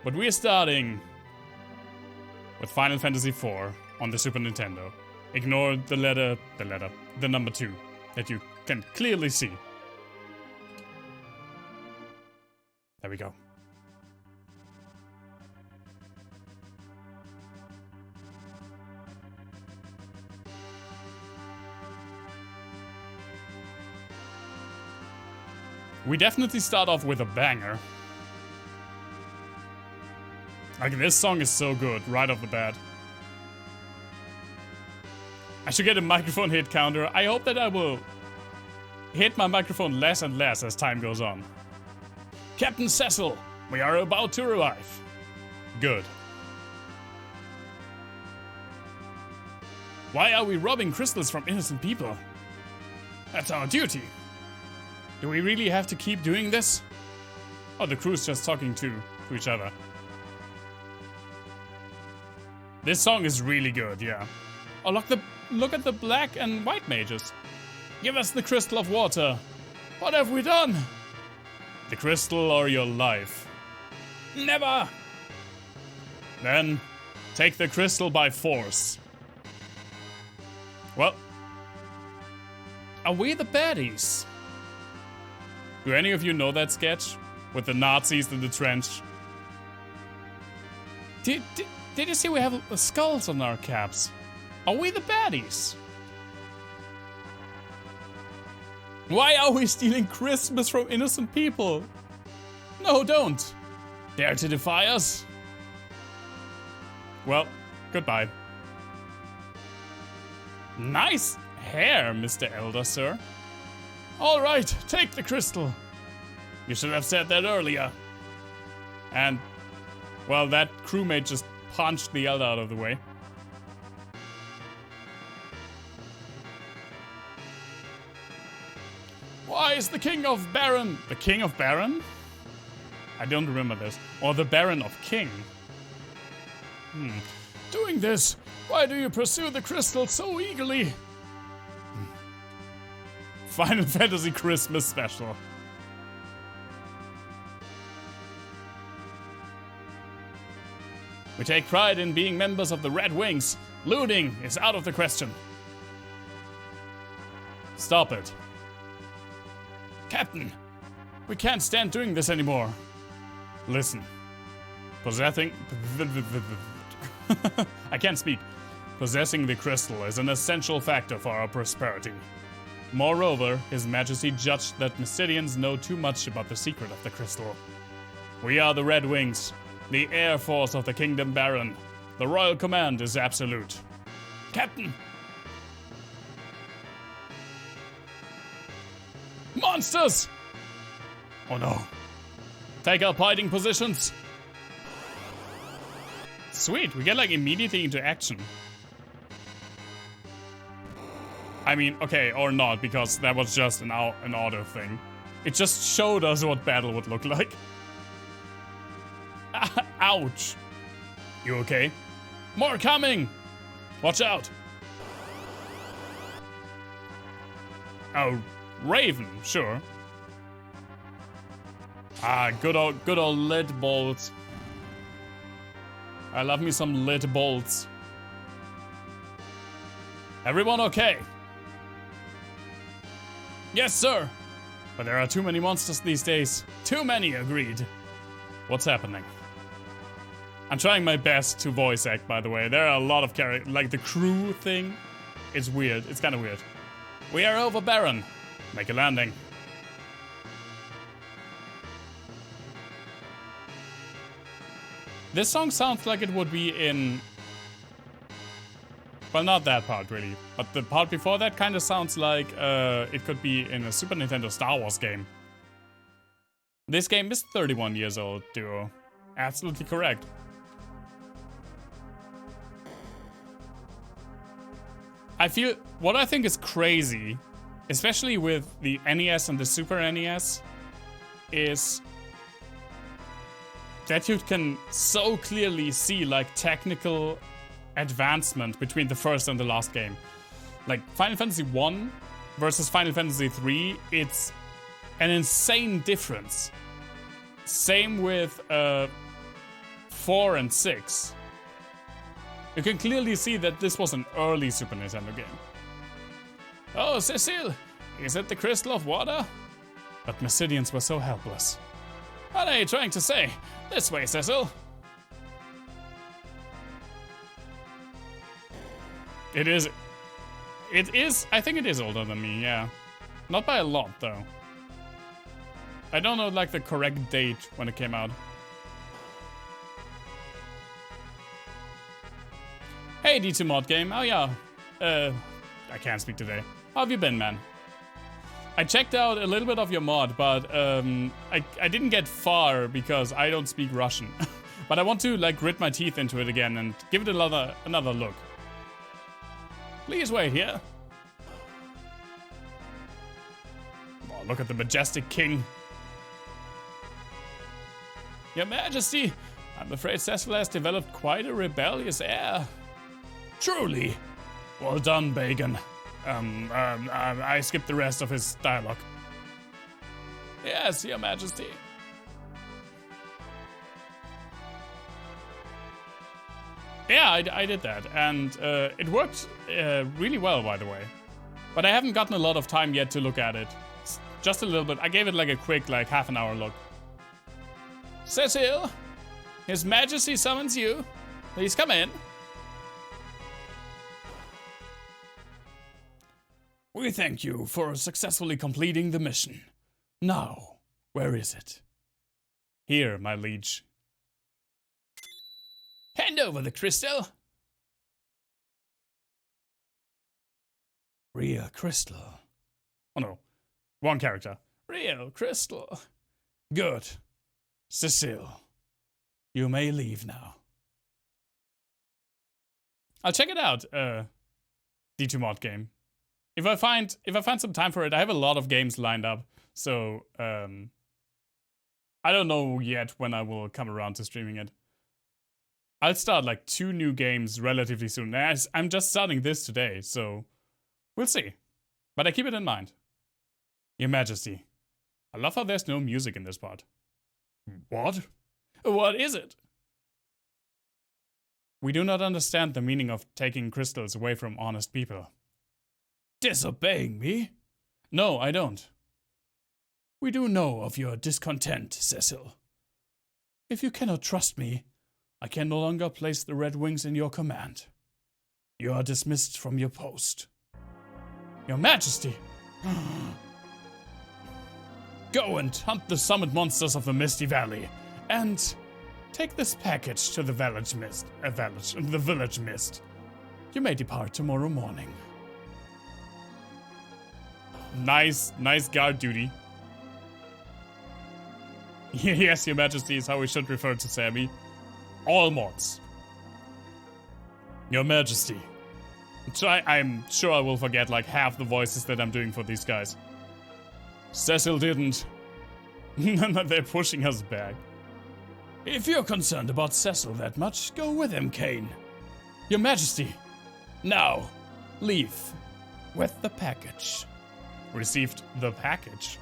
But we're starting with Final Fantasy IV on the Super Nintendo. Ignore the number 2 that you can clearly see. There we go. We definitely start off with a banger. Like, this song is so good right off the bat. I should get a microphone hit counter. I hope that I will hit my microphone less and less as time goes on. Captain Cecil, we are about to arrive. Good. Why are we robbing crystals from innocent people? That's our duty. Do we really have to keep doing this? Oh, the crew's just talking to each other. This song is really good, yeah. Oh, look at the black and white mages. Give us the crystal of water. What have we done? The crystal or your life? Never! Then, take the crystal by force. Well, are we the baddies? Do any of you know that sketch? With the Nazis in the trench? Did you see we have skulls on our caps? Are we the baddies? Why are we stealing Christmas from innocent people? No, don't. Dare to defy us? Well, goodbye. Nice hair, Mr. Elder, sir. All right, take the crystal. You should have said that earlier. And, well, that crewmate just punched the elder out of the way. Why is the King of Baron... The King of Baron? I don't remember this. Or the Baron of King. Doing this? Why do you pursue the crystal so eagerly? Final Fantasy Christmas Special. We take pride in being members of the Red Wings. Looting is out of the question. Stop it. Captain, we can't stand doing this anymore. Listen. Possessing... I can't speak. Possessing the crystal is an essential factor for our prosperity. Moreover, His Majesty judged that Mystidians know too much about the secret of the crystal. We are the Red Wings, the air force of the Kingdom Baron. The royal command is absolute. Captain! Monsters! Oh no. Take up hiding positions. Sweet, we get like immediately into action. I mean, okay, or not, because that was just an auto thing. It just showed us what battle would look like. Ouch. You okay? More coming! Watch out! Oh, Raven, sure. Ah, good old lead bolts. I love me some lead bolts. Everyone okay? Yes, sir! But there are too many monsters these days. Too many, agreed. What's happening? I'm trying my best to voice act, by the way. There are a lot of characters, like the crew thing. It's weird, it's kind of weird. We are over Baron. Make a landing. This song sounds like it would be in... Well, not that part, really. But the part before that kind of sounds like it could be in a Super Nintendo Star Wars game. This game is 31 years old, duo. Absolutely correct. What I think is crazy, especially with the NES and the Super NES, is that you can so clearly see like technical advancement between the first and the last game. Like Final Fantasy 1 versus Final Fantasy 3, it's an insane difference. Same with 4 and 6. You can clearly see that this was an early Super Nintendo game. Oh, Cecile, is it the crystal of water? But Mysidians were so helpless. What are you trying to say? This way, Cecil. It is, I think it is older than me, yeah. Not by a lot, though. I don't know, like, the correct date when it came out. Hey, D2 Mod Game. Oh, yeah. I can't speak today. How have you been, man? I checked out a little bit of your mod, but I didn't get far because I don't speak Russian. But I want to, like, grit my teeth into it again and give it another look. Please wait here. Oh, look at the majestic king. Your Majesty, I'm afraid Cecil has developed quite a rebellious air. Truly. Well done, Bacon. I skipped the rest of his dialogue. Yes, Your Majesty. Yeah, I did that, and it worked really well, by the way. But I haven't gotten a lot of time yet to look at it. Just a little bit. I gave it like a quick, like, half an hour look. Cecil, His Majesty summons you. Please come in. We thank you for successfully completing the mission. Now, where is it? Here, my liege. Hand over the crystal. Real crystal. Oh no, one character. Real crystal. Good. Cecile, you may leave now. I'll check it out, D2 Mod Game. If I find some time for it, I have a lot of games lined up, so I don't know yet when I will come around to streaming it. I'll start like 2 new games relatively soon. I'm just starting this today, so we'll see. But I keep it in mind. Your Majesty, I love how there's no music in this part. What? What is it? We do not understand the meaning of taking crystals away from honest people. Disobeying me? No, I don't. We do know of your discontent, Cecil. If you cannot trust me, I can no longer place the Red Wings in your command. You are dismissed from your post. Your Majesty! Go and hunt the summoned monsters of the Misty Valley, and take this package to the village mist. You may depart tomorrow morning. Nice guard duty. Yes, Your Majesty is how we should refer to Sammy. All mods. Your Majesty. I'm sure I will forget like half the voices that I'm doing for these guys. Cecil didn't. They're pushing us back. If you're concerned about Cecil that much, go with him, Kane. Your Majesty. Now, leave with the package. Received the package.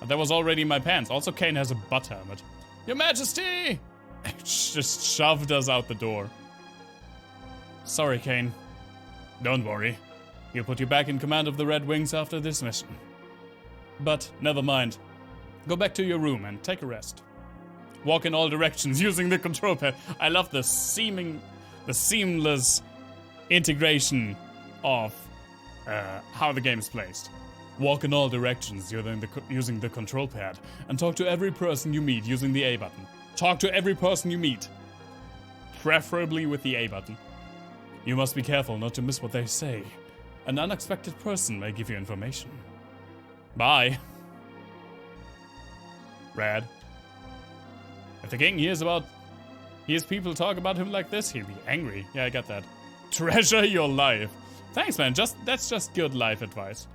That was already in my pants. Also, Kane has a butt helmet. Your Majesty! Just shoved us out the door. Sorry, Kane. Don't worry. He'll put you back in command of the Red Wings after this mission. But, never mind. Go back to your room and take a rest. Walk in all directions using the control pad. I love the seamless integration of how the game is placed. Walk in all directions using the control pad and talk to every person you meet using the A button. Talk to every person you meet. Preferably with the A button. You must be careful not to miss what they say. An unexpected person may give you information. Bye. Rad. If the king hears people talk about him like this, he'll be angry. Yeah, I got that. Treasure your life. Thanks, man. That's just good life advice.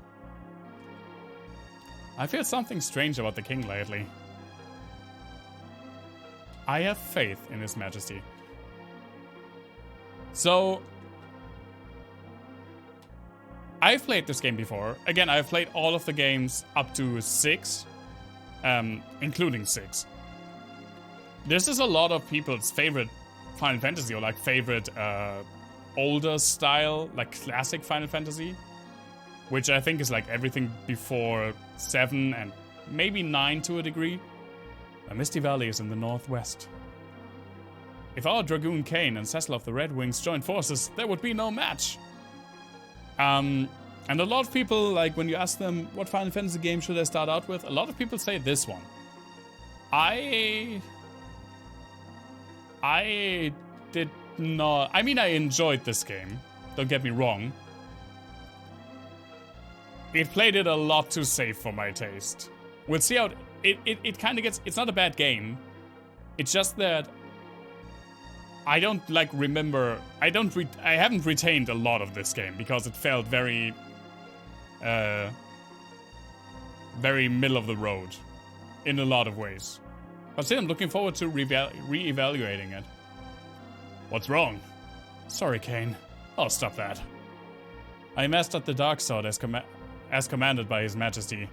I feel something strange about the king lately. I have faith in His Majesty. So, I've played this game before. Again, I've played all of the games up to 6, including 6. This is a lot of people's favorite Final Fantasy, or like favorite older style, like classic Final Fantasy, which I think is like everything before 7 and maybe 9 to a degree. A misty valley is in the northwest. If our Dragoon Kane and Cecil of the Red Wings joined forces, there would be no match. And a lot of people, like when you ask them what Final Fantasy game should I start out with, a lot of people say this one. I did not... I mean, I enjoyed this game. Don't get me wrong. It played it a lot too safe for my taste. We'll see how... It kind of gets... It's not a bad game. It's just that... I don't, like, remember... I haven't retained a lot of this game because it felt very... very middle of the road. In a lot of ways. But still, I'm looking forward to re-evaluating it. What's wrong? Sorry, Kane. I'll stop that. I mastered the Dark Sword as commanded by His Majesty.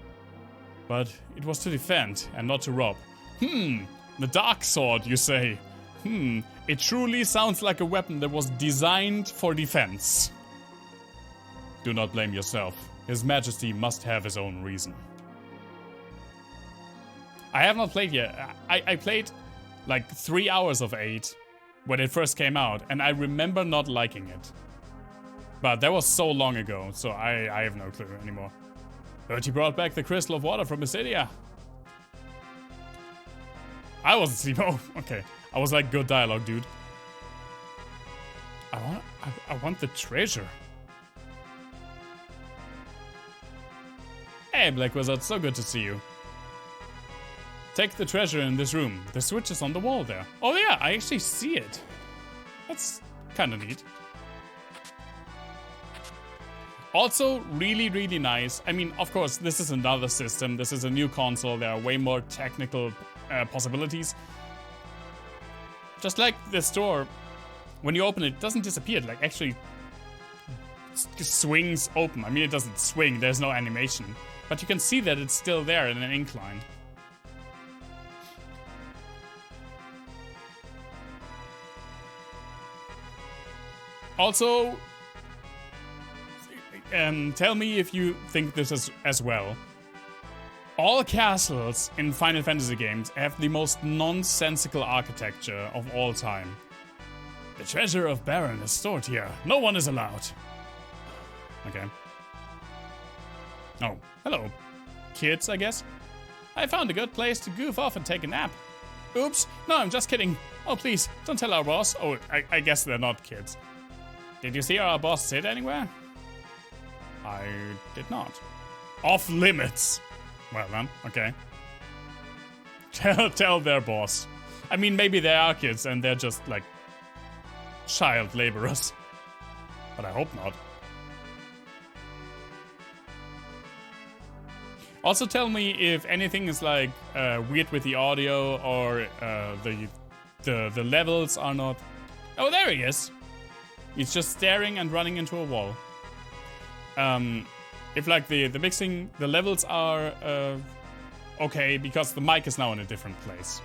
But it was to defend and not to rob. The Dark Sword, you say? It truly sounds like a weapon that was designed for defense. Do not blame yourself. His Majesty must have his own reason. I have not played yet. I played like 3 hours of 8 when it first came out, and I remember not liking it. But that was so long ago, so I have no clue anymore. But he brought back the crystal of water from Mysidia. I wasn't asleep. Oh, okay. I was like, good dialogue, dude. I want the treasure. Hey, Black Wizard, so good to see you. Take the treasure in this room. The switch is on the wall there. Oh yeah, I actually see it. That's kind of neat. Also, really, really nice. I mean, of course, this is another system. This is a new console. There are way more technical possibilities. Just like this door, when you open it, it doesn't disappear. It like actually swings open. I mean, it doesn't swing. There's no animation. But you can see that it's still there in an incline. Also, tell me if you think this is as well. All castles in Final Fantasy games have the most nonsensical architecture of all time. The treasure of Baron is stored here. No one is allowed. Okay. Oh, hello. Kids, I guess? I found a good place to goof off and take a nap. Oops, no, I'm just kidding. Oh, please, don't tell our boss. Oh, I guess they're not kids. Did you see our boss sit anywhere? I did not. Off limits. Well then, okay. Tell their boss. I mean, maybe they are kids and they're just like child laborers. But I hope not. Also tell me if anything is like weird with the audio or the levels are not... Oh, there he is. He's just staring and running into a wall. If like the mixing, the levels are okay because the mic is now in a different place.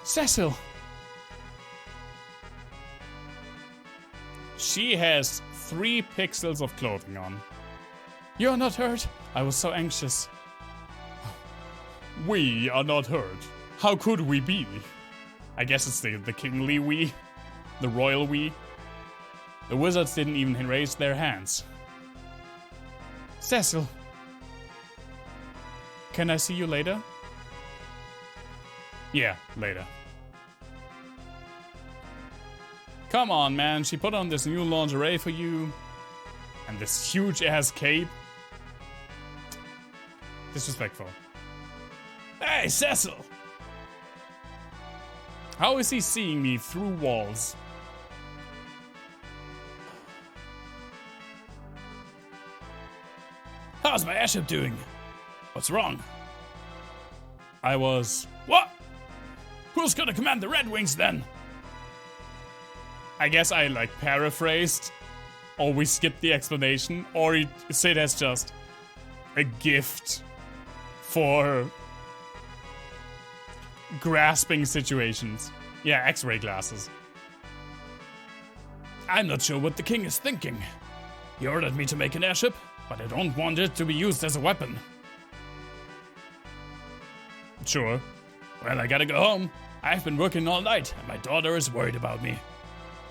Cecil! She has 3 pixels of clothing on. You're not hurt? I was so anxious. We are not hurt. How could we be? I guess it's the kingly we. The royal we. The wizards didn't even raise their hands. Cecil. Can I see you later? Yeah, later. Come on, man. She put on this new lingerie for you. And this huge ass cape. Disrespectful. Hey, Cecil! How is he seeing me through walls? How's my airship doing? What's wrong? I was... What? Who's gonna command the Red Wings then? I guess I like paraphrased. Or we skipped the explanation. Or you say it as just a gift for grasping situations. Yeah, X-ray glasses. I'm not sure what the king is thinking. He ordered me to make an airship, but I don't want it to be used as a weapon. Sure. Well, I gotta go home. I've been working all night, and my daughter is worried about me.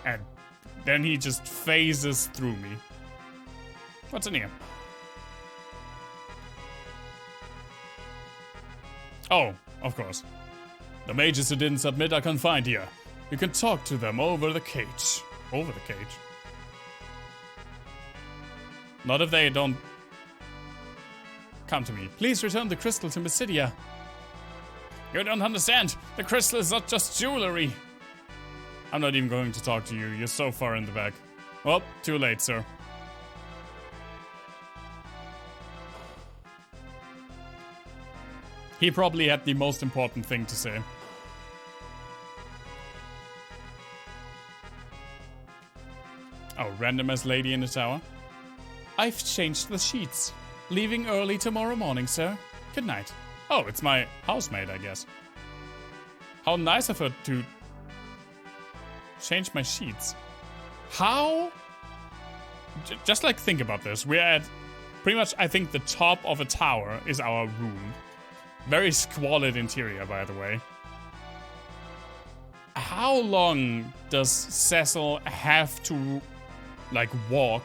And then he just phases through me. What's in here? Oh, of course. The mages who didn't submit are confined here. You can talk to them over the cage. Over the cage? Not if they don't come to me. Please return the crystal to Mysidia. You don't understand. The crystal is not just jewelry. I'm not even going to talk to you. You're so far in the back. Well, too late, sir. He probably had the most important thing to say. Oh, random ass lady in the tower. I've changed the sheets. Leaving early tomorrow morning, sir. Good night. Oh, it's my housemaid, I guess. How nice of her to change my sheets. How? Just like think about this. We're at pretty much, I think, the top of a tower is our room. Very squalid interior, by the way. How long does Cecil have to, like, walk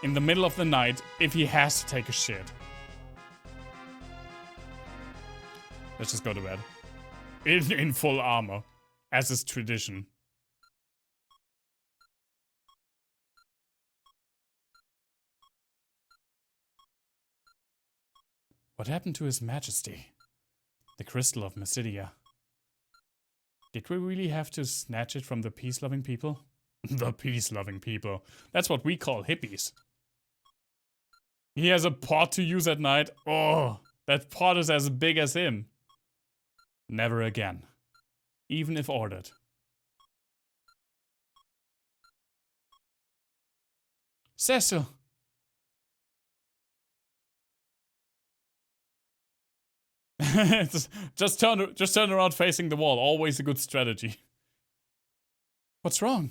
in the middle of the night if he has to take a shit? Let's just go to bed. In full armor, as is tradition. What happened to His Majesty? The crystal of Mysidia. Did we really have to snatch it from the peace-loving people? The peace-loving people. That's what we call hippies. He has a pot to use at night. Oh, that pot is as big as him. Never again. Even if ordered. Cecil! just turn around facing the wall. Always a good strategy. What's wrong?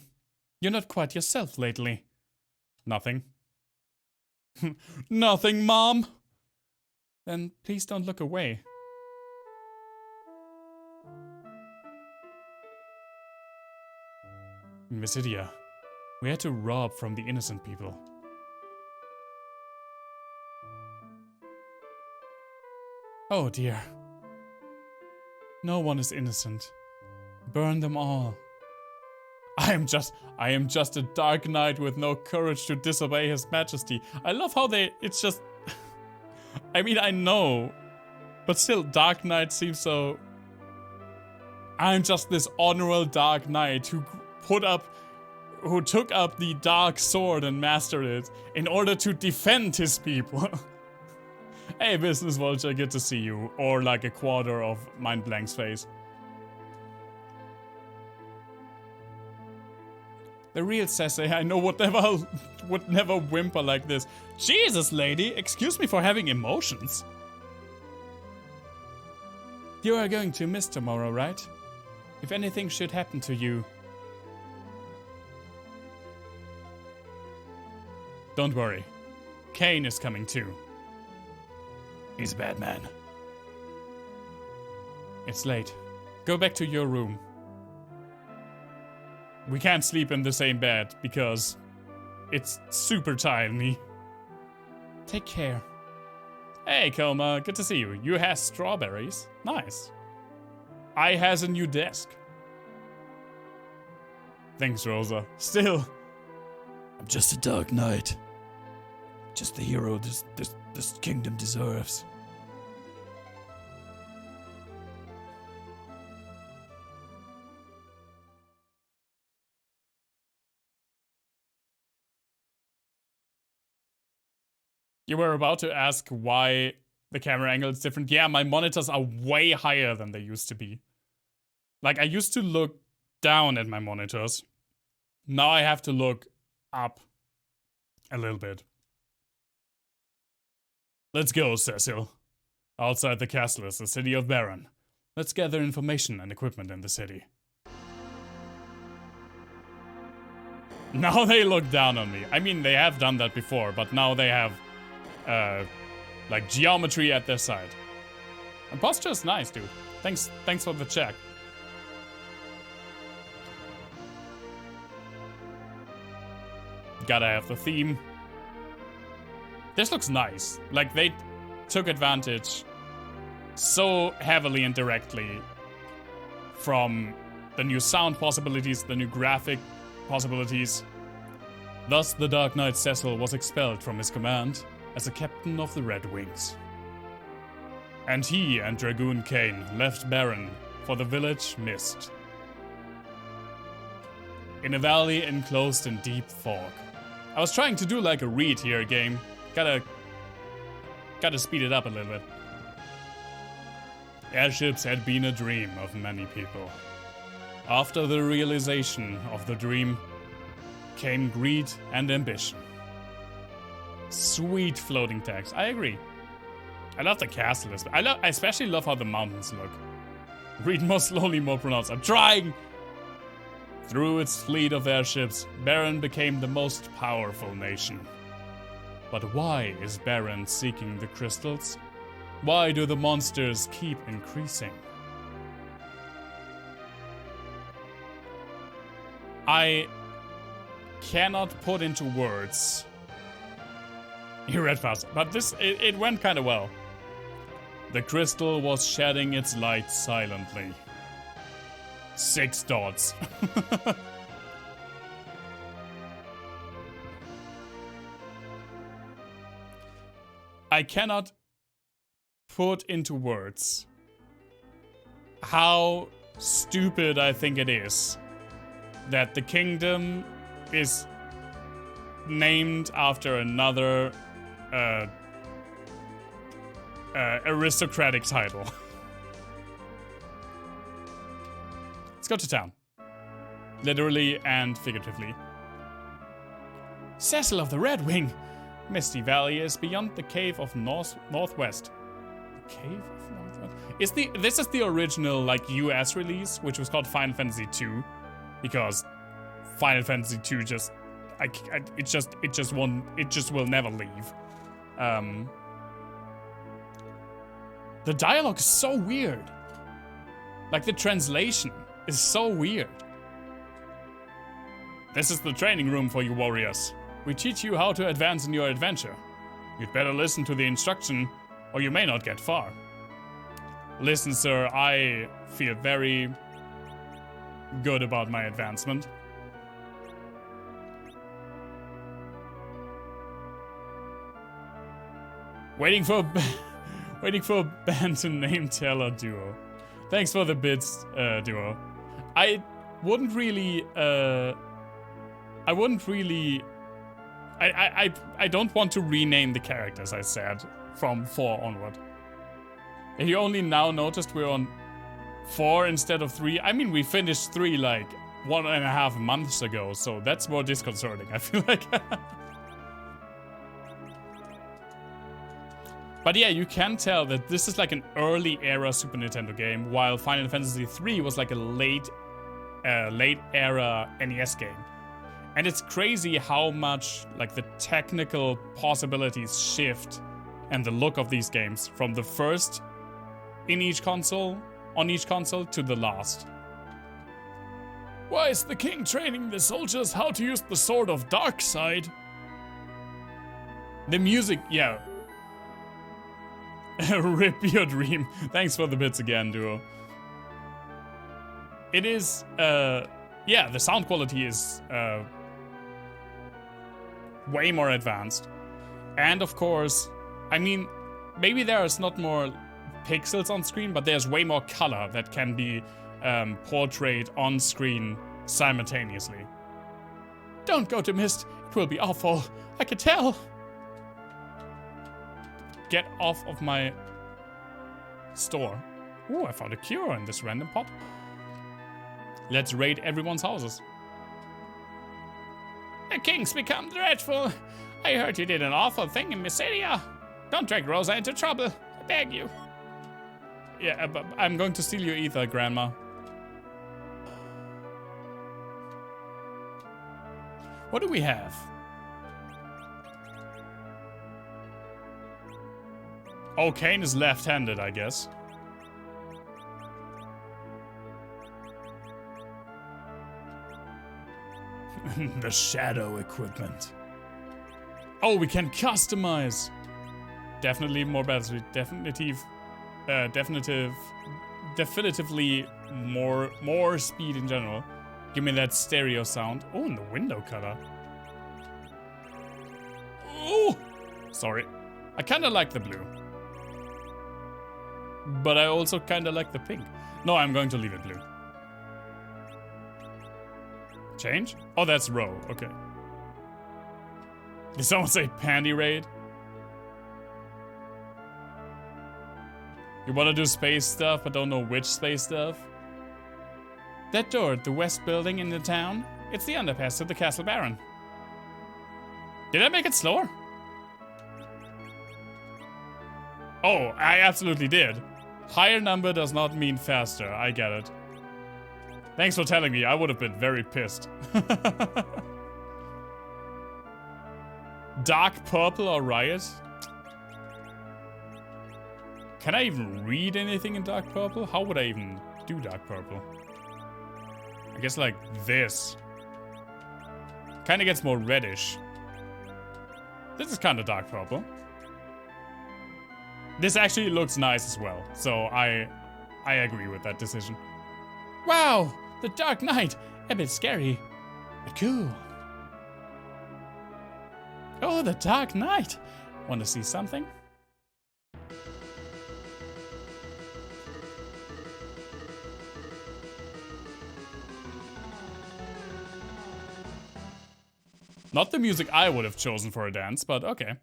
You're not quite yourself lately. Nothing. Nothing, Mom. Then please don't look away. Mysidia, we had to rob from the innocent people. Oh dear. No one is innocent. Burn them all. I am just a dark knight with no courage to disobey His Majesty. I love how it's just... I mean, I know, but still, Dark Knight seems so... I'm just this honorable Dark Knight who took up the dark sword and mastered it in order to defend his people. Hey, Business Vulture, good to see you. Or like a quarter of Mind Blank's face. The real Sese, I know would never whimper like this. Jesus, lady, excuse me for having emotions. You are going to miss tomorrow, right? If anything should happen to you. Don't worry. Kane is coming too. He's a bad man. It's late. Go back to your room. We can't sleep in the same bed because it's super tiny. Take care. Hey, Coma, good to see you. You has strawberries. Nice. I has a new desk. Thanks, Rosa. Still, I'm just a dark knight. Just the hero this kingdom deserves. You were about to ask why the camera angle is different. Yeah, my monitors are way higher than they used to be. Like, I used to look down at my monitors. Now I have to look up a little bit. Let's go, Cecil. Outside the castle is the city of Baron. Let's gather information and equipment in the city. Now they look down on me. I mean, they have done that before, but now they have, like, geometry at their side. And posture is nice, dude. Thanks for the check. Gotta have the theme. This looks nice. Like, they took advantage so heavily and directly from the new sound possibilities, the new graphic possibilities. Thus, the Dark Knight Cecil was expelled from his command as a captain of the Red Wings. And he and Dragoon Kane left Baron for the village Mist, in a valley enclosed in deep fog. I was trying to do like a read here, game. Gotta speed it up a little bit. Airships had been a dream of many people. After the realization of the dream came greed and ambition. Sweet floating text. I agree. I love the castle. I especially love how the mountains look. Read more slowly, more pronounced. I'm trying! Through its fleet of airships, Baron became the most powerful nation. But why is Baron seeking the crystals? Why do the monsters keep increasing? I cannot put into words. You read fast, but it went kind of well. The crystal was shedding its light silently. 6 dots. I cannot put into words how stupid I think it is that the kingdom is named after another aristocratic title. Let's go to town. Literally and figuratively. Cecil of the Red Wing. Misty Valley is beyond the Cave of Northwest. The Cave of Northwest? This is the original like US release, which was called Final Fantasy II, because Final Fantasy II just will never leave. The dialogue is so weird. Like the translation is so weird. This is the training room for you warriors. We teach you how to advance in your adventure. You'd better listen to the instruction, or you may not get far. Listen, sir, I feel very good about my advancement. Waiting for a band to name Taylor Duo. Thanks for the bits, Duo. I wouldn't really I don't want to rename the characters, I said, from 4 onward. If you only now noticed we're on 4 instead of 3, I mean, we finished 3 like 1.5 months ago, so that's more disconcerting, I feel like. But yeah, you can tell that this is like an early era Super Nintendo game, while Final Fantasy III was like a late era NES game. And it's crazy how much like the technical possibilities shift and the look of these games from the first on each console to the last. Why is the king training the soldiers how to use the sword of dark side? The music, yeah. Rip your dream. Thanks for the bits again, Duo. It is, yeah, the sound quality is, way more advanced. And of course, I mean, maybe there's not more pixels on screen, but there's way more color that can be portrayed on screen simultaneously. Don't go to Mist, it will be awful. I can tell. Get off of my store. Ooh, I found a cure in this random pot. Let's raid everyone's houses. The king's become dreadful. I heard you did an awful thing in Mycelia. Don't drag Rosa into trouble, I beg you. Yeah, but I'm going to steal your ether, Grandma. What do we have? Oh, Kane is left-handed, I guess. The shadow equipment. Oh, we can customize. Definitely more battery. Definitively more speed in general. Give me that stereo sound. Oh, and the window color. Oh, sorry. I kind of like the blue. But I also kind of like the pink. No, I'm going to leave it blue. Change? Oh, that's row. Okay. Did someone say panty raid? You want to do space stuff, but don't know which space stuff? That door at the west building in the town, it's the underpass to the Castle Baron. Did I make it slower? Oh, I absolutely did. Higher number does not mean faster. I get it. Thanks for telling me. I would have been very pissed. Dark purple or riot? Can I even read anything in dark purple? How would I even do dark purple? I guess like this. Kind of gets more reddish. This is kind of dark purple. This actually looks nice as well, so I agree with that decision. Wow, the Dark Knight. A bit scary, but cool. Oh, the Dark Knight. Want to see something? Not the music I would have chosen for a dance, but okay.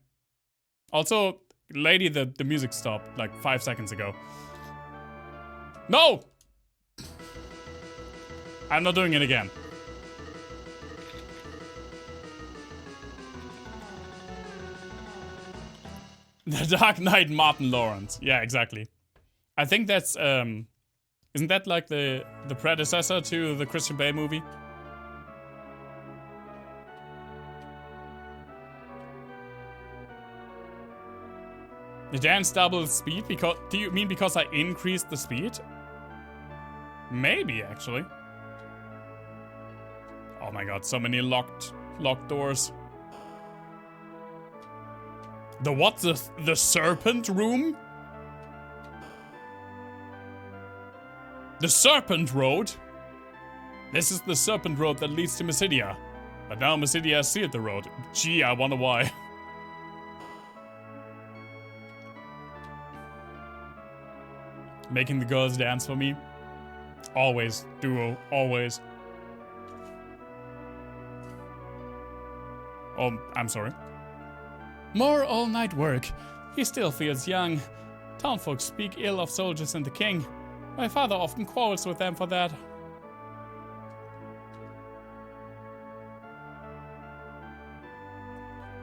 Also, lady, the music stopped like 5 seconds ago. No! I'm not doing it again. The Dark Knight Martin Lawrence. Yeah, exactly. I think that's, isn't that like the predecessor to the Christian Bale movie? The dance doubles speed because, do you mean because I increased the speed? Maybe, actually. Oh my god, so many locked doors. The what? The serpent room? The serpent road? This is the serpent road that leads to Mysidia. But now Mysidia has sealed the road. Gee, I wonder why. Making the girls dance for me. Always. Duo. Always. Oh, I'm sorry. More all-night work. He still feels young. Townfolk speak ill of soldiers and the king. My father often quarrels with them for that.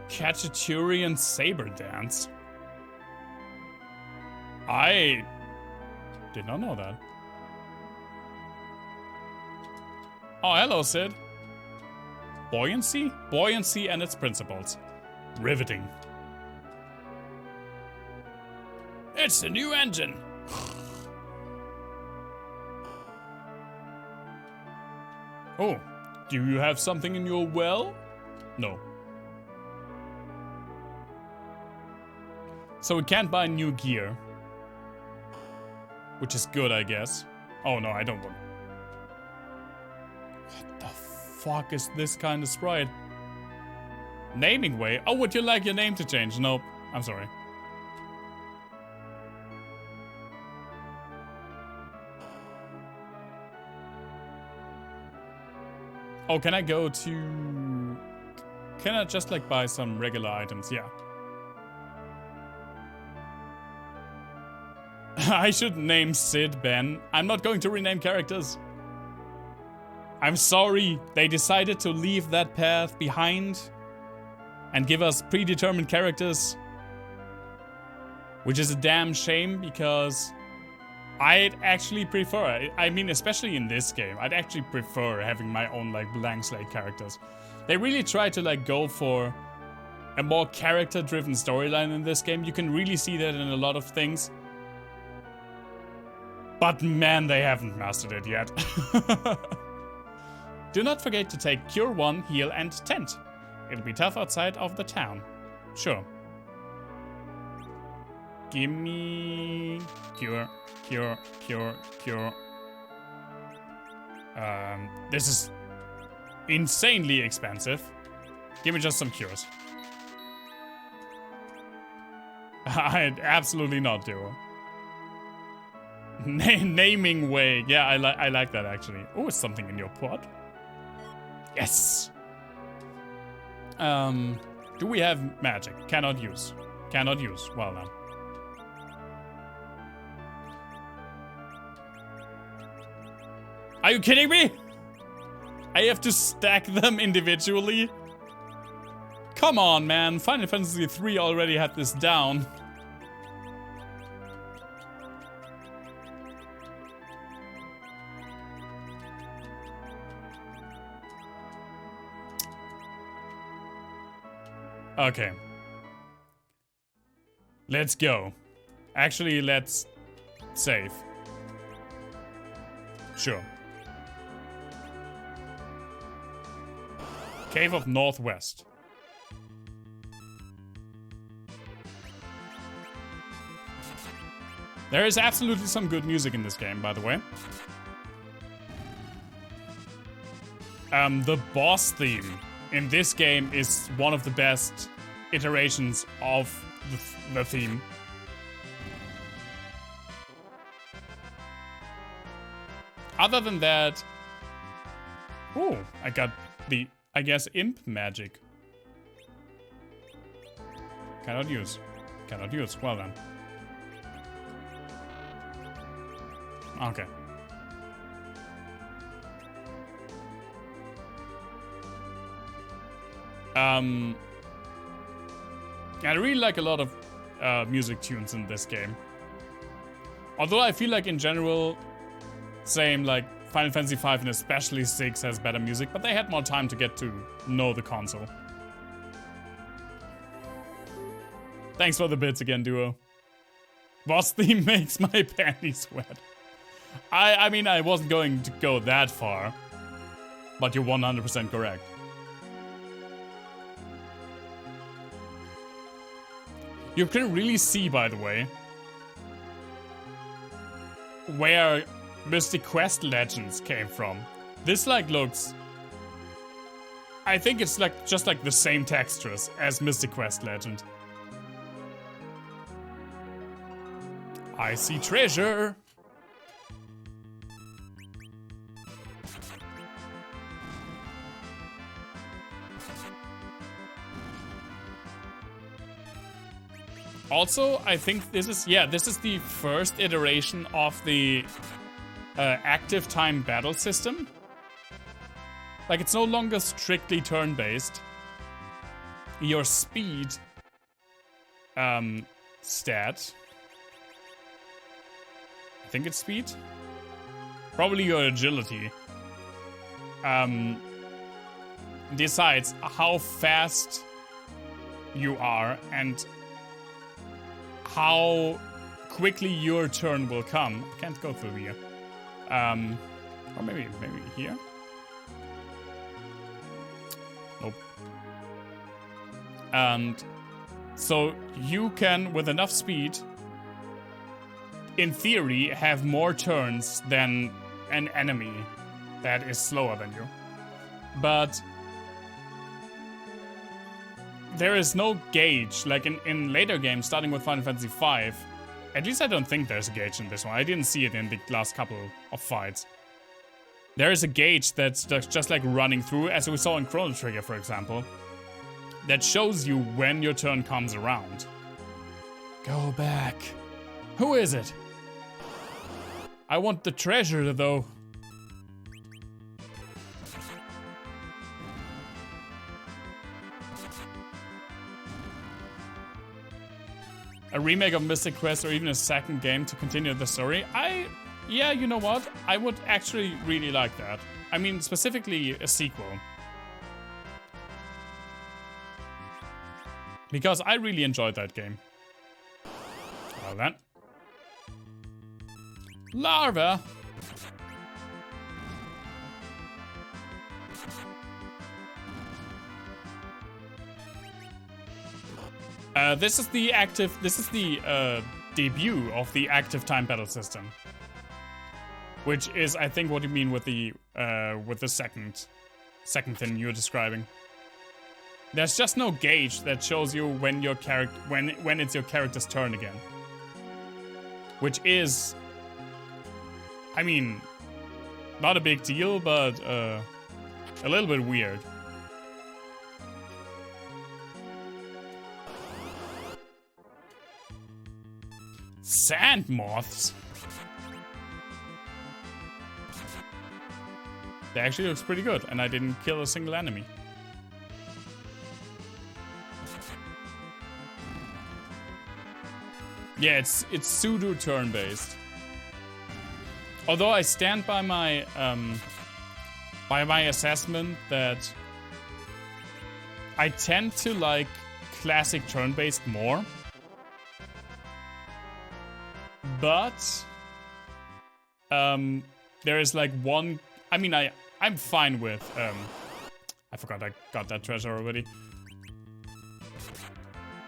Cacciaturian saber dance. I did not know that. Oh, hello, Sid. Buoyancy? Buoyancy and its principles. Riveting. It's a new engine. Oh, do you have something in your well? No. So we can't buy new gear. Which is good, I guess. Oh no, I don't want. What the fuck is this kind of sprite? Naming way? Oh, would you like your name to change? Nope. I'm sorry. Oh, can I go to... Can I just like buy some regular items? Yeah. I should name Sid Ben. I'm not going to rename characters. I'm sorry. They decided to leave that path behind and give us predetermined characters. Which is a damn shame because I'd actually prefer, I mean, especially in this game, I'd actually prefer having my own, like, blank slate characters. They really try to, like, go for a more character-driven storyline in this game. You can really see that in a lot of things. But man, they haven't mastered it yet. Do not forget to take Cure 1, Heal, and Tent. It'll be tough outside of the town. Sure. Gimme... Cure, Cure, Cure, Cure. This is insanely expensive. Give me just some cures. I'd absolutely not do. Naming way. Yeah, I like that actually. Oh, it's something in your pot. Yes. Do we have magic? Cannot use. Cannot use. Well done. Are you kidding me? I have to stack them individually? Come on, man. Final Fantasy III already had this down. Okay. Let's go. Actually, let's save. Sure. Cave of Northwest. There is absolutely some good music in this game, by the way. The boss theme in this game is one of the best iterations of the theme. Other than that... Oh, I got the, I guess, imp magic. Cannot use. Cannot use. Well then. Okay. I really like a lot of music tunes in this game. Although I feel like in general, same like Final Fantasy V and especially 6 has better music, but they had more time to get to know the console. Thanks for the bits again, Duo. Boss theme makes my panties wet. I mean, I wasn't going to go that far, but you're 100% correct. You can really see, by the way, where Mystic Quest Legends came from. This like looks... I think it's like just like the same textures as Mystic Quest Legend. I see treasure! Also, I think this is, yeah, this is the first iteration of the active time battle system. Like, it's no longer strictly turn-based. Your speed stat, I think it's speed, probably your agility, decides how fast you are and how quickly your turn will come. I can't go through here. Or maybe here? Nope. And so you can, with enough speed, in theory, have more turns than an enemy that is slower than you. But there is no gauge, like in later games, starting with Final Fantasy V. At least I don't think there's a gauge in this one. I didn't see it in the last couple of fights. There is a gauge that's just like running through, as we saw in Chrono Trigger, for example, that shows you when your turn comes around. Go back. Who is it? I want the treasure, though. a remake of Mystic Quest or even a second game to continue the story, yeah, you know what? I would actually really like that. I mean, specifically a sequel. Because I really enjoyed that game. Well then. Larva! This is the debut of the active time battle system. Which is, I think, what you mean with the second thing you're describing. There's just no gauge that shows you when your when it's your character's turn again. Which is, I mean, not a big deal, but a little bit weird. Sand moths? That actually looks pretty good, and I didn't kill a single enemy. Yeah, it's pseudo turn-based. Although I stand by my assessment that I tend to like classic turn-based more. But there is like one. I mean, I'm fine with. I forgot I got that treasure already.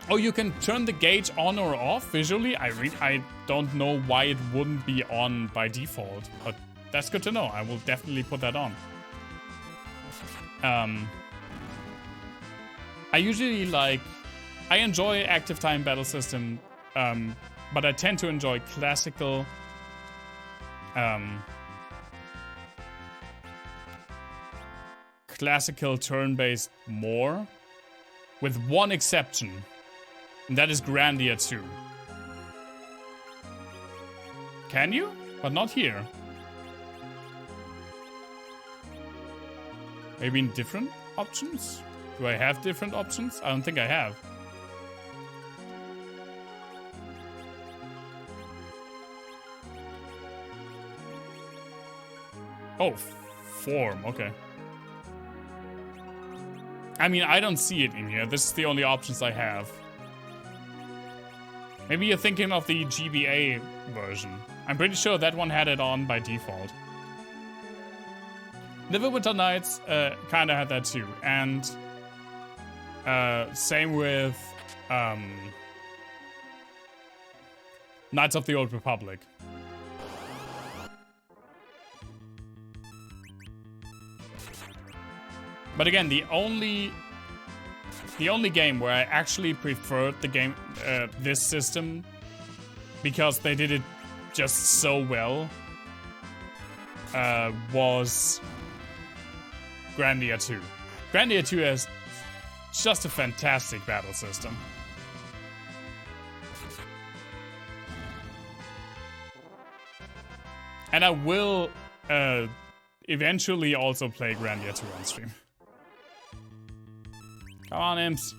Oh, you can turn the gauge on or off visually. I don't know why it wouldn't be on by default, but that's good to know. I will definitely put that on. I usually like. I enjoy active time battle system. But I tend to enjoy classical turn-based more, with one exception, and that is Grandia 2. Can you? But not here. Maybe in different options? Do I have different options? I don't think I have. Oh, form, okay. I mean, I don't see it in here. This is the only options I have. Maybe you're thinking of the GBA version. I'm pretty sure that one had it on by default. Neverwinter Nights kinda had that too. And same with Knights of the Old Republic. But again, the only game where I actually preferred the game, this system, because they did it just so well, was Grandia 2. Grandia 2 is just a fantastic battle system. And I will eventually also play Grandia 2 on stream. Come on, imps.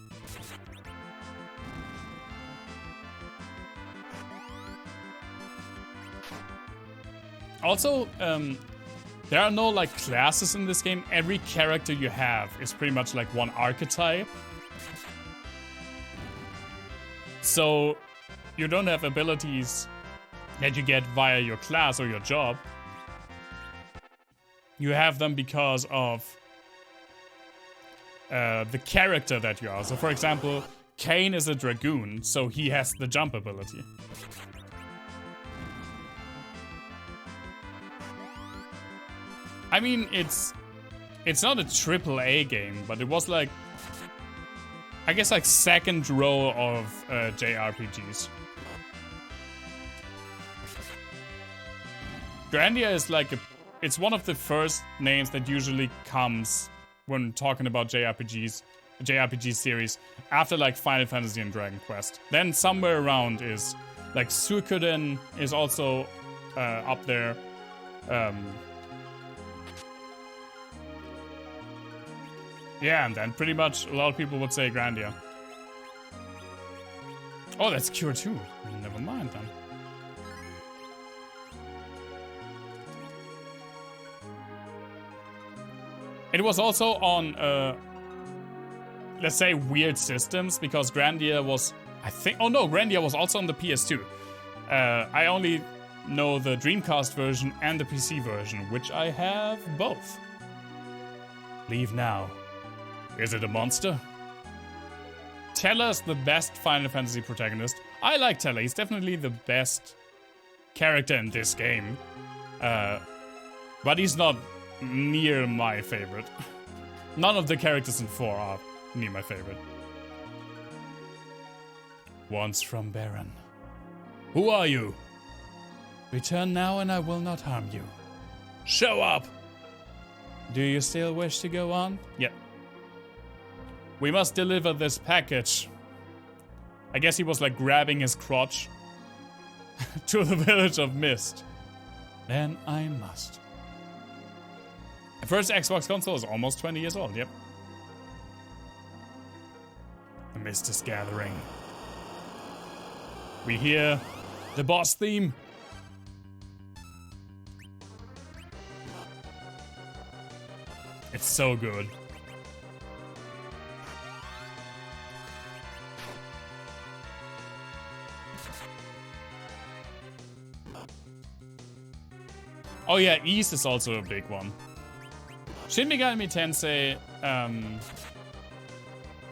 Also, there are no like classes in this game. Every character you have is pretty much like one archetype. So you don't have abilities that you get via your class or your job. You have them because of the character that you are. So for example, Kane is a dragoon, so he has the jump ability. I mean, it's not a AAA game, but it was like, I guess like second row of JRPGs. Grandia is like it's one of the first names that usually comes when talking about JRPGs, JRPG series, after like Final Fantasy and Dragon Quest. Then somewhere around is like Suikoden is also up there. Yeah, and then pretty much a lot of people would say Grandia. Oh, that's Cure 2. Never mind then. It was also on, let's say, weird systems, because Grandia was, I think, oh no, Grandia was also on the PS2. I only know the Dreamcast version and the PC version, which I have both. Leave now. Is it a monster? Teller's the best Final Fantasy protagonist. I like Teller, he's definitely the best character in this game. But he's not near my favorite. None of the characters in 4 are near my favorite. Once from Baron. Who are you? Return now and I will not harm you. Show up! Do you still wish to go on? Yep. We must deliver this package. I guess he was like grabbing his crotch. To the village of Mist. Then I must. The first Xbox console is almost 20 years old, yep. The mist is gathering. We hear the boss theme. It's so good. Oh yeah, Ease is also a big one. Shin Megami Tensei,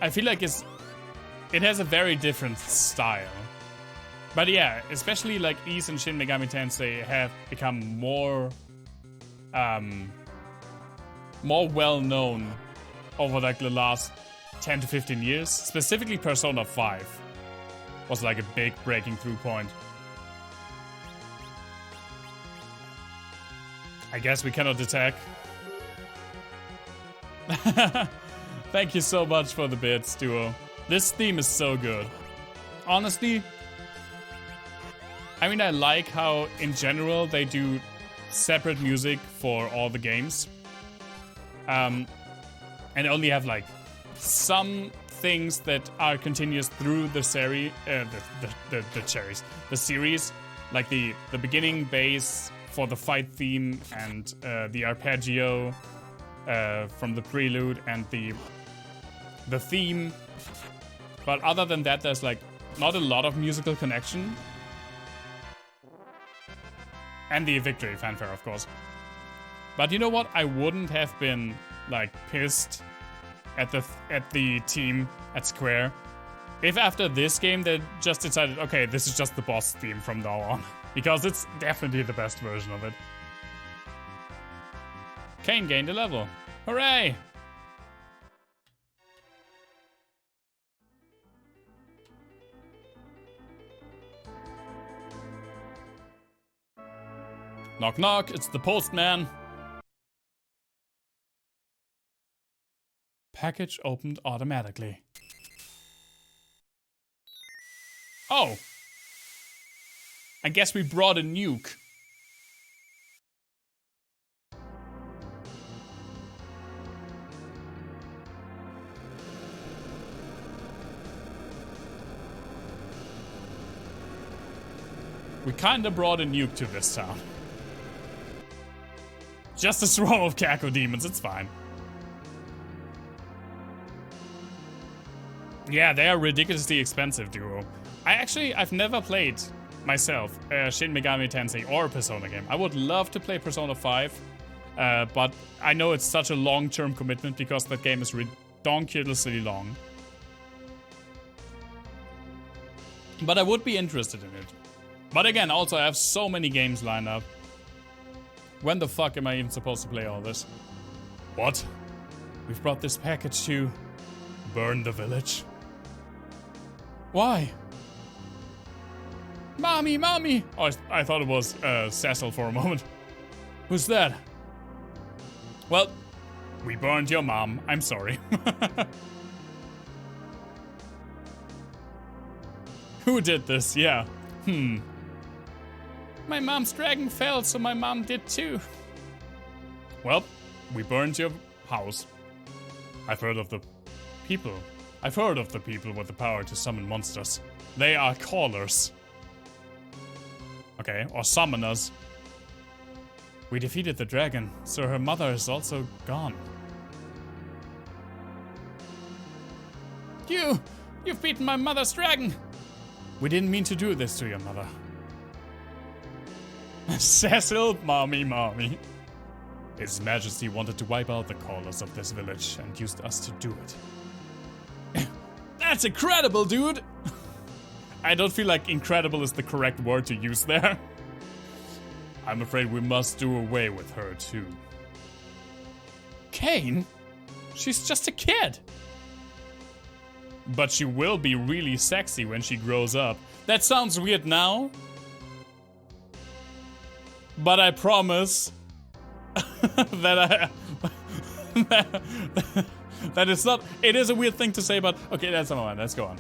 I feel like it has a very different style. But yeah, especially like Ease and Shin Megami Tensei have become more well known over like the last 10 to 15 years. Specifically Persona 5 was like a big breaking through point. I guess we cannot attack. Thank you so much for the bits, Duo. This theme is so good. Honestly, I mean, I like how, in general, they do separate music for all the games. And only have, like, some things that are continuous through the series, the series. Like the beginning bass for the fight theme and the arpeggio from the prelude and the theme. But other than that, there's like not a lot of musical connection. And the victory fanfare, of course. But you know what? I wouldn't have been like pissed at the team at Square if after this game they just decided, okay, this is just the boss theme from now on. Because it's definitely the best version of it. Kane gained a level. Hooray! Knock knock, it's the postman. Package opened automatically. Oh! I guess we brought a nuke. We kinda brought a nuke to this town. Just a swarm of Kako demons, it's fine. Yeah, they are ridiculously expensive, Duo. I've never played myself Shin Megami Tensei or a Persona game. I would love to play Persona 5, but I know it's such a long-term commitment because that game is redonkulously long. But I would be interested in it. But again, also I have so many games lined up. When the fuck am I even supposed to play all this? What? We've brought this package to burn the village. Why? Mommy, mommy! Oh, I thought it was Cecil for a moment. Who's that? Well, we burned your mom. I'm sorry. Who did this? Yeah. My mom's dragon fell, so my mom did too. Well, we burned your house. I've heard of the people. I've heard of the people with the power to summon monsters. They are callers. Okay, or summoners. We defeated the dragon, so her mother is also gone. You've beaten my mother's dragon! We didn't mean to do this to your mother. Cecil, mommy. His Majesty wanted to wipe out the callers of this village and used us to do it. That's incredible, dude! I don't feel like incredible is the correct word to use there. I'm afraid we must do away with her too. Kane? She's just a kid! But she will be really sexy when she grows up. That sounds weird now. But I promise that that it's not. It is a weird thing to say, but okay, that's not one. Let's go on.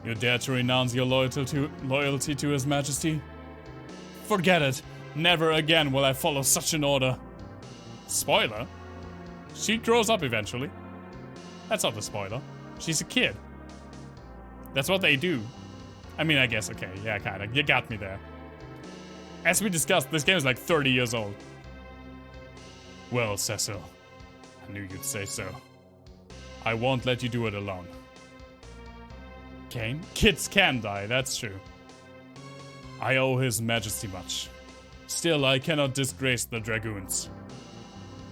You dare to renounce your loyalty to His Majesty? Forget it. Never again will I follow such an order. Spoiler? She grows up eventually. That's not a spoiler. She's a kid. That's what they do. I mean, I guess, okay, yeah, kinda. You got me there. As we discussed, this game is like 30 years old. Well, Cecil, I knew you'd say so. I won't let you do it alone. Kane? Kids can die, that's true. I owe His Majesty much. Still, I cannot disgrace the Dragoons.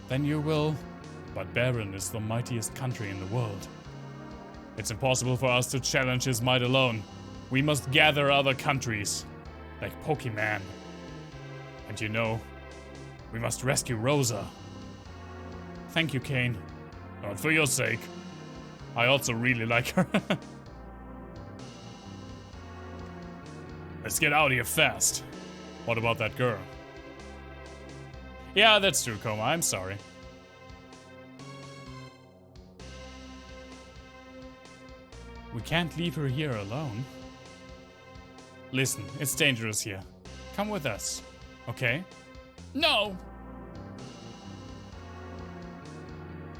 Then you will. But Baron is the mightiest country in the world. It's impossible for us to challenge his might alone. We must gather other countries, like Pokemon. And you know, we must rescue Rosa. Thank you, Kane. Not for your sake. I also really like her. Let's get out of here fast. What about that girl? Yeah, that's true, Koma. I'm sorry. We can't leave her here alone. Listen, it's dangerous here. Come with us, okay? No!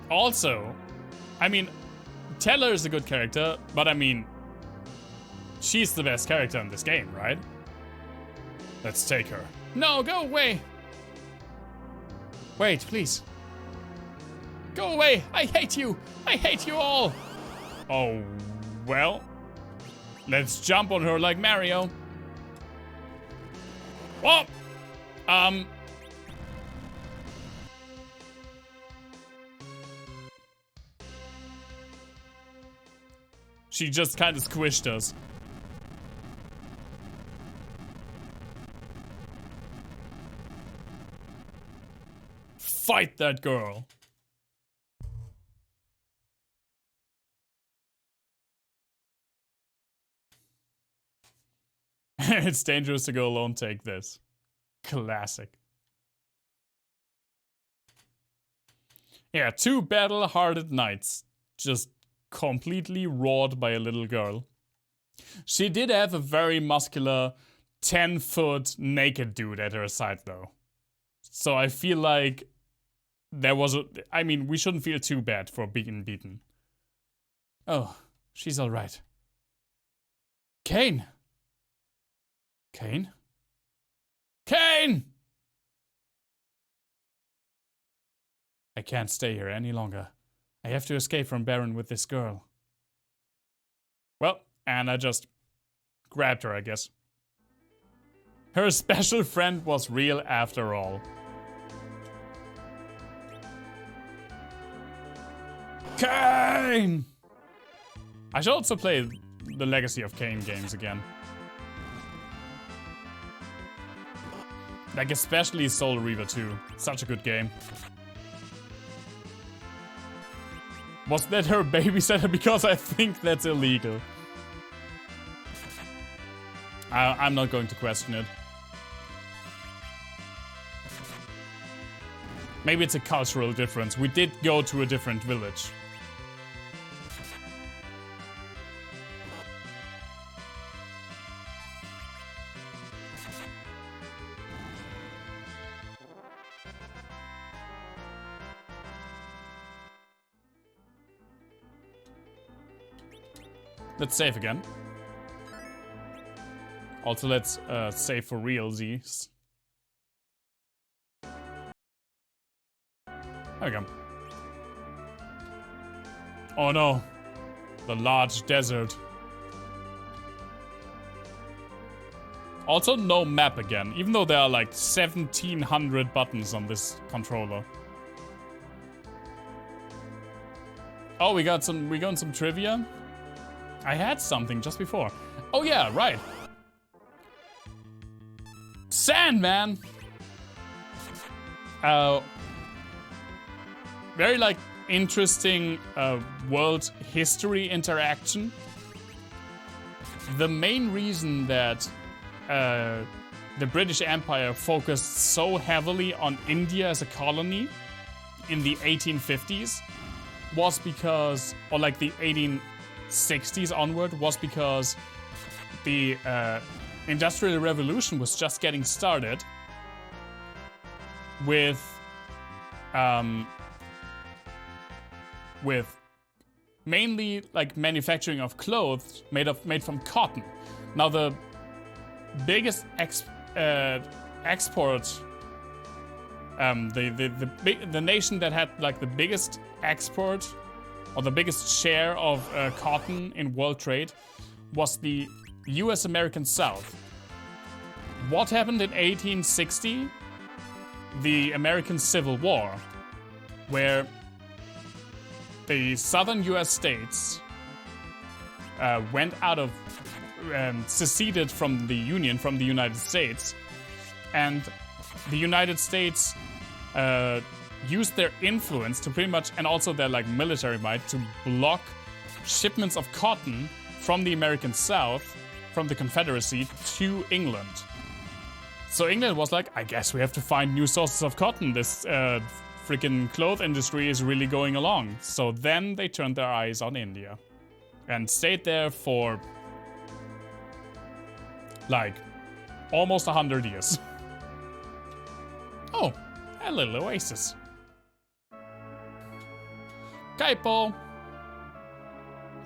Also, I mean, Teller is a good character, but I mean, she's the best character in this game, right? Let's take her. No, go away! Wait, please. Go away! I hate you! I hate you all! Oh, well. Let's jump on her like Mario. Whoa! She just kind of squished us. Fight that girl. It's dangerous to go alone, take this. Classic. Yeah, two battle-hardened knights. Just completely wrought by a little girl. She did have a very muscular 10-foot naked dude at her side though. So I feel like there was I mean, we shouldn't feel too bad for being beaten. Oh, she's alright. Kane! Kane? Kane! I can't stay here any longer. I have to escape from Baron with this girl. Well, and I just grabbed her, I guess. Her special friend was real after all. Kane! I should also play the Legacy of Kane games again. Like especially Soul Reaver 2. Such a good game. Was that her babysitter? Because I think that's illegal. I'm not going to question it. Maybe it's a cultural difference. We did go to a different village. Let's save again. Also, let's save for realsies. There we go. Oh no. The large desert. Also, no map again, even though there are like 1700 buttons on this controller. Oh, we got some trivia. I had something just before. Oh yeah, right. Sandman. Very like interesting world history interaction. The main reason that the British Empire focused so heavily on India as a colony in the 1850s was because, or like the 1860s onward, was because the Industrial Revolution was just getting started with mainly like manufacturing of clothes made from cotton. Now the biggest export, the nation that had like the biggest export or the biggest share of cotton in world trade was the US American South. What happened in 1860? The American Civil War, where the southern US states went out of, seceded from the Union, from the United States, and the United States used their influence to pretty much, and also their like military might, to block shipments of cotton from the American South, from the Confederacy, to England. So England was like, I guess we have to find new sources of cotton. This freaking cloth industry is really going along. So then they turned their eyes on India and stayed there for like almost 100 years. Oh, a little oasis. Kaipo.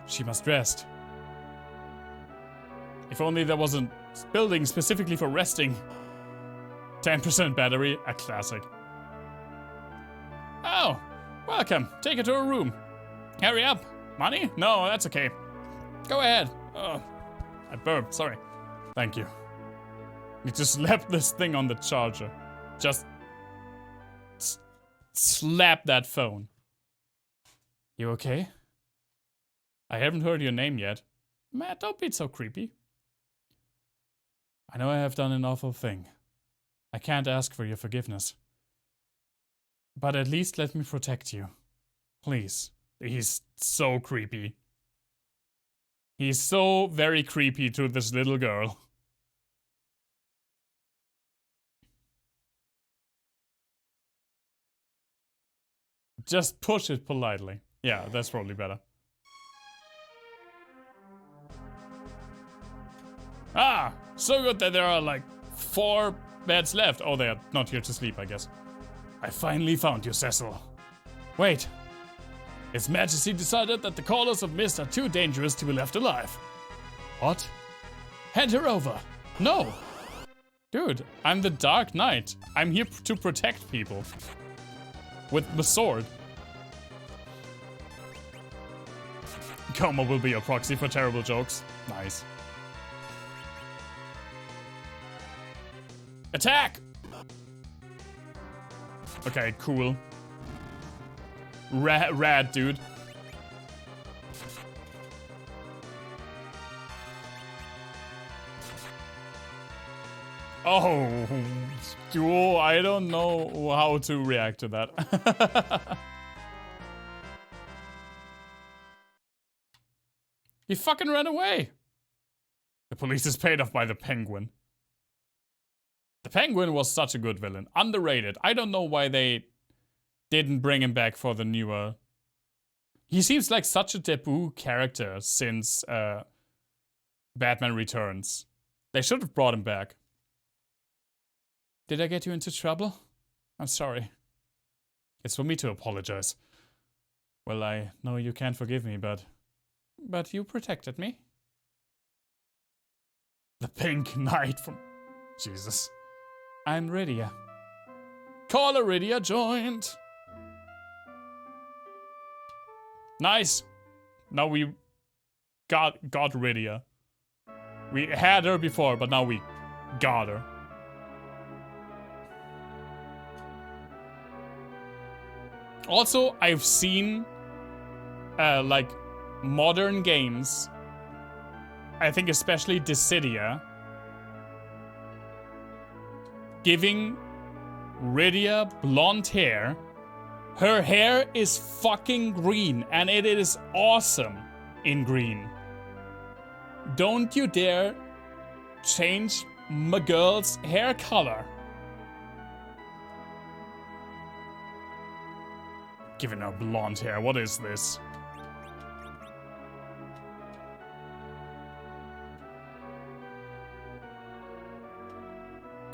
She must rest. If only there was a building specifically for resting. 10% battery, a classic. Oh, welcome. Take her to her room. Hurry up. Money? No, that's okay. Go ahead. Oh, I burped, sorry. Thank you. You just slap this thing on the charger. Just slap that phone. You okay? I haven't heard your name yet. Matt, don't be so creepy. I know I have done an awful thing. I can't ask for your forgiveness. But at least let me protect you. Please. He's so creepy. He's so very creepy to this little girl. Just push it politely. Yeah, that's probably better. Ah, so good that there are like 4 beds left. Oh, they're not here to sleep, I guess. I finally found you, Cecil. Wait. His Majesty decided that the Callers of Mist are too dangerous to be left alive. What? Hand her over. No. Dude, I'm the Dark Knight. I'm here to protect people. With the sword. Coma will be your proxy for terrible jokes. Nice. Attack! Okay, cool. Rad, dude. Oh, dude, I don't know how to react to that. He fucking ran away. The police is paid off by the Penguin. The Penguin was such a good villain. Underrated. I don't know why they didn't bring him back for the newer. He seems like such a taboo character since Batman Returns. They should have brought him back. Did I get you into trouble? I'm sorry. It's for me to apologize. Well, I know you can't forgive me, but But you protected me. The Pink Knight from... Jesus. I'm Rydia. Call a Rydia joint. Nice. Now we got Rydia. We had her before, but now we got her. Also, I've seen like modern games, I think especially Dissidia, giving Rydia blonde hair. Her hair is fucking green, and it is awesome in green. Don't you dare change my girl's hair color. Giving her blonde hair, what is this?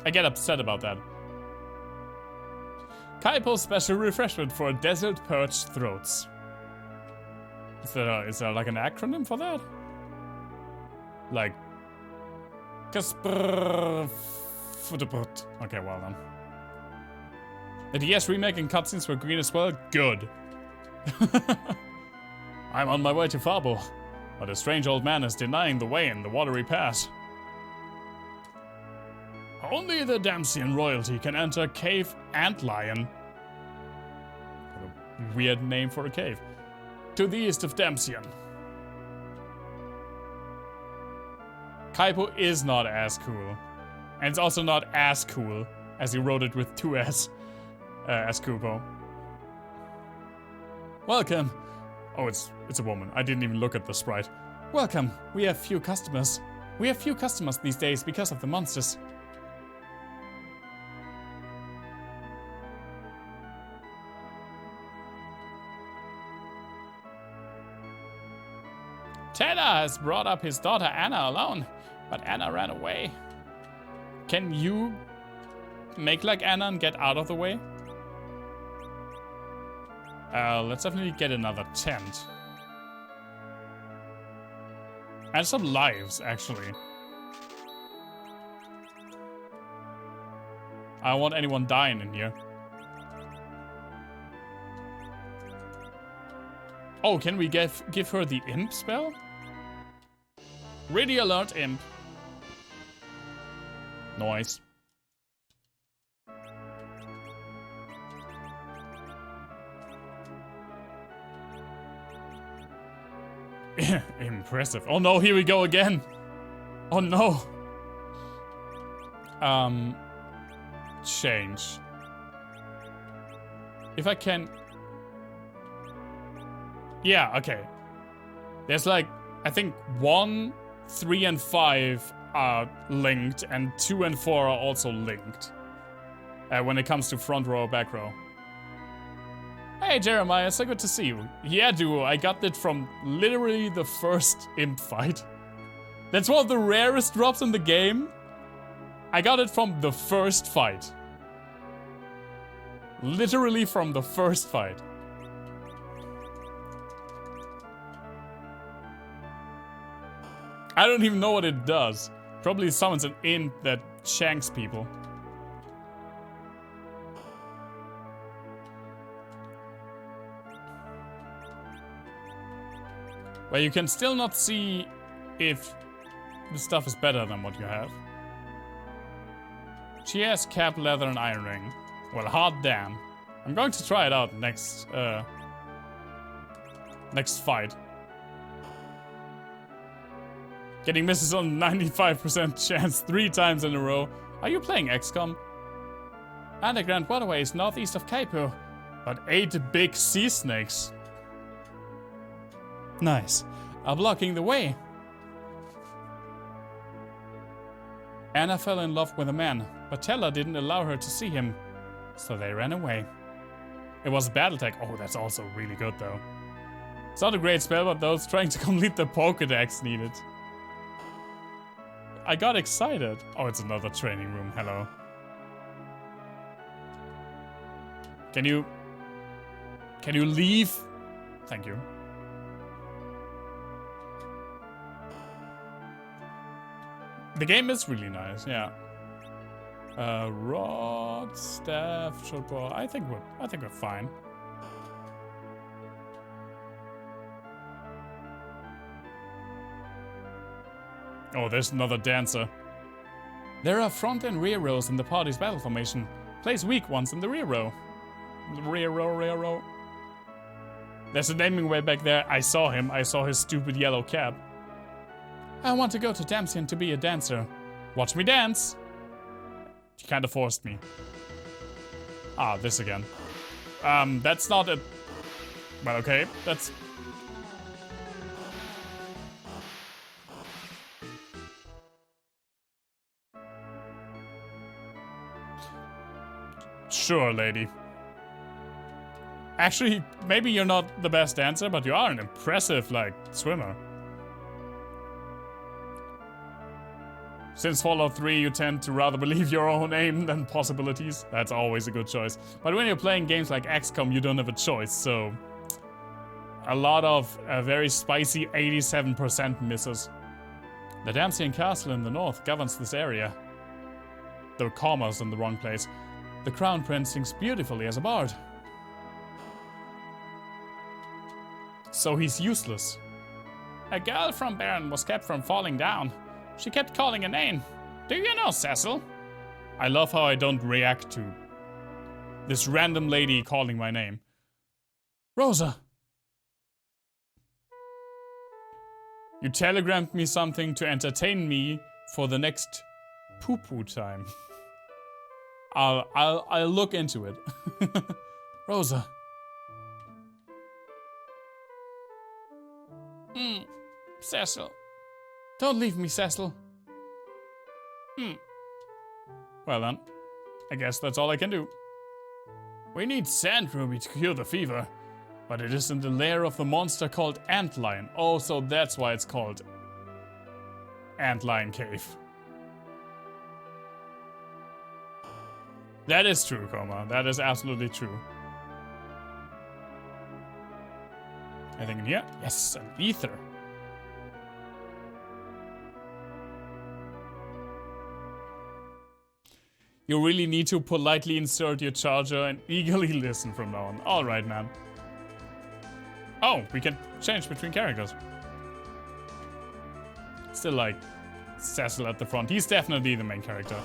I get upset about that. Kaipo's special refreshment for desert perch throats. Is there like an acronym for that? Like... Okay, well then. The DS remake and cutscenes were green as well? Good. I'm on my way to Fabo, but a strange old man is denying the way in the watery pass. Only the Damsian royalty can enter Cave Antlion. What a weird name for a cave. To the east of Damsian. Kaipo is not as cool. And it's also not as cool as he wrote it with 2 S. As Kupo. Welcome. Oh, it's a woman. I didn't even look at the sprite. Welcome. We have few customers. We have few customers these days because of the monsters. Teda has brought up his daughter Anna alone, but Anna ran away. Can you make like Anna and get out of the way? Let's definitely get another tent. And some lives, actually. I don't want anyone dying in here. Oh, can we give her the imp spell? Ready alert imp. Nice. Impressive. Oh no, here we go again. Oh no. Change. If I can... Yeah, okay. There's like, I think 1, 3, and 5 are linked, and 2 and 4 are also linked. When it comes to front row or back row. Hey Jeremiah, so good to see you. Yeah, duo, I got that from literally the first imp fight. That's one of the rarest drops in the game. I got it from the first fight. Literally from the first fight. I don't even know what it does. Probably summons an imp that shanks people. But you can still not see if the stuff is better than what you have. She has cap, leather, and iron ring. Well, hot damn. I'm going to try it out next fight. Getting misses on 95% chance 3 times in a row. Are you playing XCOM? Underground waterways northeast of Kaipo, but 8 big sea snakes. Nice. Are blocking the way. Anna fell in love with a man, but Tella didn't allow her to see him, so they ran away. It was Battletech. Oh, that's also really good though. It's not a great spell, but those trying to complete the Pokédex needed. I got excited. Oh, it's another training room. Hello. Can you leave? Thank you. The game is really nice, yeah. Rod, staff, short bow. I think we're fine. Oh, there's another dancer. There are front and rear rows in the party's battle formation. Place weak ones in the rear row. Rear row. There's a naming way back there. I saw him. I saw his stupid yellow cap. I want to go to Damsian to be a dancer. Watch me dance. She kind of forced me. Ah, this again. That's not a... Well, okay. That's... Sure, lady. Actually, maybe you're not the best dancer, but you are an impressive, like, swimmer. Since Fallout 3, you tend to rather believe your own aim than possibilities. That's always a good choice. But when you're playing games like XCOM, you don't have a choice, so... A lot of very spicy 87% misses. The Damsian Castle in the north governs this area. The comma's in the wrong place. The Crown Prince sings beautifully as a bard. So he's useless. A girl from Baron was kept from falling down. She kept calling a name. Do you know Cecil? I love how I don't react to this random lady calling my name. Rosa. You telegrammed me something to entertain me for the next poo-poo time. I'll look into it. Rosa. Cecil. Don't leave me, Cecil. Well then, I guess that's all I can do. We need sand ruby to cure the fever, but it is in the lair of the monster called Antlion. Oh, so that's why it's called Antlion Cave. That is true, Coma. That is absolutely true. Anything in here? Yes, an ether. You really need to politely insert your charger and eagerly listen from now on. Alright, man. Oh, we can change between characters. Still like Cecil at the front. He's definitely the main character.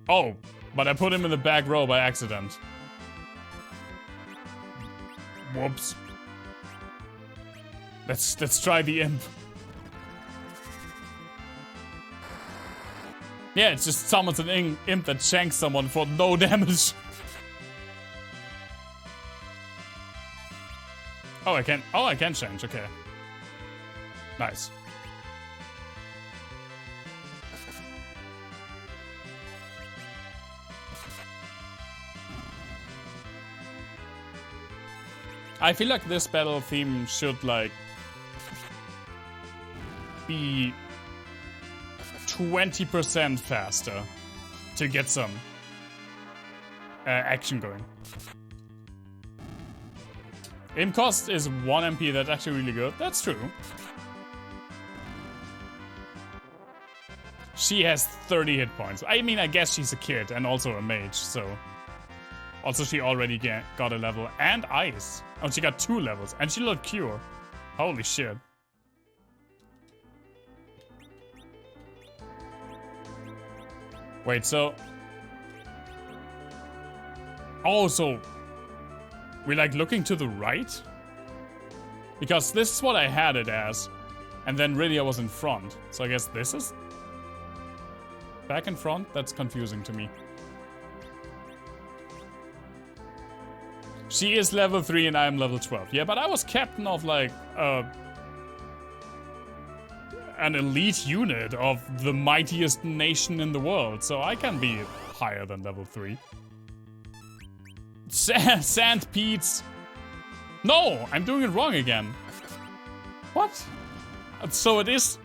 Oh, but I put him in the back row by accident. Whoops. Let's try the imp. Yeah, it just summons an imp that shanks someone for no damage. Oh, I can change, okay. Nice. I feel like this battle theme should, like, be 20% faster to get some action going. Imp cost is 1 MP, that's actually really good. That's true. She has 30 hit points. I mean, I guess she's a kid and also a mage, so... Also, she already got a level. And ice. Oh, she got 2 levels. And she learned cure. Holy shit. Wait, so... Oh, so... We're like looking to the right? Because this is what I had it as. And then Rydia was in front. So I guess this is... back in front? That's confusing to me. She is level 3 and I am level 12. Yeah, but I was captain of like an elite unit of the mightiest nation in the world, so I can be higher than level 3. Sand Pete's. No, I'm doing it wrong again. What? So it is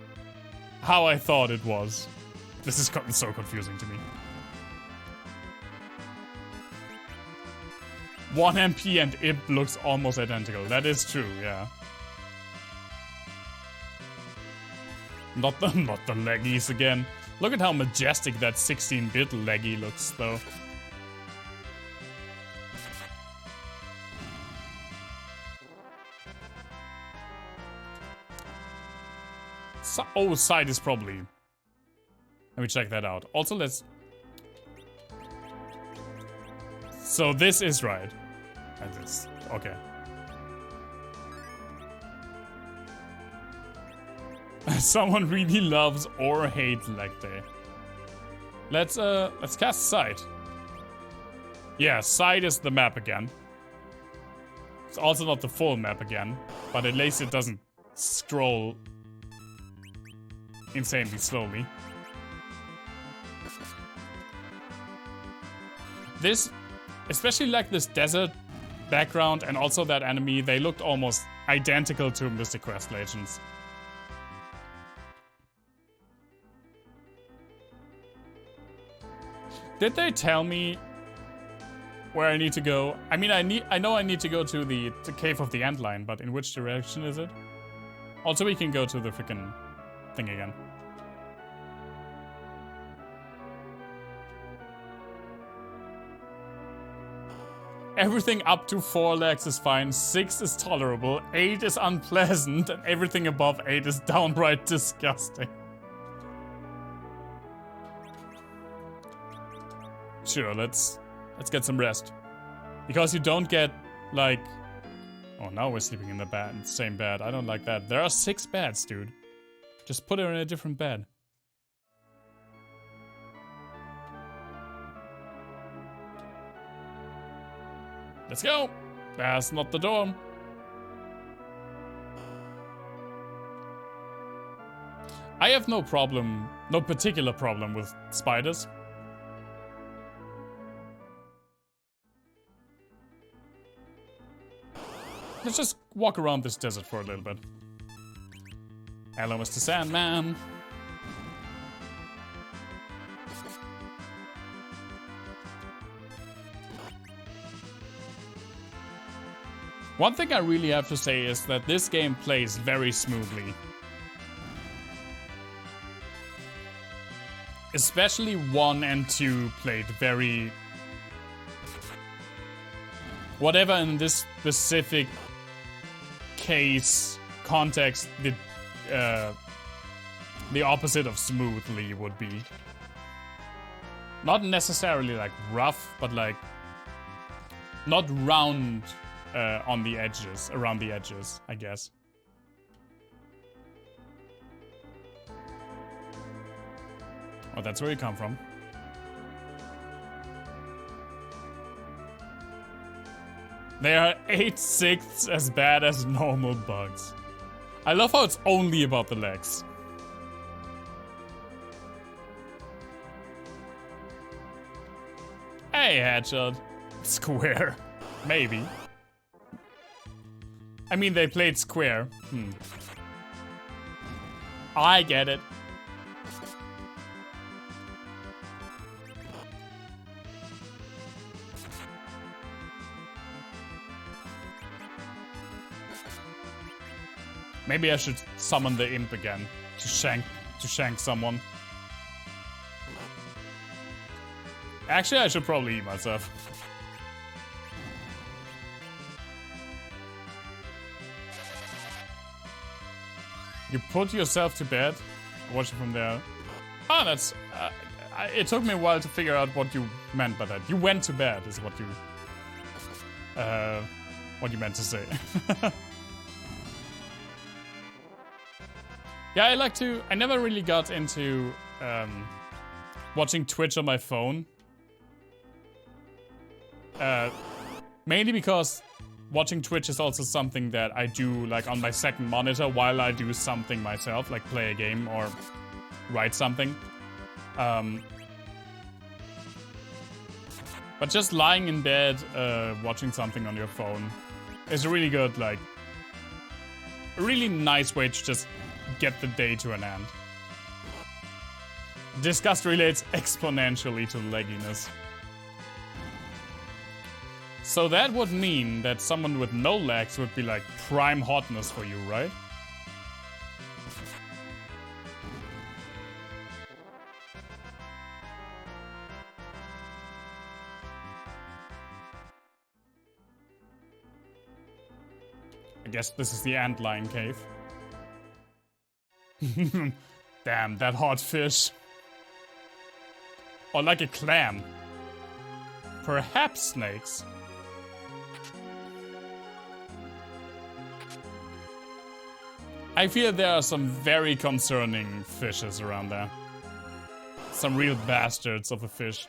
how I thought it was. This is so confusing to me. 1 MP and Imp looks almost identical. That is true, yeah. Not the leggies again. Look at how majestic that 16-bit leggy looks, though. Oh, side is probably... Let me check that out. Also, let's... So this is right. And it's... Okay. Someone really loves or hates Lecte. Let's cast Side. Yeah, Side is the map again. It's also not the full map again, but at least it doesn't scroll insanely slowly. This, especially like this desert background and also that enemy, they looked almost identical to Mystic Quest Legends. Did they tell me where I need to go? I mean, I know I need to go to the Cave of the Antlion, but in which direction is it? Also, we can go to the freaking thing again. Everything up to 4 legs is fine, 6 is tolerable, 8 is unpleasant, and everything above 8 is downright disgusting. Sure, let's get some rest. Because you don't get, like... Oh, now we're sleeping in the same bed. I don't like that. There are 6 beds, dude. Just put her in a different bed. Let's go! That's not the door. I have no particular problem with spiders. Let's just walk around this desert for a little bit. Hello, Mr. Sandman. One thing I really have to say is that this game plays very smoothly. Especially 1 and 2 played very... Whatever in this specific case, context, the opposite of smoothly would be. Not necessarily like rough, but like not round on the edges, around the edges, I guess. Oh, that's where you come from. They are 8/6 as bad as normal bugs. I love how it's only about the legs. Hey, headshot. Square. Maybe. I mean, they played square. I get it. Maybe I should summon the imp again to shank someone. Actually, I should probably eat myself. You put yourself to bed. Watch it from there. Oh, that's... it took me a while to figure out what you meant by that. You went to bed is what you meant to say. Yeah, I never really got into watching Twitch on my phone. Mainly because watching Twitch is also something that I do like on my second monitor while I do something myself, like play a game or write something. But just lying in bed, watching something on your phone is a really good, like, a really nice way to just get the day to an end. Disgust relates exponentially to legginess. So that would mean that someone with no legs would be like prime hotness for you, right? I guess this is the antlion cave. Damn, that hot fish. Or like a clam. Perhaps snakes. I feel there are some very concerning fishes around there. Some real bastards of a fish.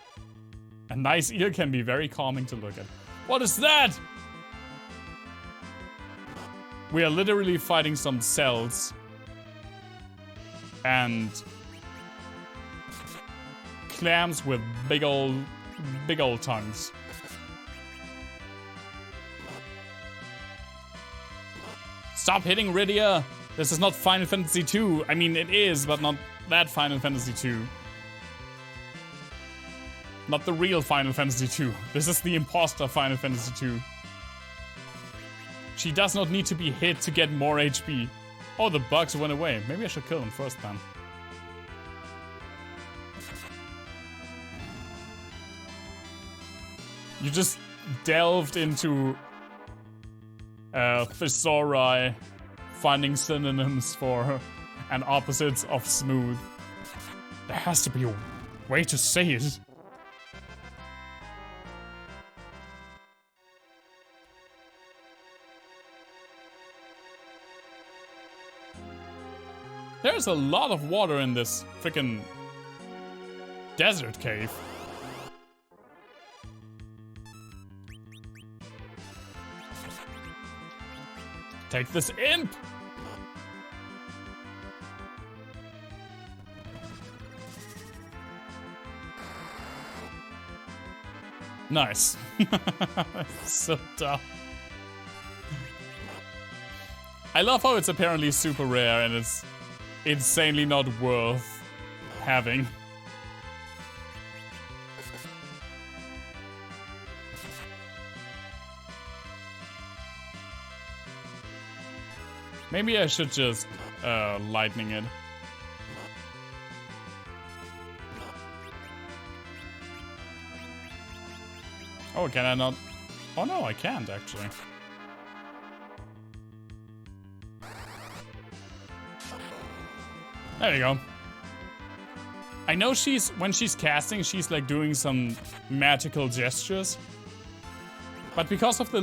A nice eel can be very calming to look at. What is that? We are literally fighting some cells. And clams with big old tongues. Stop hitting Rydia! This is not Final Fantasy II. I mean, it is, but not that Final Fantasy II. Not the real Final Fantasy II. This is the imposter Final Fantasy II. She does not need to be hit to get more HP. Oh, the bugs went away. Maybe I should kill them first then. You just delved into thesauri, finding synonyms for and opposites of smooth. There has to be a way to say it. There's a lot of water in this freaking desert cave. Take this imp! Nice. So dumb. I love how it's apparently super rare and it's insanely not worth having. Maybe I should just lightning it. Oh, can I not? Oh no, I can't actually. There you go. I know when she's casting, she's like doing some magical gestures. But because of the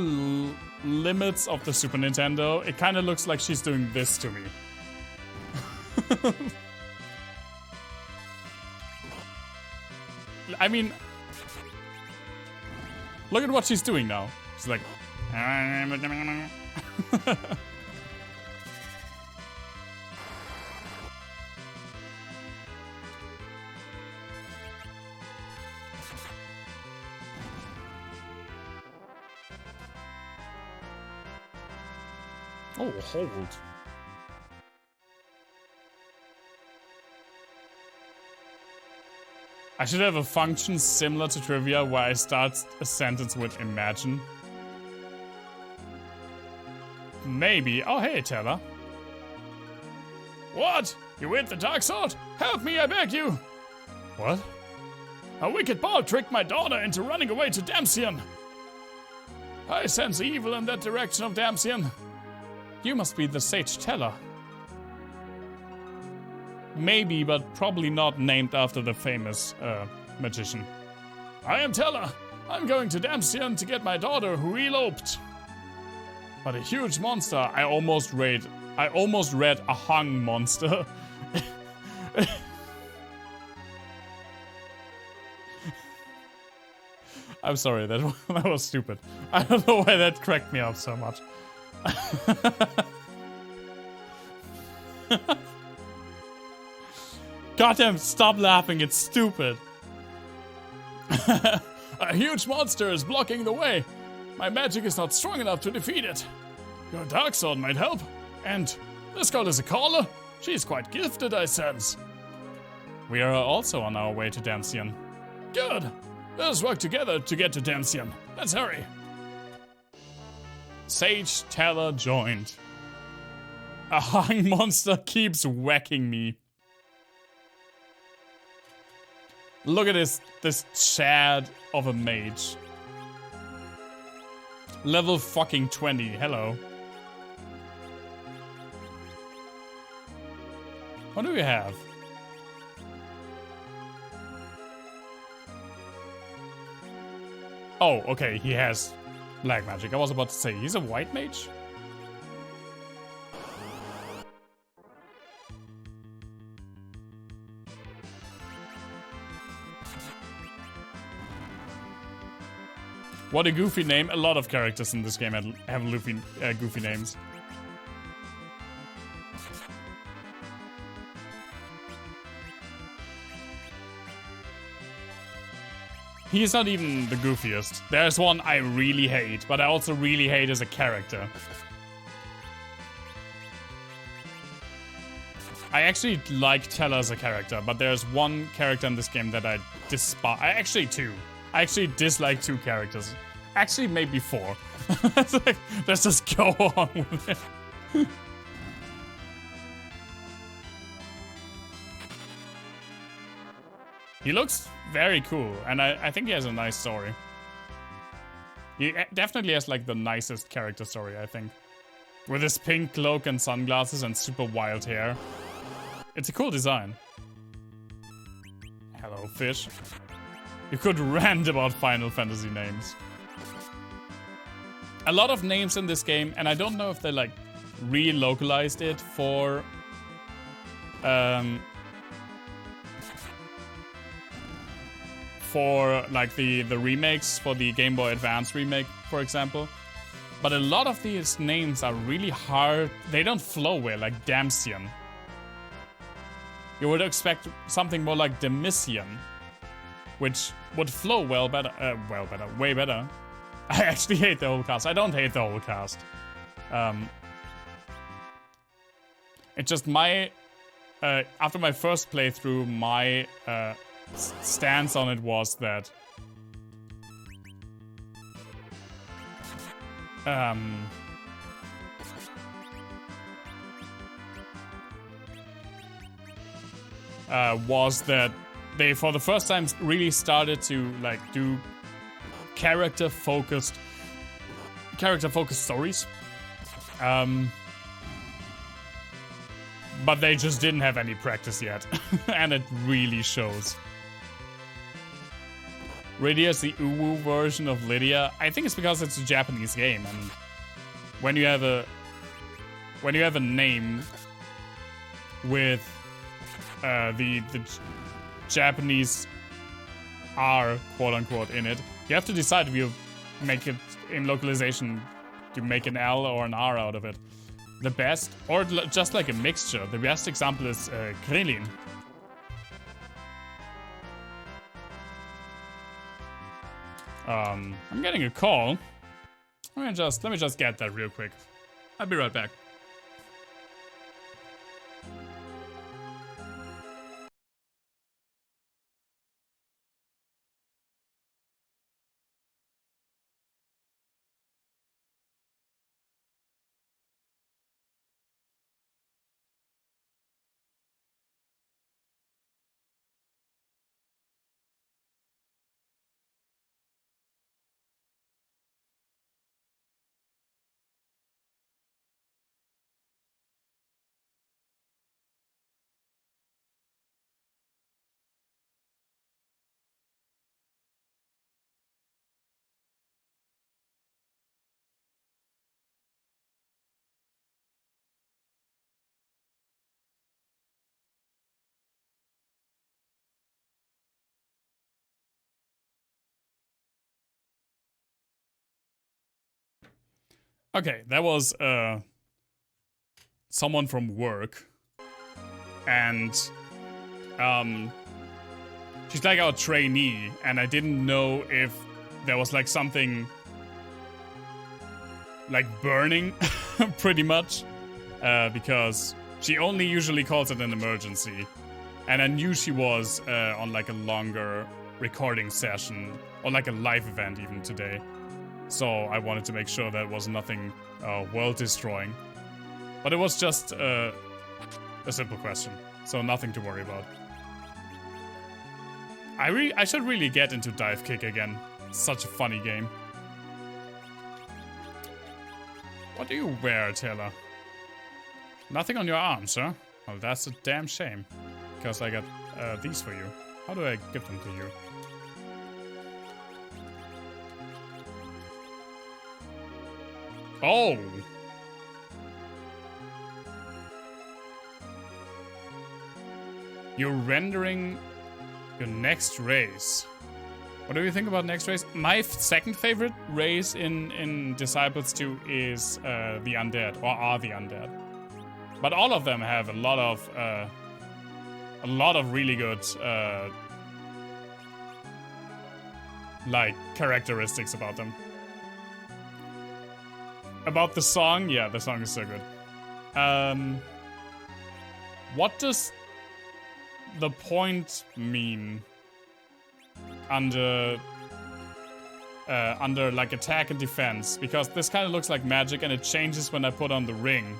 limits of the Super Nintendo, it kind of looks like she's doing this to me. I mean, look at what she's doing now. She's like... Oh, hold. I should have a function similar to trivia where I start a sentence with imagine. Maybe. Oh, hey, Teller. What? You with the dark sword? Help me, I beg you. What? A wicked ball tricked my daughter into running away to Damsion. I sense evil in that direction of Damsion. You must be the Sage Teller. Maybe, but probably not named after the famous magician. I am Teller. I'm going to Damsion to get my daughter who eloped. But a huge monster. I almost read a hung monster. I'm sorry, that was stupid. I don't know why that cracked me up so much. Goddamn, stop laughing, it's stupid. A huge monster is blocking the way. My magic is not strong enough to defeat it. Your dark sword might help. And this girl is a caller. She's quite gifted, I sense. We are also on our way to Damsion. Good. Let's work together to get to Damsion. Let's hurry. Sage Teller joined. A hung monster keeps whacking me. Look at this Chad of a mage. Level fucking 20, hello. What do we have? Oh, okay, he has black magic. I was about to say, he's a white mage? What a goofy name. A lot of characters in this game have goofy names. He's not even the goofiest. There's one I really hate, but I also really hate as a character. I actually like Teller as a character, but there's one character in this game that I despise. Actually, two. I actually dislike two characters. Actually, maybe four. It's like, let's just go on with it. He looks very cool, and I think he has a nice story. He definitely has like the nicest character story, I think. With his pink cloak and sunglasses and super wild hair. It's a cool design. Hello, fish. You could rant about Final Fantasy names. A lot of names in this game, and I don't know if they like re-localized it for like the remakes, for the Game Boy Advance remake, for example. But a lot of these names are really hard. They don't flow well, like Damsian. You would expect something more like Demisian, which would flow way better. I actually hate the whole cast. I don't hate the whole cast. It's just my, after my first playthrough, my stance on it was that they, for the first time, really started to like do character-focused stories. But they just didn't have any practice yet, and it really shows. Lydia is the Uwu version of Lydia. I think it's because it's a Japanese game, and when you have a name with the Japanese R, quote unquote, in it, you have to decide if you make it in localization, to make an L or an R out of it. The best, or just like a mixture, the best example is Krillin. I'm getting a call. Let me just get that real quick. I'll be right back. Okay, that was someone from work, and she's like our trainee, and I didn't know if there was like something like burning, pretty much, because she only usually calls it an emergency, and I knew she was on like a longer recording session, or like a live event even today. So I wanted to make sure that it was nothing world-destroying. But it was just a simple question, so nothing to worry about. I should really get into Dive Kick again. It's such a funny game. What do you wear, Taylor? Nothing on your arms, huh? Well, that's a damn shame. Because I got these for you. How do I give them to you? Oh! You're rendering your next race. What do you think about next race? My second favorite race in Disciples 2 is the undead, or are the undead. But all of them have a lot of really good like characteristics about them. About the song, yeah, the song is so good. What does the point mean under like attack and defense? Because this kind of looks like magic and it changes when I put on the ring.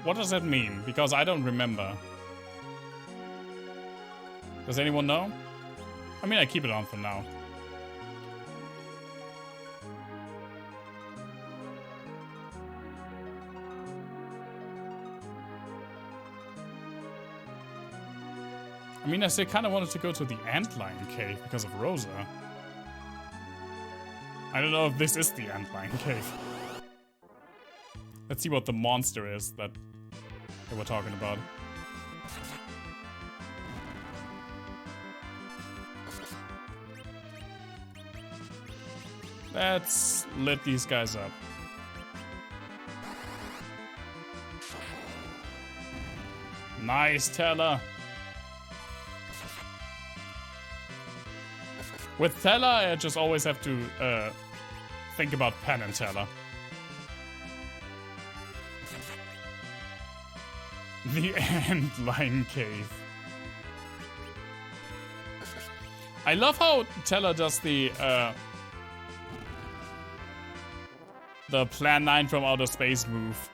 What does that mean? Because I don't remember. Does anyone know? I mean, I keep it on for now. I mean, I still kind of wanted to go to the Antlion Cave because of Rosa. I don't know if this is the Antlion Cave. Let's see what the monster is that they were talking about. Let's lit these guys up. Nice, Teller. With Teller, I just always have to think about Penn and Teller. The Antlion Cave. I love how Teller does the Plan 9 from outer space move.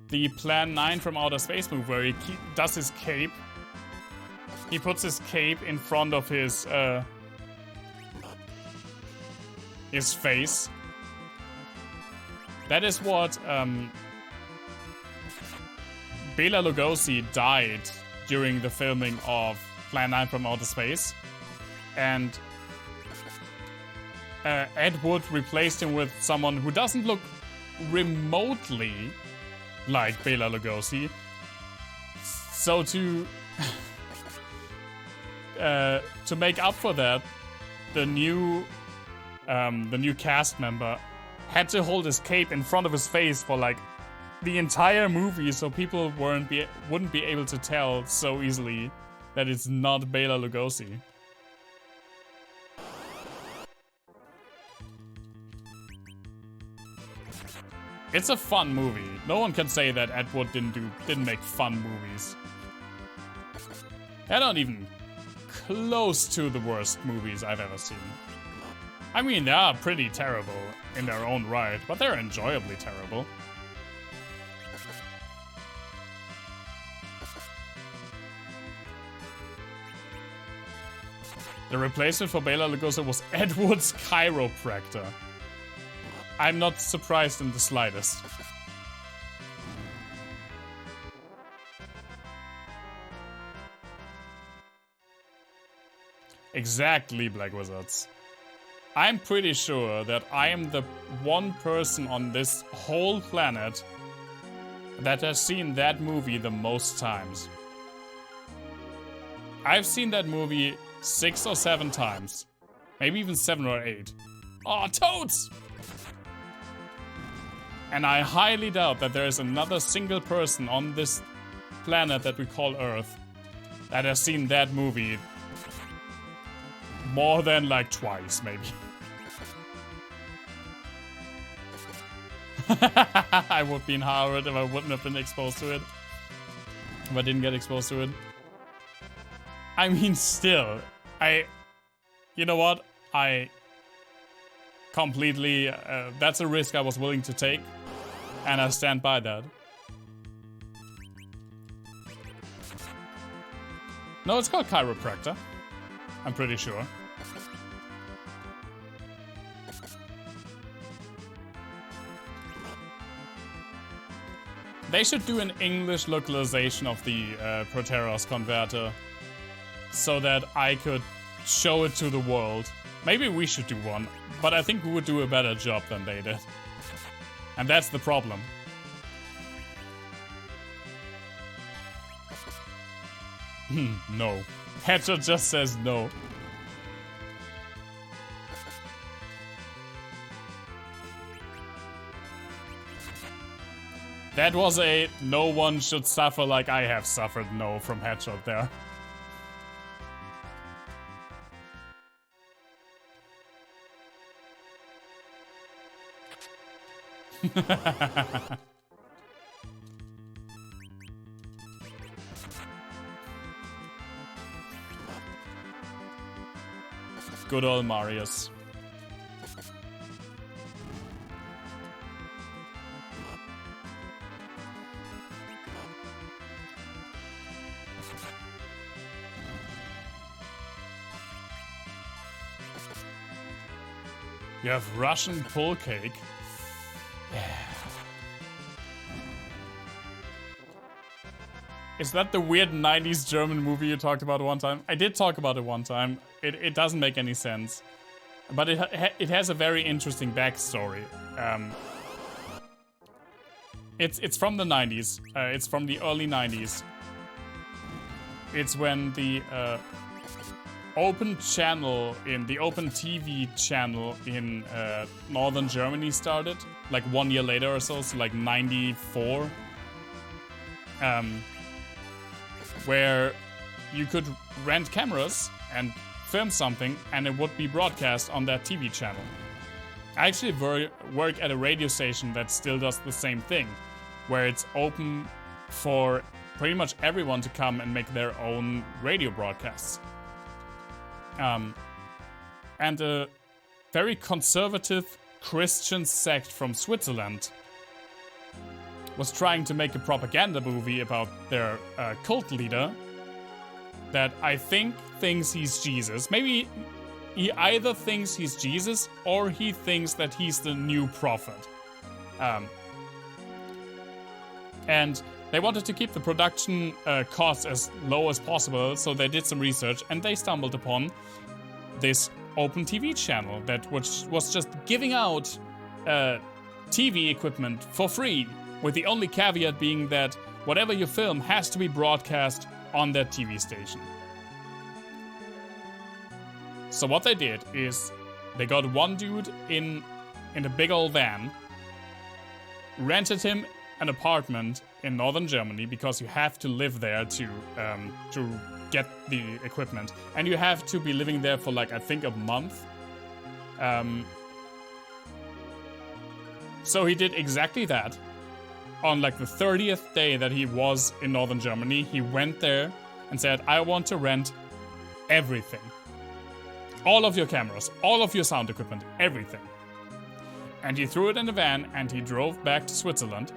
The Plan 9 from outer space move where he does his cape. He puts his cape in front of his face. That is what Bela Lugosi died during the filming of Plan 9 from outer space. And Ed Wood replaced him with someone who doesn't look remotely like Bela Lugosi. So to make up for that, the new cast member had to hold his cape in front of his face for like the entire movie, so people wouldn't be able to tell so easily that it's not Bela Lugosi. It's a fun movie. No one can say that Ed Wood didn't make fun movies. They're not even close to the worst movies I've ever seen. I mean, they are pretty terrible in their own right, but they're enjoyably terrible. The replacement for Bela Lugosi was Ed Wood's chiropractor. I'm not surprised in the slightest. Exactly, Black Wizards. I'm pretty sure that I am the one person on this whole planet that has seen that movie the most times. I've seen that movie 6 or 7 times. Maybe even 7 or 8. Oh, toads! And I highly doubt that there is another single person on this planet that we call Earth that has seen that movie more than like twice, maybe. I would be in Harvard if I wouldn't have been exposed to it. If I didn't get exposed to it. I mean, still, you know what? I completely, that's a risk I was willing to take. And I stand by that. No, it's called chiropractor. I'm pretty sure. They should do an English localization of the Proteros converter so that I could show it to the world. Maybe we should do one, but I think we would do a better job than they did. And that's the problem. No. Headshot just says no. That was a no one should suffer like I have suffered no from Headshot there. Good old Marius. You have Russian pull cake. Is that the weird 90s German movie you talked about one time? I did talk about it one time. It doesn't make any sense. But it has a very interesting backstory. It's from the 90s. It's from the early 90s. It's when the open channel the open TV channel in northern Germany started. Like 1 year later or so like 94. Where you could rent cameras and film something and it would be broadcast on that TV channel. I actually work at a radio station that still does the same thing, where it's open for pretty much everyone to come and make their own radio broadcasts. And a very conservative Christian sect from Switzerland was trying to make a propaganda movie about their cult leader that I think thinks he's Jesus. Maybe he either thinks he's Jesus or he thinks that he's the new prophet. And they wanted to keep the production costs as low as possible, so they did some research and they stumbled upon this open TV channel that was just giving out TV equipment for free, with the only caveat being that whatever you film has to be broadcast on that TV station. So what they did is they got one dude in a big old van, rented him an apartment in northern Germany because you have to live there to get the equipment, and you have to be living there for like I think a month. So he did exactly that. On like the 30th day that he was in northern Germany, he went there and said, I want to rent everything. All of your cameras, all of your sound equipment, everything. And he threw it in the van and he drove back to Switzerland.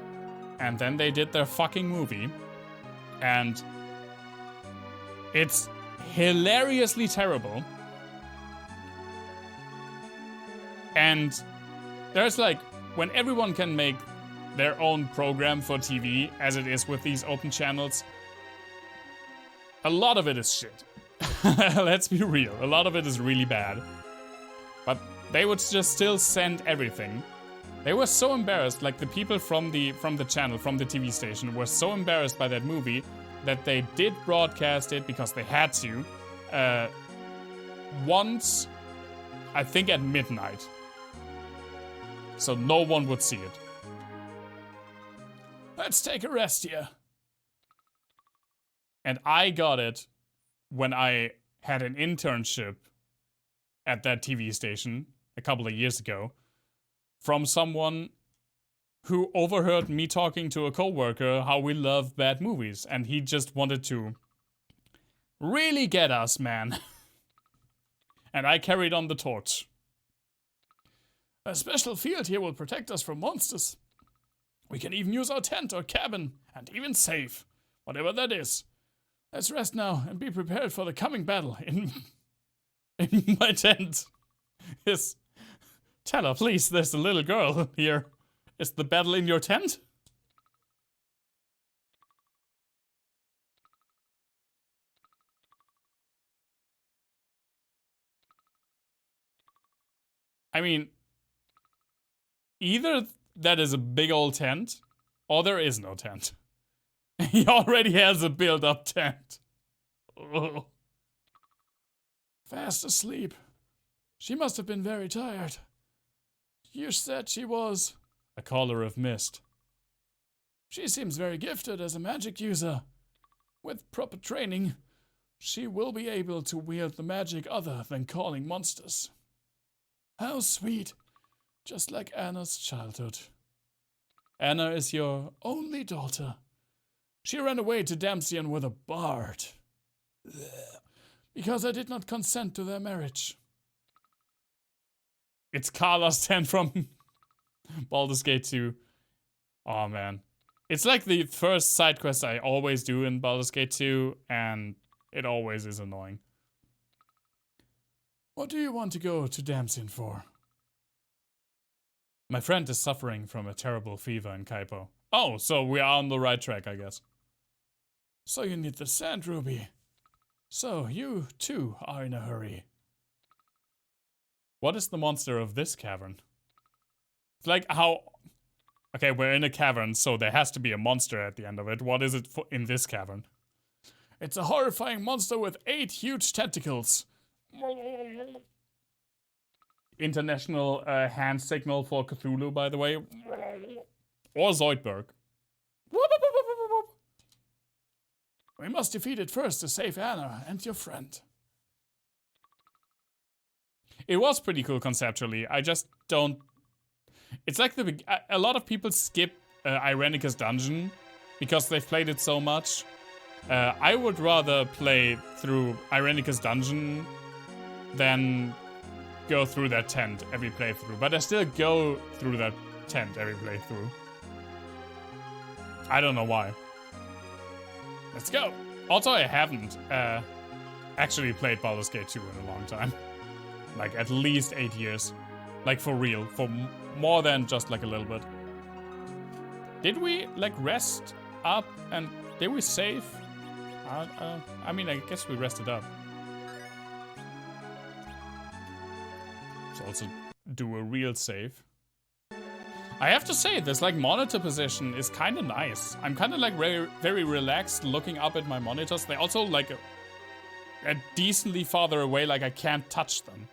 And then they did their fucking movie. And it's hilariously terrible. And there's like, when everyone can make their own program for TV, as it is with these open channels, a lot of it is shit. Let's be real, a lot of it is really bad. But they would just still send everything. They were so embarrassed, like the people from the channel, from the TV station, were so embarrassed by that movie that they did broadcast it because they had to. Once, I think at midnight. So no one would see it. Let's take a rest here. And I got it when I had an internship at that TV station a couple of years ago from someone who overheard me talking to a coworker how we love bad movies, and he just wanted to really get us, man. And I carried on the torch. A special field here will protect us from monsters. We can even use our tent or cabin, and even save, whatever that is. Let's rest now and be prepared for the coming battle in my tent. Yes. Tell her, please, there's a little girl here. Is the battle in your tent? I mean, either that is a big old tent, or there is no tent. He already has a built-up tent. Ugh. Fast asleep. She must have been very tired. You said she was a caller of mist. She seems very gifted as a magic user. With proper training, she will be able to wield the magic other than calling monsters. How sweet. Just like Anna's childhood. Anna is your only daughter. She ran away to Damsian with a bard. Because I did not consent to their marriage. It's Carla's tent from Baldur's Gate 2. Oh man. It's like the first side quest I always do in Baldur's Gate 2, and it always is annoying. What do you want to go to Damsian for? My friend is suffering from a terrible fever in Kaipo. Oh, so we are on the right track, I guess. So you need the sand ruby. So you, too, are in a hurry. What is the monster of this cavern? It's like how... Okay, we're in a cavern, so there has to be a monster at the end of it. What is it for in this cavern? It's a horrifying monster with 8 huge tentacles. International hand signal for Cthulhu, by the way. Or Zoidberg. We must defeat it first to save Anna and your friend. It was pretty cool conceptually. I just don't... It's like a lot of people skip Irenica's dungeon because they've played it so much. I would rather play through Irenica's dungeon than go through that tent every playthrough. But I still go through that tent every playthrough. I don't know why. Let's go. Also, I haven't actually played Baldur's Gate 2 in a long time. Like at least 8 years. Like for real. For more than just like a little bit. Did we like rest up and did we save? I mean, I guess we rested up. Let's also do a real save. I have to say, this like monitor position is kind of nice. I'm kind of like very relaxed looking up at my monitors. They also like a decently farther away, like I can't touch them.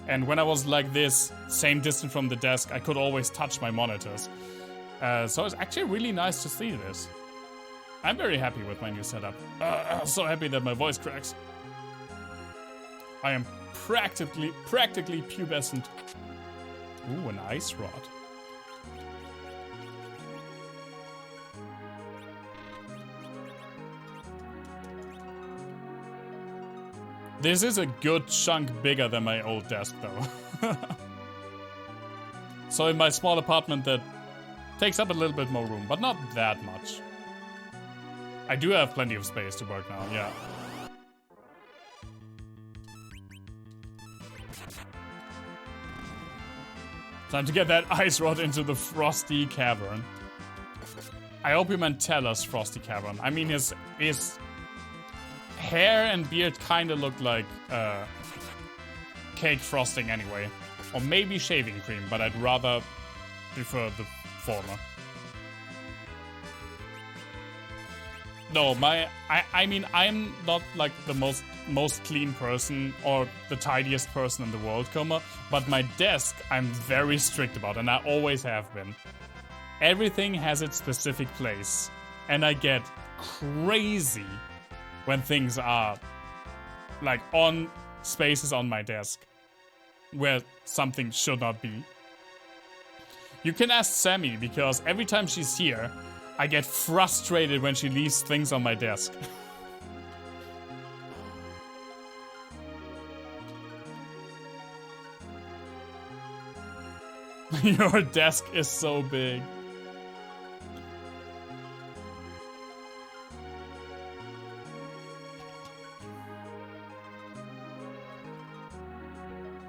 And when I was like this, same distance from the desk, I could always touch my monitors. So it's actually really nice to see this. I'm very happy with my new setup. So happy that my voice cracks. I am practically pubescent. Ooh, an ice rod. This is a good chunk bigger than my old desk, though. So in my small apartment that takes up a little bit more room, but not that much. I do have plenty of space to work now, yeah. Time to get that ice rod into the frosty cavern. I hope you meant Teller's frosty cavern. I mean, his hair and beard kind of looked like cake frosting anyway. Or maybe shaving cream, but I'd rather prefer the former. No, I mean, I'm not like the most clean person or the tidiest person in the world, but my desk I'm very strict about, and I always have been. Everything has its specific place, and I get crazy when things are like on spaces on my desk where something should not be. You can ask Sammy, because every time she's here, I get frustrated when she leaves things on my desk. Your desk is so big.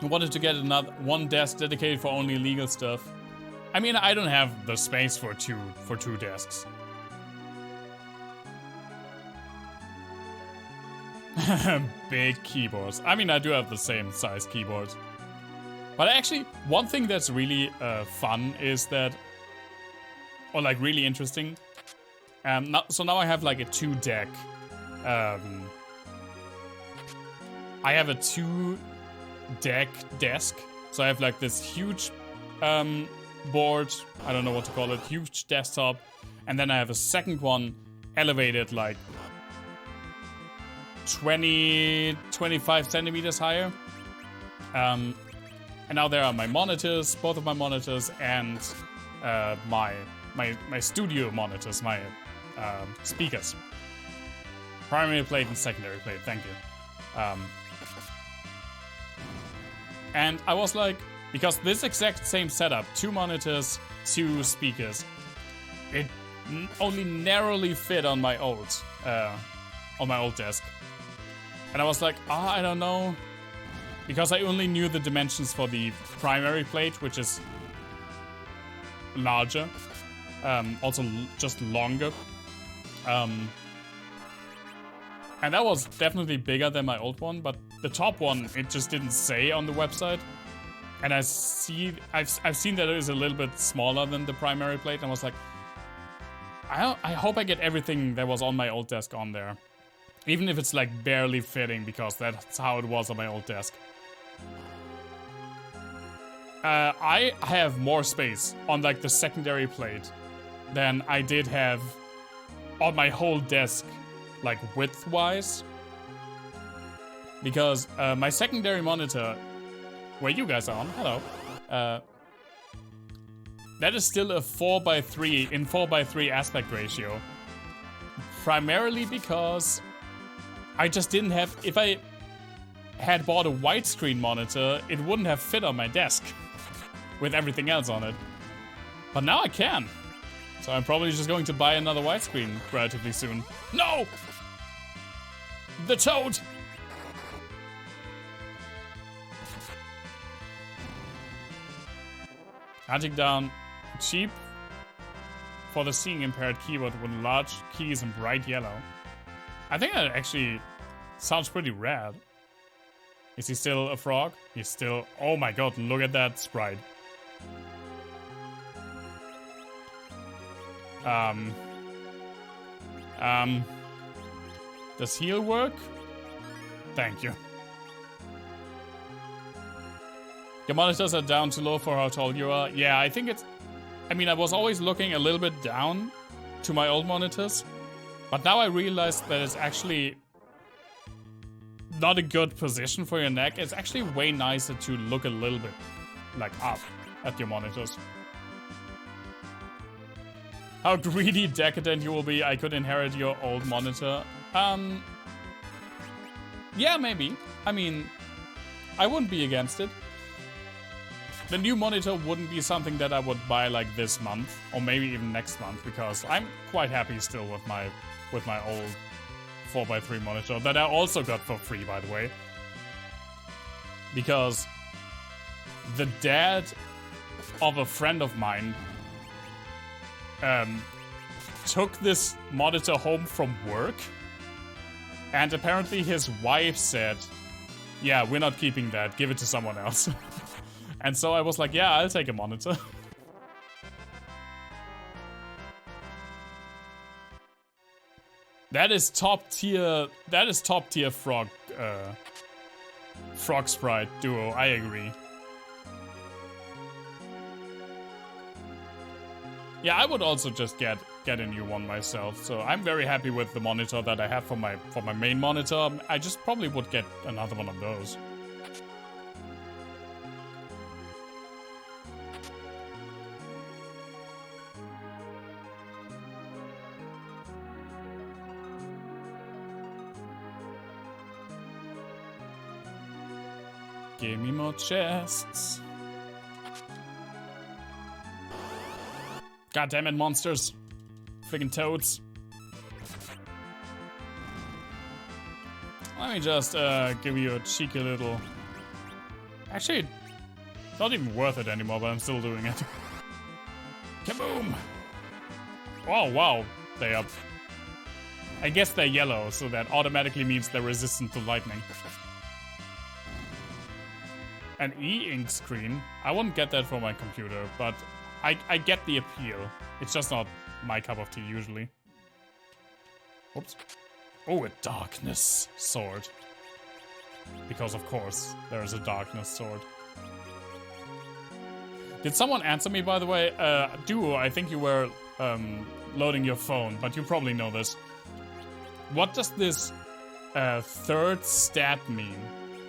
I wanted to get one desk dedicated for only legal stuff. I mean, I don't have the space for two desks. Big keyboards. I mean, I do have the same size keyboard. But actually, one thing that's really fun is that, or like really interesting. So now I have like a 2-deck. I have a 2-deck desk. So I have like this huge board. I don't know what to call it. Huge desktop. And then I have a second one elevated like 25 centimeters higher. And now there are my monitors, both of my monitors, and my studio monitors, my speakers. Primary plate and secondary plate, thank you. And I was like, because this exact same setup, 2 monitors, 2 speakers, it only narrowly fit on my old desk. And I was like, I don't know. Because I only knew the dimensions for the primary plate, which is larger. Also just longer. And that was definitely bigger than my old one, but the top one, it just didn't say on the website. And I've seen that it is a little bit smaller than the primary plate, and I was like, I hope I get everything that was on my old desk on there. Even if it's like barely fitting, because that's how it was on my old desk. I have more space on like the secondary plate than I did have on my whole desk, like width-wise. Because my secondary monitor, where you guys are on, hello, that is still a 4:3 in 4:3 aspect ratio. Primarily because I just didn't have, if I had bought a widescreen monitor, it wouldn't have fit on my desk with everything else on it. But now I can. So I'm probably just going to buy another widescreen relatively soon. No! The toad! Hunting down cheap for the seeing impaired keyboard with large keys and bright yellow. I think that actually sounds pretty rad. Is he still a frog? He's still... Oh my god, look at that sprite. Does heal work? Thank you. Your monitors are down too low for how tall you are. Yeah, I think it's... I mean, I was always looking a little bit down to my old monitors. But now I realized that it's actually not a good position for your neck. It's actually way nicer to look a little bit like up at your monitors. How greedy decadent you will be. I could inherit your old monitor. Yeah, maybe. I mean, I wouldn't be against it. The new monitor wouldn't be something that I would buy like this month, or maybe even next month, because I'm quite happy still with my old 4:3 monitor that I also got for free, by the way. Because the dad of a friend of mine took this monitor home from work, and apparently his wife said, yeah, we're not keeping that, give it to someone else. And so I was like, yeah, I'll take a monitor. That is top tier frog sprite duo, I agree. Yeah, I would also just get a new one myself. So I'm very happy with the monitor that I have for my main monitor. I just probably would get another one of those. Give me more chests. God damn it, monsters. Friggin' toads. Let me just give you a cheeky little Actually, it's not even worth it anymore, but I'm still doing it. Kaboom! Oh, wow. They are... I guess they're yellow, so that automatically means they're resistant to lightning. An e-ink screen? I wouldn't get that from my computer, but I get the appeal. It's just not my cup of tea, usually. Oops. Oh, a darkness sword. Because, of course, there is a darkness sword. Did someone answer me, by the way? Duo, I think you were loading your phone, but you probably know this. What does this third stat mean?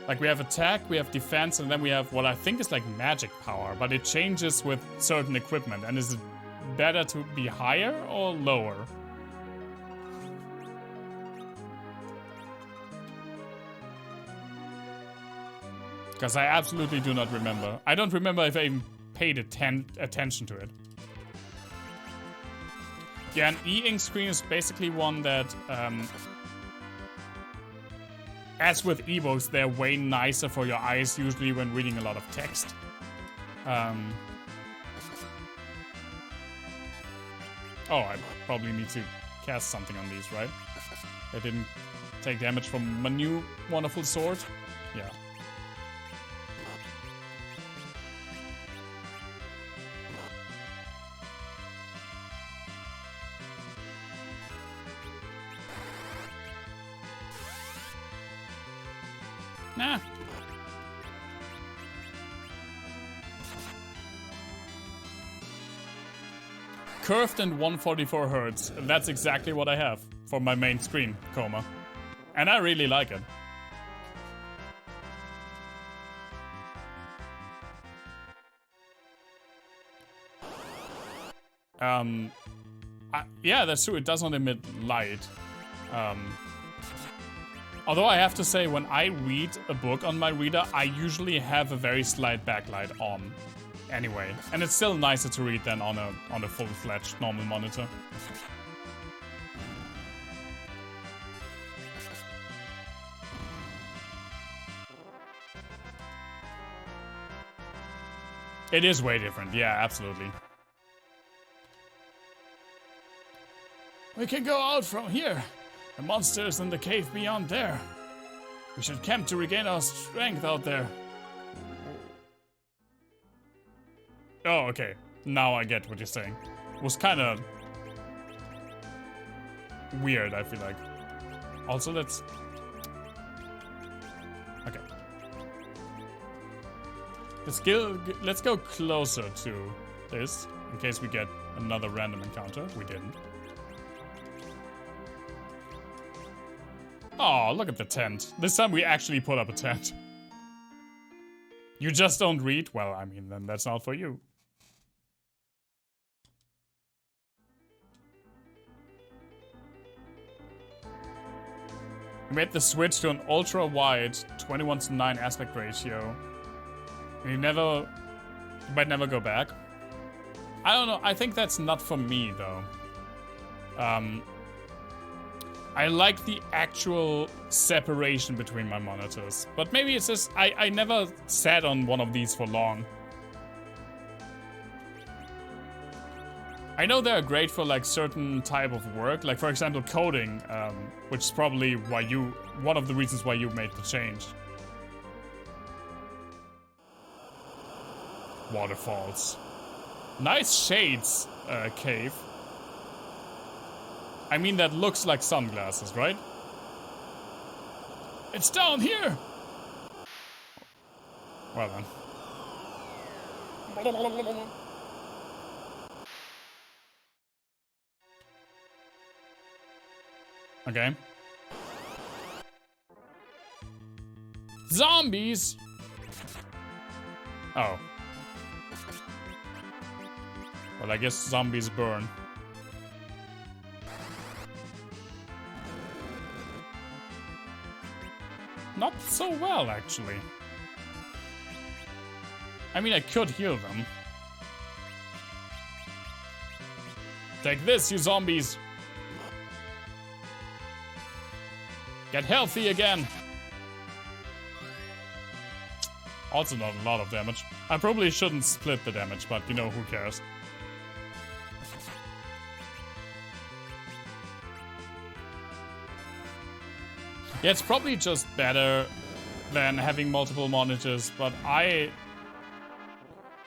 Like, we have attack, we have defense, and then we have what I think is like magic power, but it changes with certain equipment. And is it better to be higher or lower? Because I absolutely do not remember. I don't remember if I even paid attention to it. Yeah, an e-ink screen is basically one that, as with ebooks, they're way nicer for your eyes, usually when reading a lot of text. Oh, I probably need to cast something on these, right? They didn't take damage from my new wonderful sword. Yeah. Nah. Curved and 144 hertz. That's exactly what I have for my main screen, Coma. And I really like it. Yeah, that's true. It does not emit light. Although I have to say, when I read a book on my reader, I usually have a very slight backlight on anyway. And it's still nicer to read than on a full-fledged normal monitor. It is way different, yeah, absolutely. We can go out from here. The monster is in the cave beyond there. We should camp to regain our strength out there. Oh, okay. Now I get what you're saying. It was kind of weird, I feel like. Also, let's... Okay. Let's go closer to this, in case we get another random encounter. We didn't. Oh, look at the tent. This time we actually put up a tent. You just don't read? Well, I mean, then that's not for you. We made the switch to an ultra-wide 21:9 aspect ratio. And you might never go back. I don't know, I think that's not for me, though. I like the actual separation between my monitors. But maybe it's just, I never sat on one of these for long. I know they're great for like certain type of work, like for example coding, which is probably why one of the reasons why you made the change. Waterfalls. Nice shades, cave. I mean, that looks like sunglasses, right? It's down here! Well then. Okay. Zombies! Oh. Well, I guess zombies burn. Not so well, actually. I mean, I could heal them. Take this, you zombies! Get healthy again! Also not a lot of damage. I probably shouldn't split the damage, but you know, who cares. Yeah, it's probably just better than having multiple monitors, but I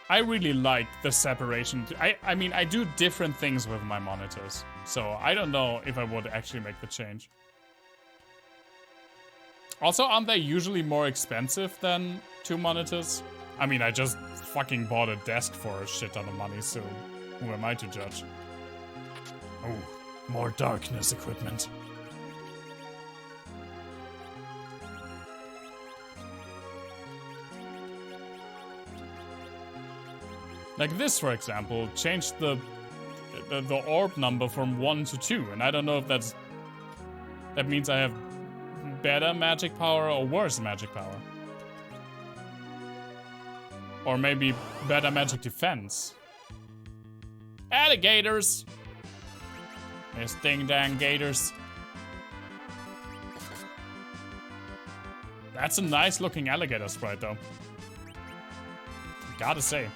really like the separation. I mean, I do different things with my monitors, so I don't know if I would actually make the change. Also, aren't they usually more expensive than 2 monitors? I mean, I just fucking bought a desk for a shit ton of money, so who am I to judge? Oh, more darkness equipment. Like this, for example, changed the orb number from 1 to 2, and I don't know if that means I have better magic power or worse magic power. Or maybe better magic defense. Alligators! There's ding-dang gators. That's a nice looking alligator sprite though. Gotta say.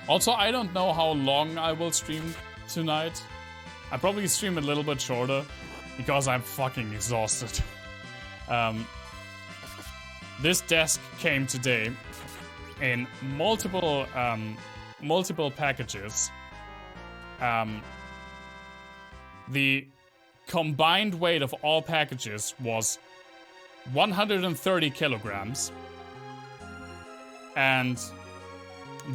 Also, I don't know how long I will stream tonight. I'll probably stream a little bit shorter because I'm fucking exhausted. This desk came today in multiple packages. The combined weight of all packages was 130 kilograms. And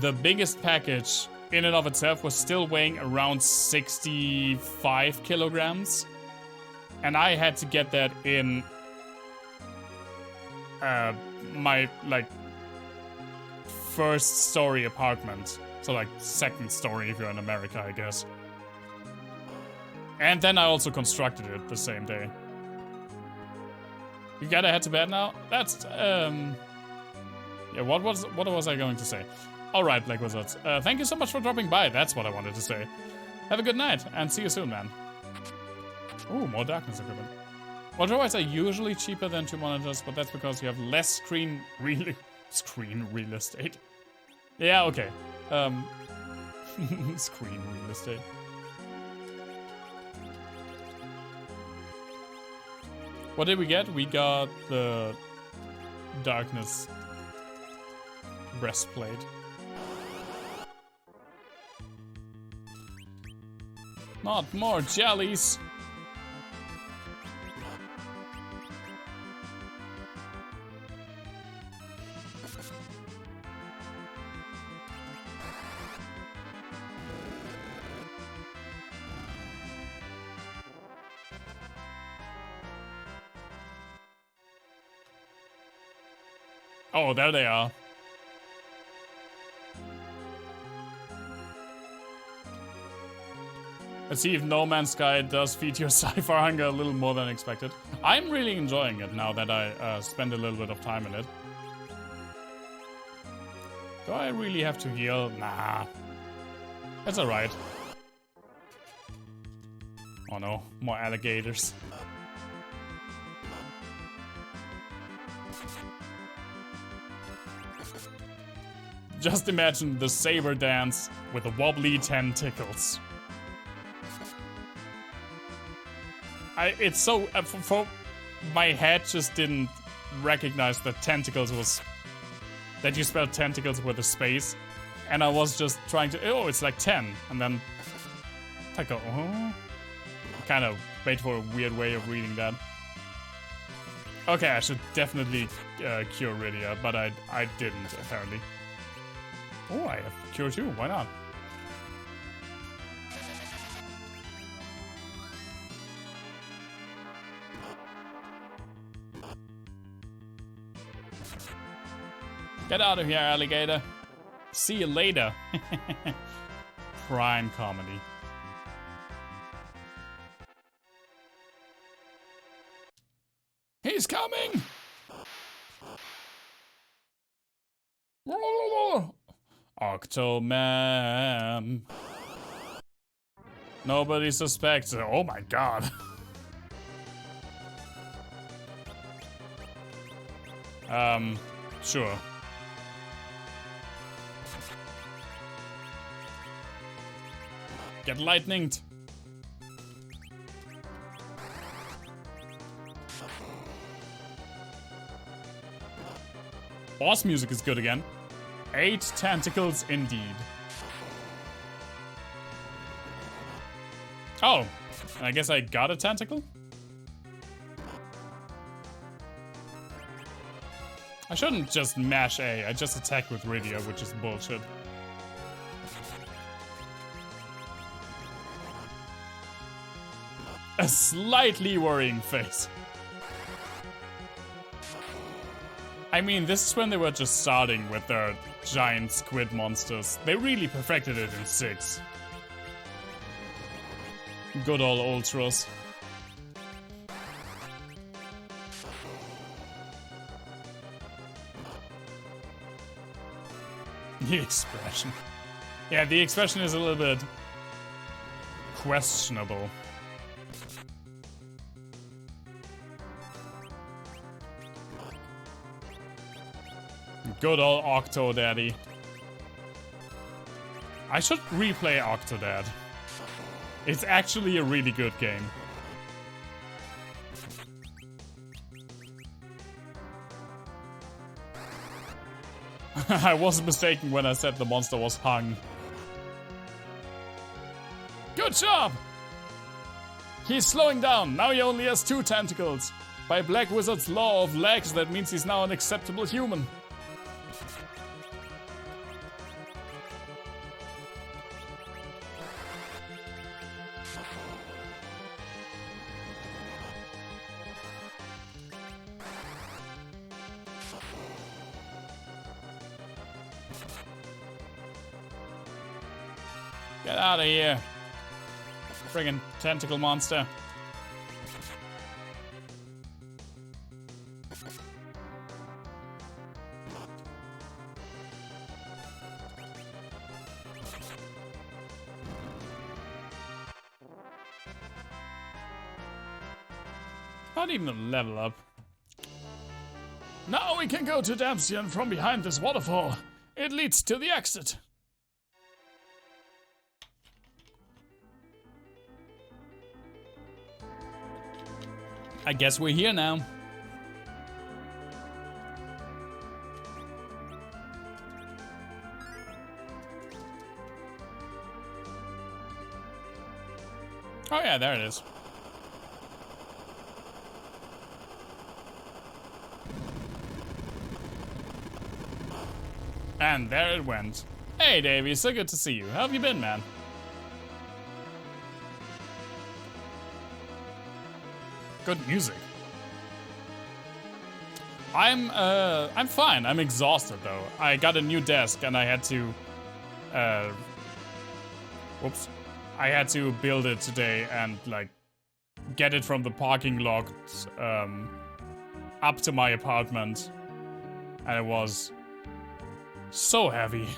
the biggest package in and of itself was still weighing around 65 kilograms. And I had to get that in my, like, first story apartment. So, like, second story if you're in America, I guess. And then I also constructed it the same day. You gotta head to bed now? That's, yeah, what was I going to say? Alright, Black Wizards. Thank you so much for dropping by. That's what I wanted to say. Have a good night, and see you soon, man. Ooh, more darkness equipment. Ultra-wides are usually cheaper than 2 monitors, but that's because you have less screen real estate. Yeah, okay. Screen real estate. What did we get? We got the darkness breastplate. Not more jellies. Oh, there they are. Let's see if No Man's Sky does feed your sci-fi hunger a little more than expected. I'm really enjoying it now that I spend a little bit of time in it. Do I really have to heal? Nah. That's alright. Oh no, more alligators. Just imagine the saber dance with the wobbly tentacles. It's so for my head just didn't recognize that tentacles was that you spelled tentacles with a space, and I was just trying to it's like 10, and then I go kind of wait for a weird way of reading that. Okay, I should definitely cure Rydia, but I didn't apparently. Oh, I have cure too. Why not? Get out of here, alligator. See you later. Prime comedy. He's coming! Octoman. Nobody suspects. Oh my god. Sure. Get lightninged. Boss music is good again. 8 tentacles indeed. Oh, I guess I got a tentacle? I shouldn't just mash A, I just attack with radio, which is bullshit. A slightly worrying face. I mean, this is when they were just starting with their giant squid monsters. They really perfected it in 6. Good old ultras. The expression. Yeah, the expression is a little bit questionable. Good old Octodaddy. I should replay Octodad. It's actually a really good game. I wasn't mistaken when I said the monster was hung. Good job! He's slowing down. Now he only has 2 tentacles. By Black Wizard's law of legs, that means he's now an acceptable human. Get out of here. Friggin' tentacle monster. Not even a level up. Now we can go to Damsion from behind this waterfall. It leads to the exit. I guess we're here now. Oh yeah, there it is. And there it went. Hey Davey, so good to see you. How have you been, man? Good music. I'm fine. I'm exhausted though. I got a new desk and I had to whoops. I had to build it today and like get it from the parking lot up to my apartment. And it was so heavy.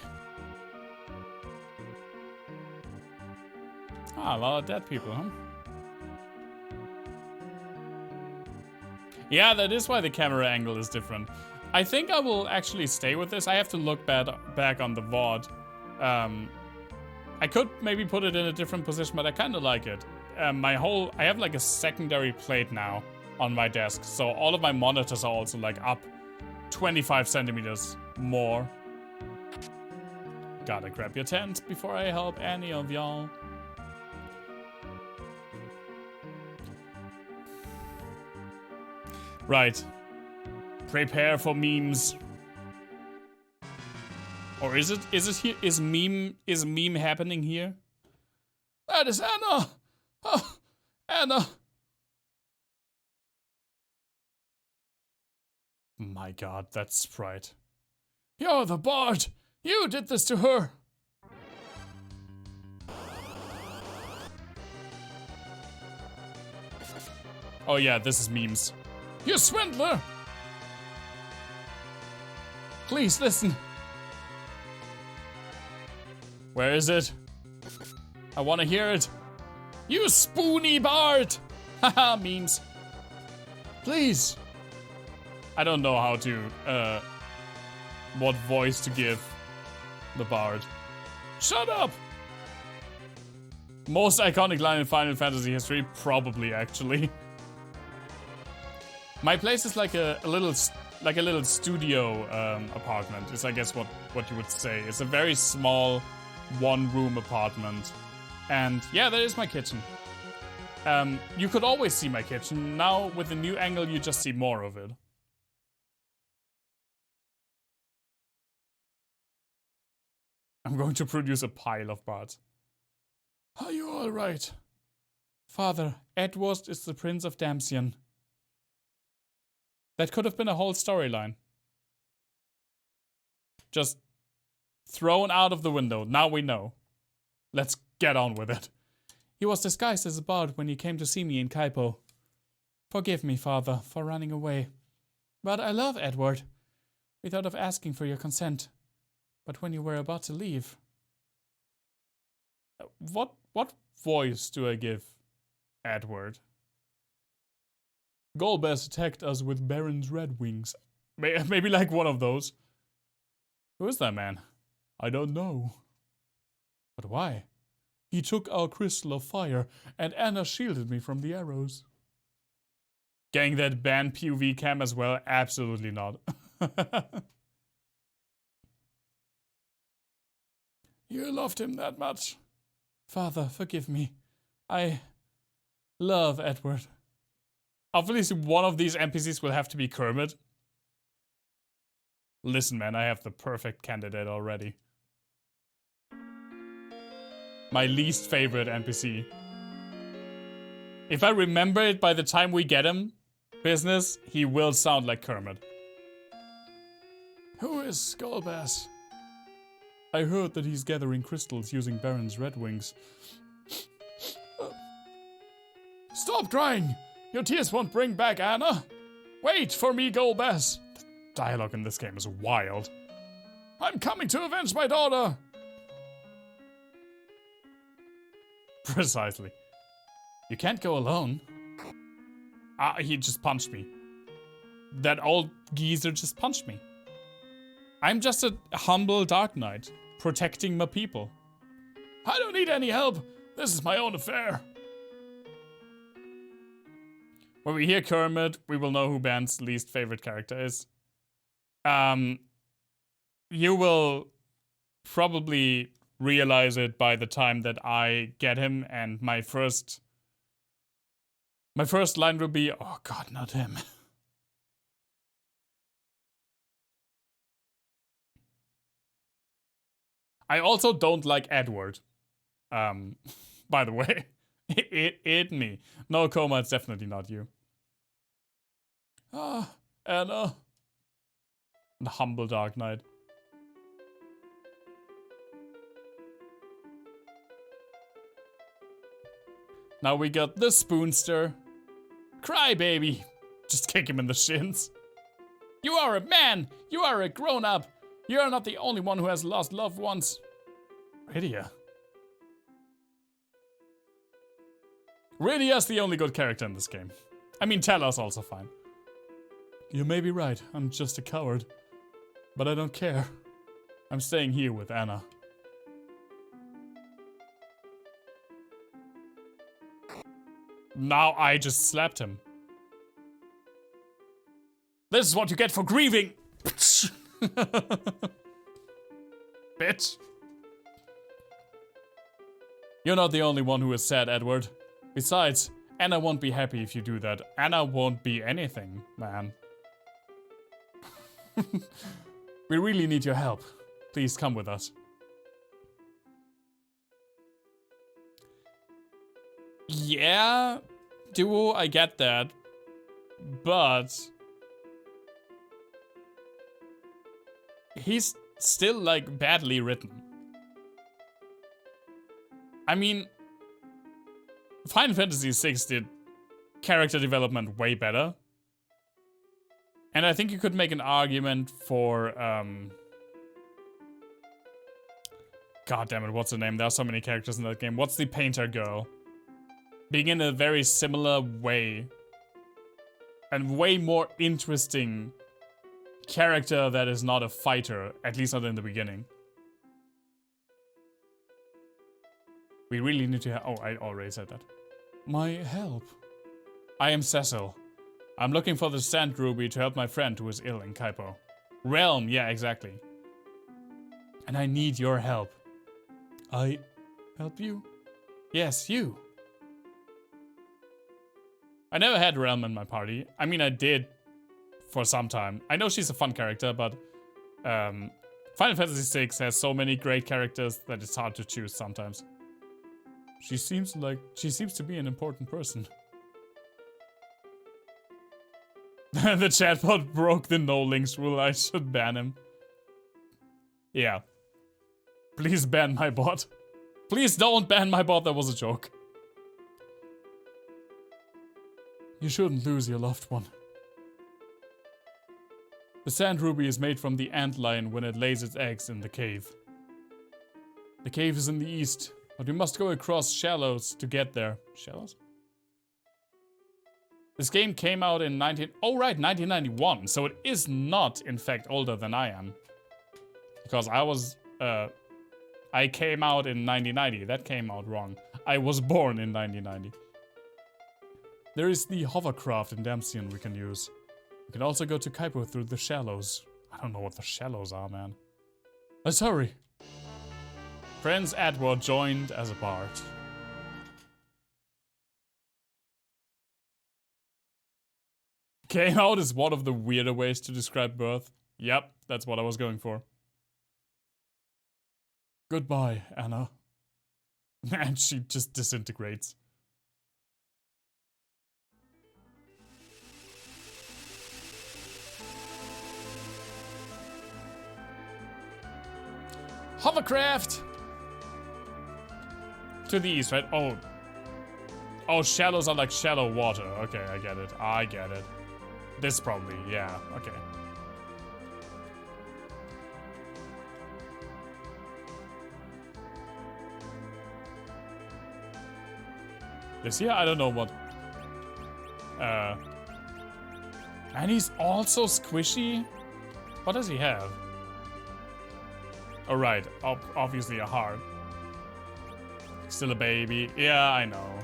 Ah, a lot of dead people, huh? Yeah, that is why the camera angle is different. I think I will actually stay with this. I have to look back on the VOD. I could maybe put it in a different position, but I kind of like it. I have like a secondary plate now on my desk. So all of my monitors are also like up 25 centimeters more. Gotta grab your tent before I help any of y'all. Right. Prepare for memes. Or is it here? Is meme happening here? That is Anna! Oh, Anna! My god, that sprite. You're the bard! You did this to her! Oh yeah, this is memes. You swindler! Please listen. Where is it? I want to hear it. You spoony bard! Haha, memes. Please. I don't know how to, what voice to give the bard. Shut up! Most iconic line in Final Fantasy history? Probably, actually. My place is like a little studio apartment, is I guess what you would say. It's a very small one-room apartment. And yeah, that is my kitchen. You could always see my kitchen. Now, with the new angle, you just see more of it. I'm going to produce a pile of bards. Are you alright? Father, Edward is the Prince of Damsion. That could have been a whole storyline. Just thrown out of the window. Now we know. Let's get on with it. He was disguised as a bard when he came to see me in Kaipo. Forgive me, Father, for running away. But I love Edward. We thought of asking for your consent. But when you were about to leave... What voice do I give Edward? Golbez attacked us with Baron's red wings. Maybe like one of those. Who is that man? I don't know. But why? He took our crystal of fire, and Anna shielded me from the arrows. Getting that banned POV cam as well? Absolutely not. You loved him that much. Father, forgive me. I love Edward. Obviously, one of these NPCs will have to be Kermit. Listen, man, I have the perfect candidate already. My least favorite NPC. If I remember it by the time we get him, business, he will sound like Kermit. Who is Skullbass? I heard that he's gathering crystals using Baron's red wings. Stop crying! Your tears won't bring back Anna! Wait for me, Golbez! The dialogue in this game is wild. I'm coming to avenge my daughter! Precisely. You can't go alone. Ah, he just punched me. That old geezer just punched me. I'm just a humble Dark Knight, protecting my people. I don't need any help. This is my own affair. When we hear Kermit, we will know who Ben's least favorite character is. You will probably realize it by the time that I get him, and my first line will be, oh god, not him. I also don't like Edward. By the way. It me. No, Coma, it's definitely not you. Ah, Anna. The humble Dark Knight. Now we got the Spoonster. Cry, baby. Just kick him in the shins. You are a man. You are a grown-up. You are not the only one who has lost loved ones. Rydia. Rydia's the only good character in this game. I mean, Tella's also fine. You may be right. I'm just a coward. But I don't care. I'm staying here with Anna. Now I just slapped him. This is what you get for grieving! Bitch. You're not the only one who is sad, Edward. Besides, Anna won't be happy if you do that. Anna won't be anything, man. We really need your help. Please come with us. Yeah, Duo, I get that. But he's still, like, badly written. I mean, Final Fantasy VI did character development way better. And I think you could make an argument for, God damn it, what's her name? There are so many characters in that game. What's the painter girl? being in a very similar way and way more interesting character that is not a fighter, at least not in the beginning. We really need to oh, I already said that. My help. I am Cecil. I'm looking for the sand ruby to help my friend who is ill in Kaipo. Realm, yeah, exactly. And I need your help. I help you? Yes, you. I never had Realm in my party. I mean, I did for some time. I know she's a fun character, but Final Fantasy VI has so many great characters that it's hard to choose sometimes. She seems to be an important person. The chatbot broke the no links rule. I should ban him. Yeah. Please ban my bot. Please don't ban my bot. That was a joke. You shouldn't lose your loved one. The sand ruby is made from the antlion when it lays its eggs in the cave. The cave is in the east, but we must go across shallows to get there. Shallows? This game came out in 1991, so it is not, in fact, older than I am. Because I came out in 1990. That came out wrong. I was born in 1990. There is the hovercraft in Damsion we can use. We can also go to Kaipo through the shallows. I don't know what the shallows are, man. Let's hurry. Prince Edward joined as a bard. Came out is one of the weirder ways to describe birth. Yep, that's what I was going for. Goodbye, Anna. And she just disintegrates. Hovercraft! To the east, right? Oh. Oh, shallows are like shallow water. Okay, I get it. I get it. This probably, yeah, okay. This here, I don't know what. And he's also squishy? What does he have? Oh, right. Obviously a heart. Still a baby. Yeah, I know.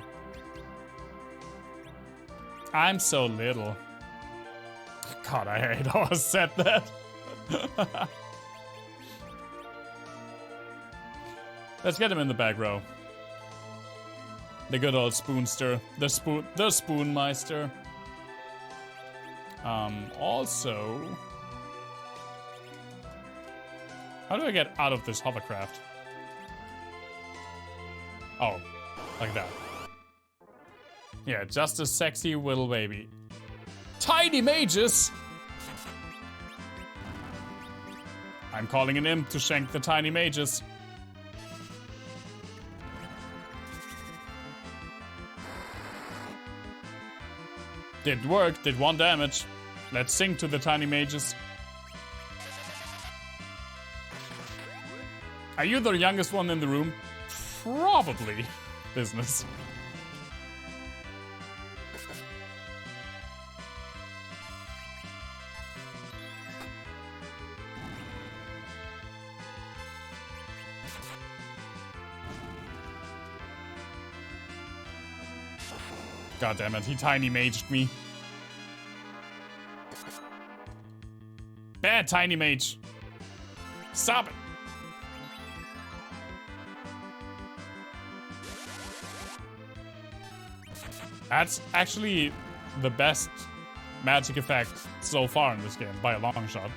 I'm so little. God, I hate how I said that. Let's get him in the back row. The good old spoonster. The spoonmeister. Also... How do I get out of this hovercraft? Oh, like that. Yeah, just a sexy little baby. Tiny mages! I'm calling an imp to shank the tiny mages. Did work, did 1 damage. Let's sing to the tiny mages. Are you the youngest one in the room? Probably. Business. God damn it, he tiny maged me. Bad tiny mage. Stop it. That's actually the best magic effect so far in this game, by a long shot.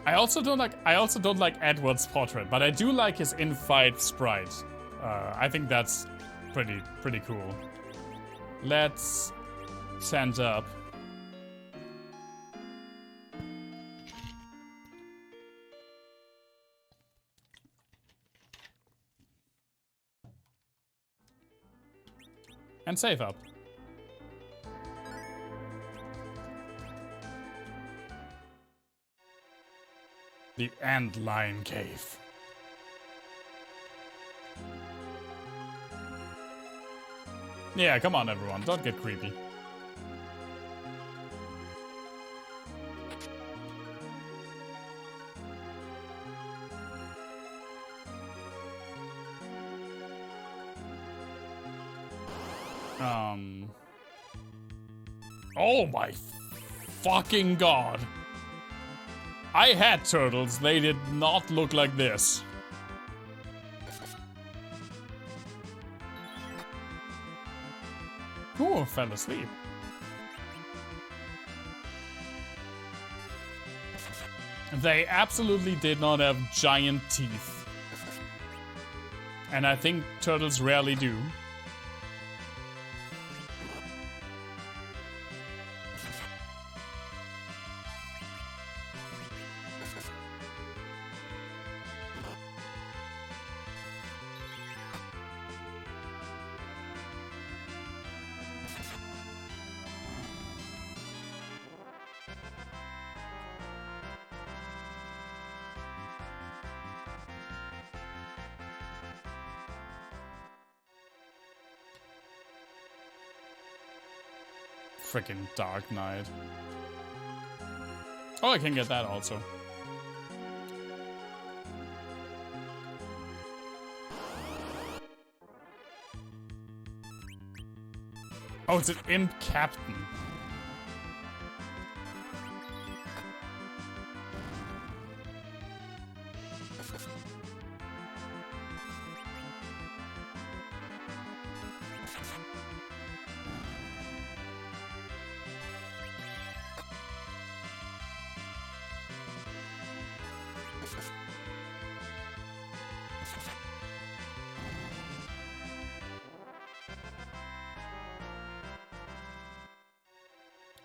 I also don't like Edward's portrait, but I do like his in-fight sprite. I think that's pretty cool. Let's stand up. And save up. The Antlion Cave. Yeah, come on everyone, don't get creepy. Oh my fucking god. I had turtles, they did not look like this. Ooh, fell asleep. They absolutely did not have giant teeth. And I think turtles rarely do. Freaking Dark Knight. Oh, I can get that also. Oh, it's an imp captain.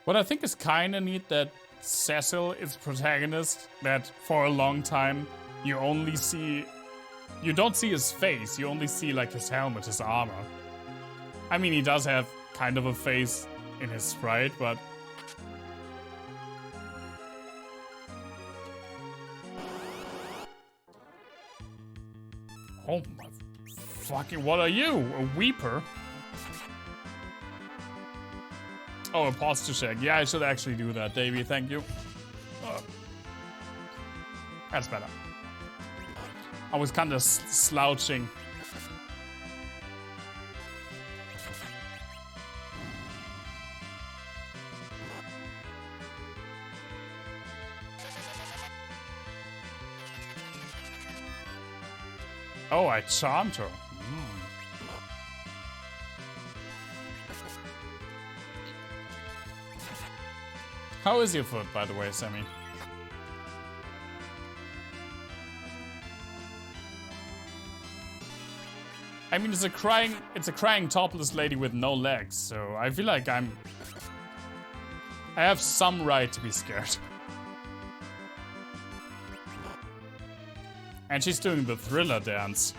What I think is kinda neat that Cecil is protagonist, that for a long time you don't see his face, you only see like his helmet, his armor. I mean, he does have kind of a face in his sprite, but oh my fucking, what are you? A weeper? Oh, a posture check. Yeah, I should actually do that, Davey. Thank you. That's better. I was kind of slouching. Oh, I charmed her. How is your foot, by the way, Sammy? I mean, it's a crying topless lady with no legs, so I feel like I have some right to be scared. And she's doing the Thriller dance.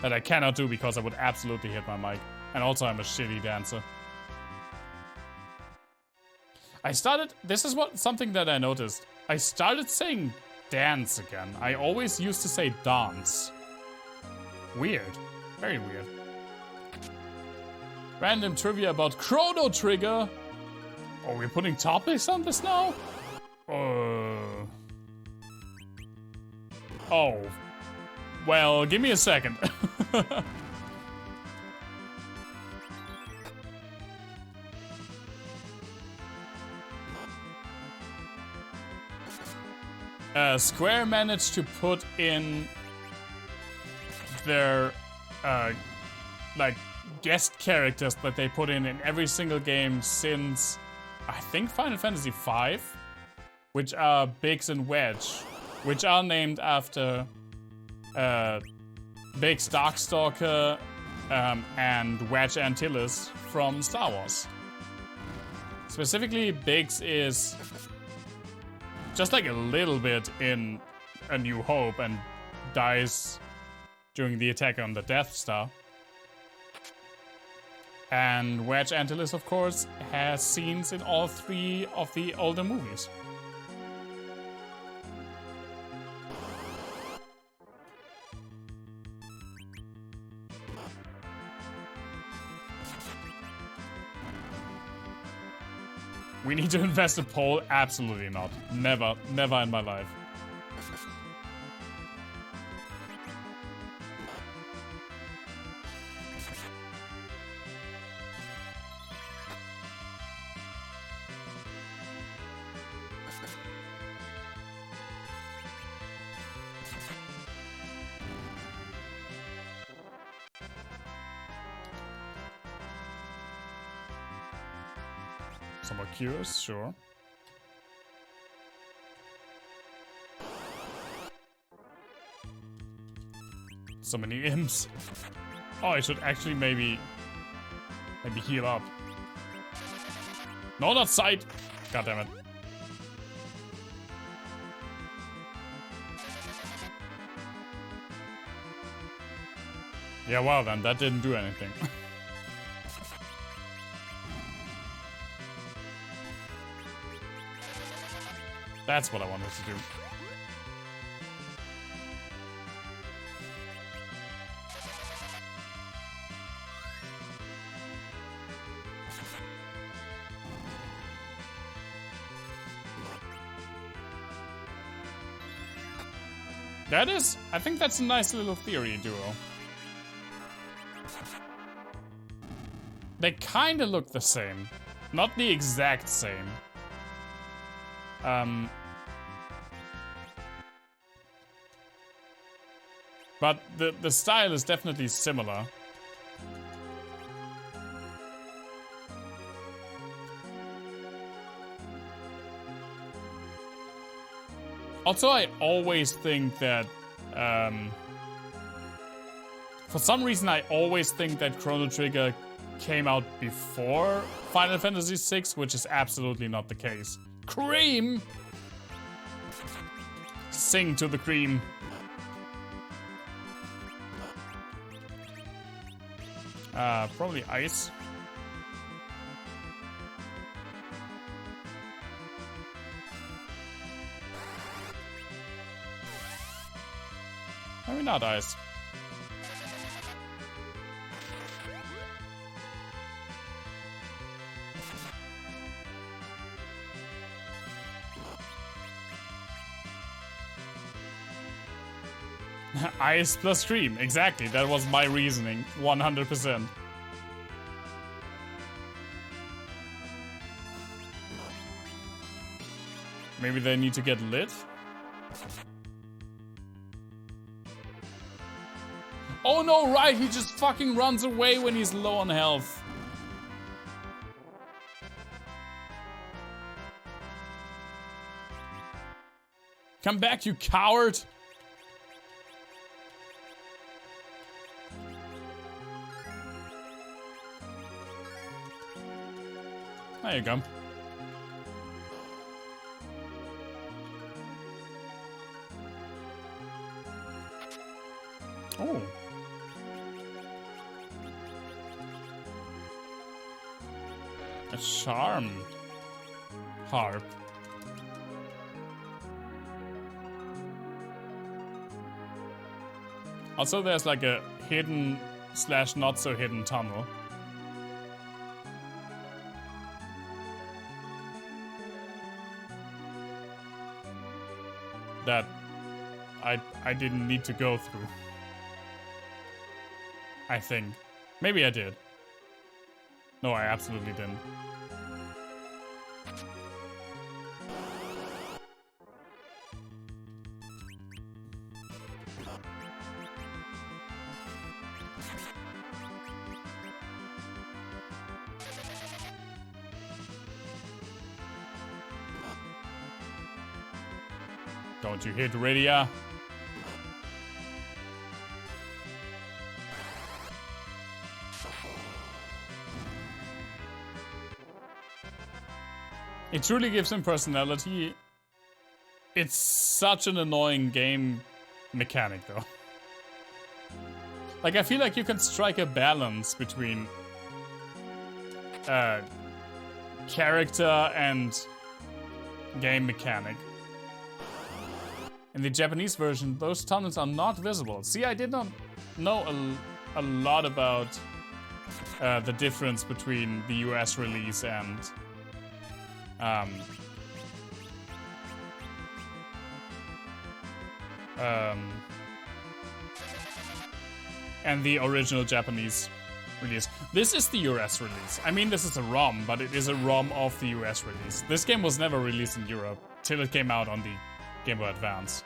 That I cannot do because I would absolutely hit my mic. And also I'm a shitty dancer. This is something that I noticed. I started saying dance again. I always used to say dance. Weird. Very weird. Random trivia about Chrono Trigger. Oh, we're putting topics on this now? Oh. Well, give me a second. Square managed to put in their like guest characters that they put in every single game since I think Final Fantasy V, which are Biggs and Wedge, which are named after Biggs Darkstalker and Wedge Antilles from Star Wars. Specifically, Biggs is just like a little bit in A New Hope and dies during the attack on the Death Star. And Wedge Antilles, of course, has scenes in all 3 of the older movies. We need to invest a pole? Absolutely not. Never, never in my life. Some more cures, sure. So many imps. Oh, I should actually maybe heal up. No, not sight. God damn it. Yeah, well then, that didn't do anything. That's what I wanted to do. That is, I think that's a nice little theory duo. They kinda look the same. Not the exact same. But the style is definitely similar. Also, I always think that, for some reason, I always think that Chrono Trigger came out before Final Fantasy VI, which is absolutely not the case. Cream! Sing to the cream. Probably ice. Maybe not ice. Ice plus cream, exactly. That was my reasoning, 100%. Maybe they need to get lit? Oh no, right, he just fucking runs away when he's low on health. Come back, you coward! There you go. Oh. A charm harp. Also, there's like a hidden / not so hidden tunnel. That I didn't need to go through. I think. Maybe I did. No, I absolutely didn't. Don't you hit Rydia? It truly gives him personality. It's such an annoying game mechanic, though. Like, I feel like you can strike a balance between character and game mechanic. In the Japanese version, those tunnels are not visible. See, I did not know a lot about the difference between the US release and the original Japanese release. This is the US release. I mean, this is a ROM, but it is a ROM of the US release. This game was never released in Europe till it came out on the Game Boy Advance.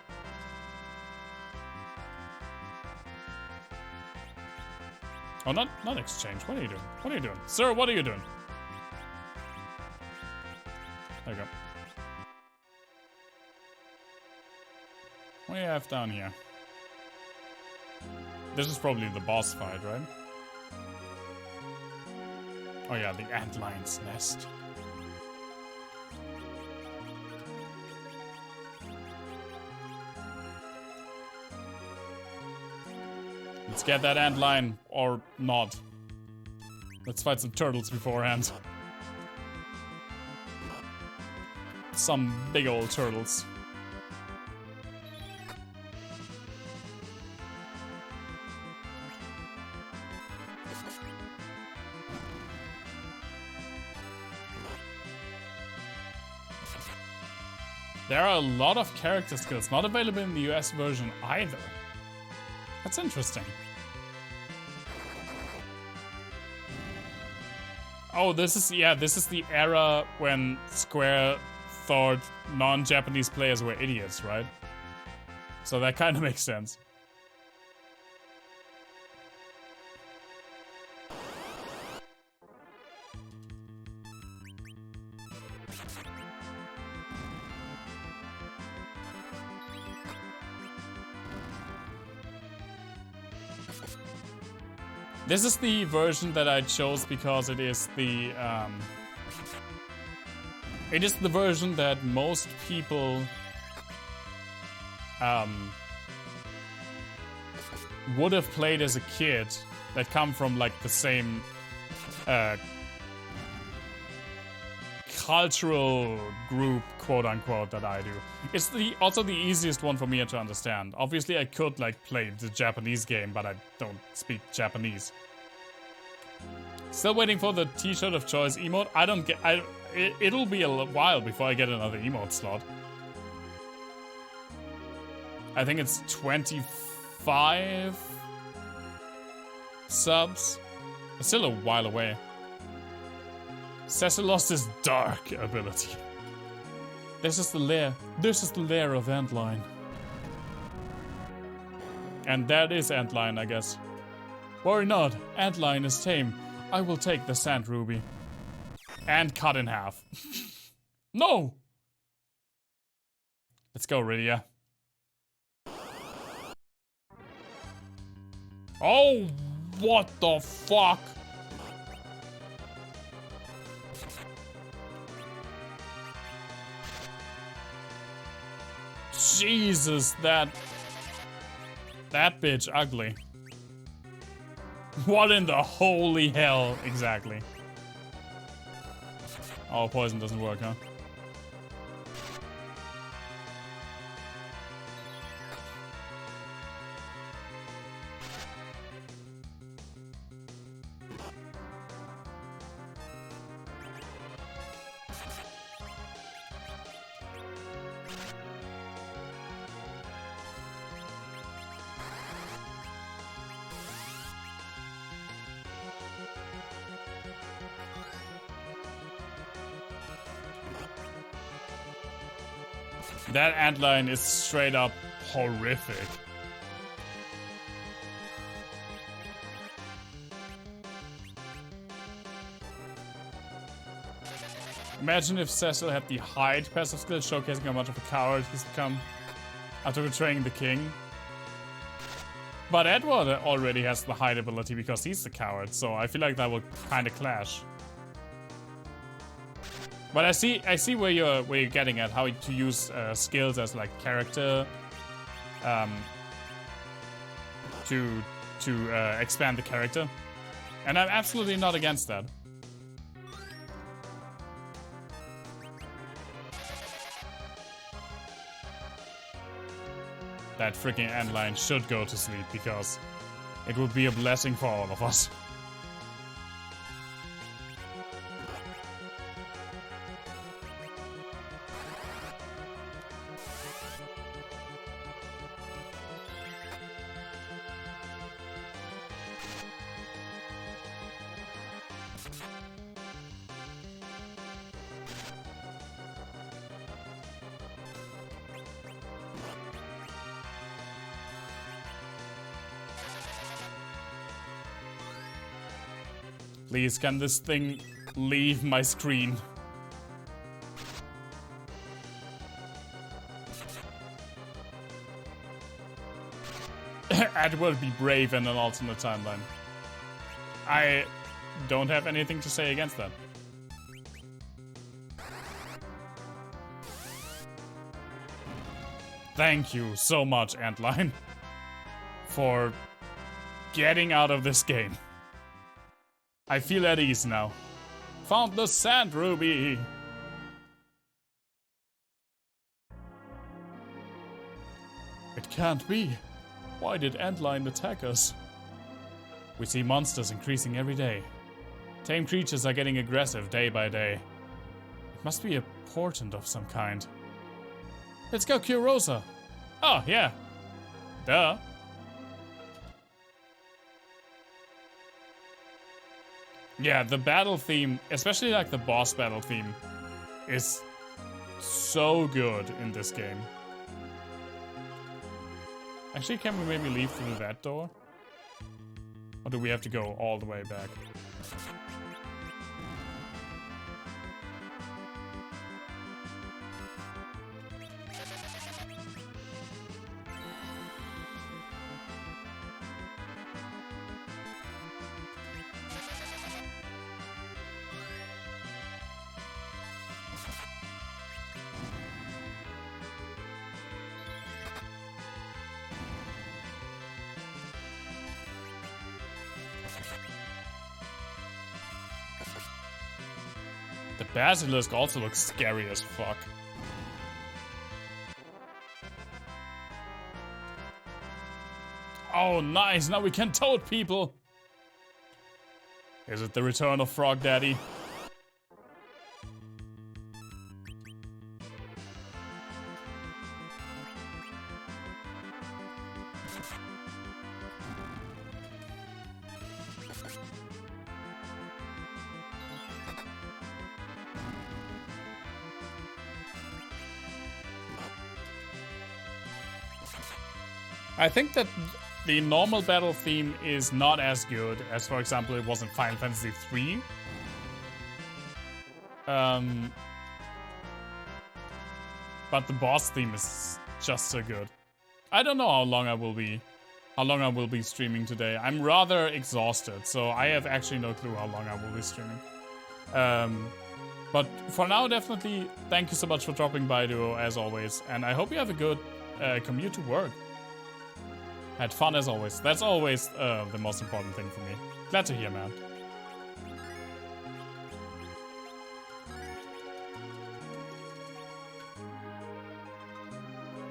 Oh, not exchange. What are you doing? What are you doing? Sir, what are you doing? There you go. What do you have down here? This is probably the boss fight, right? Oh yeah, the antlion's nest. Let's get that antlion, or not. Let's fight some turtles beforehand. Some big old turtles. There are a lot of character skills not available in the US version either. That's interesting. Oh, this is the era when Square thought non-Japanese players were idiots, right? So that kind of makes sense. This is the version that I chose because it is the version that most people would have played as a kid that come from like the same cultural group, quote unquote, that I do. It's also the easiest one for me to understand. Obviously I could like play the Japanese game, but I don't speak Japanese. Still waiting for the t-shirt of choice emote. It'll be a while before I get another emote slot. I think it's 25 subs. It's still a while away. Cecil lost his dark ability. This is the lair. This is the lair of Antlion. And that is Antlion, I guess. Worry not, Antlion is tame. I will take the sand ruby. And cut in half. No! Let's go, Rydia. Oh, what the fuck? Jesus, that bitch ugly. What in the holy hell exactly? Oh, poison doesn't work, huh? That antlion is straight up horrific. Imagine if Cecil had the hide passive skill, showcasing how much of a coward he's become after betraying the king. But Edward already has the hide ability because he's the coward, so I feel like that would kind of clash. But I see where you're getting at, how to use skills as like character to expand the character, and I'm absolutely not against that. that freaking endline should go to sleep, because it would be a blessing for all of us. Please, can this thing leave my screen? Edward, be brave in an alternate timeline. I don't have anything to say against that. Thank you so much, Antline, for getting out of this game. I feel at ease now. Found the sand ruby! It can't be. Why did Antline attack us? We see monsters increasing every day. Tame creatures are getting aggressive day by day. It must be a portent of some kind. Let's go cure Rosa. Oh, yeah. Duh. Yeah, the battle theme, especially like the boss battle theme, is so good in this game. Actually, can we maybe leave through that door? Or do we have to go all the way back? The basilisk also looks scary as fuck. Oh, nice! Now we can toad people! Is it the return of Frog Daddy? I think that the normal battle theme is not as good as, for example, it was in Final Fantasy III. But the boss theme is just so good. I don't know how long I will be streaming today. I'm rather exhausted, so I have actually no clue how long I will be streaming. But for now, definitely thank you so much for dropping by, Duo, as always, and I hope you have a good commute to work. Had fun as always. That's always the most important thing for me. Glad to hear, man.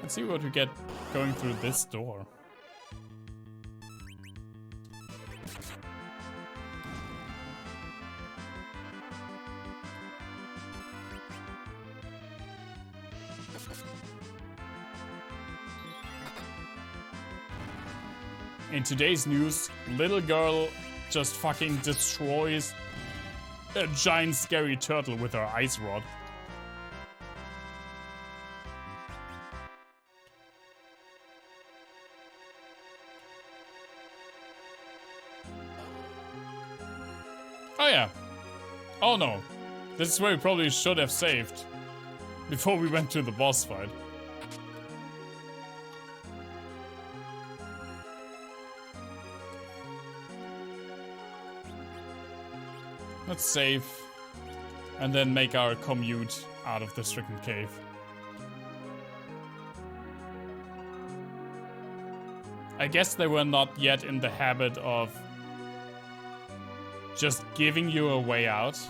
Let's see what we get going through this door. In today's news, little girl just fucking destroys a giant scary turtle with her ice rod. Oh yeah. Oh no. This is where we probably should have saved before we went to the boss fight. Let's save and then make our commute out of this freaking cave. I guess they were not yet in the habit of just giving you a way out.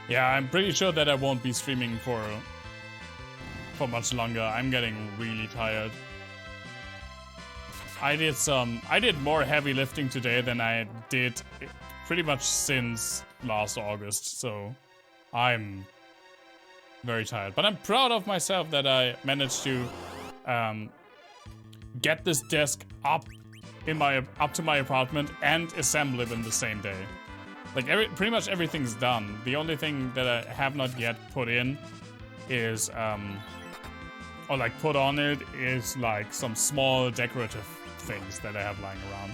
Yeah, I'm pretty sure that I won't be streaming for much longer. I'm getting really tired. I did more heavy lifting today than I did pretty much since last August, so I'm very tired. But I'm proud of myself that I managed to get this desk up to my apartment and assemble it in the same day. Like pretty much everything's done. The only thing that I have not yet put in is or like put on it is like some small decorative things that I have lying around.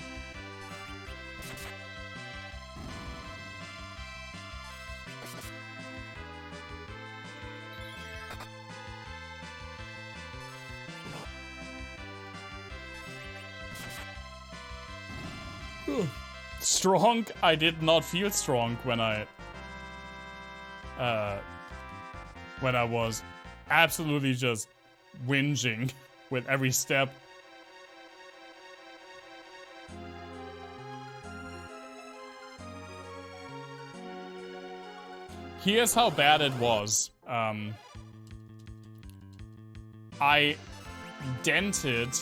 Strong? I did not feel strong when I was absolutely just whinging with every step. Here's how bad it was. I dented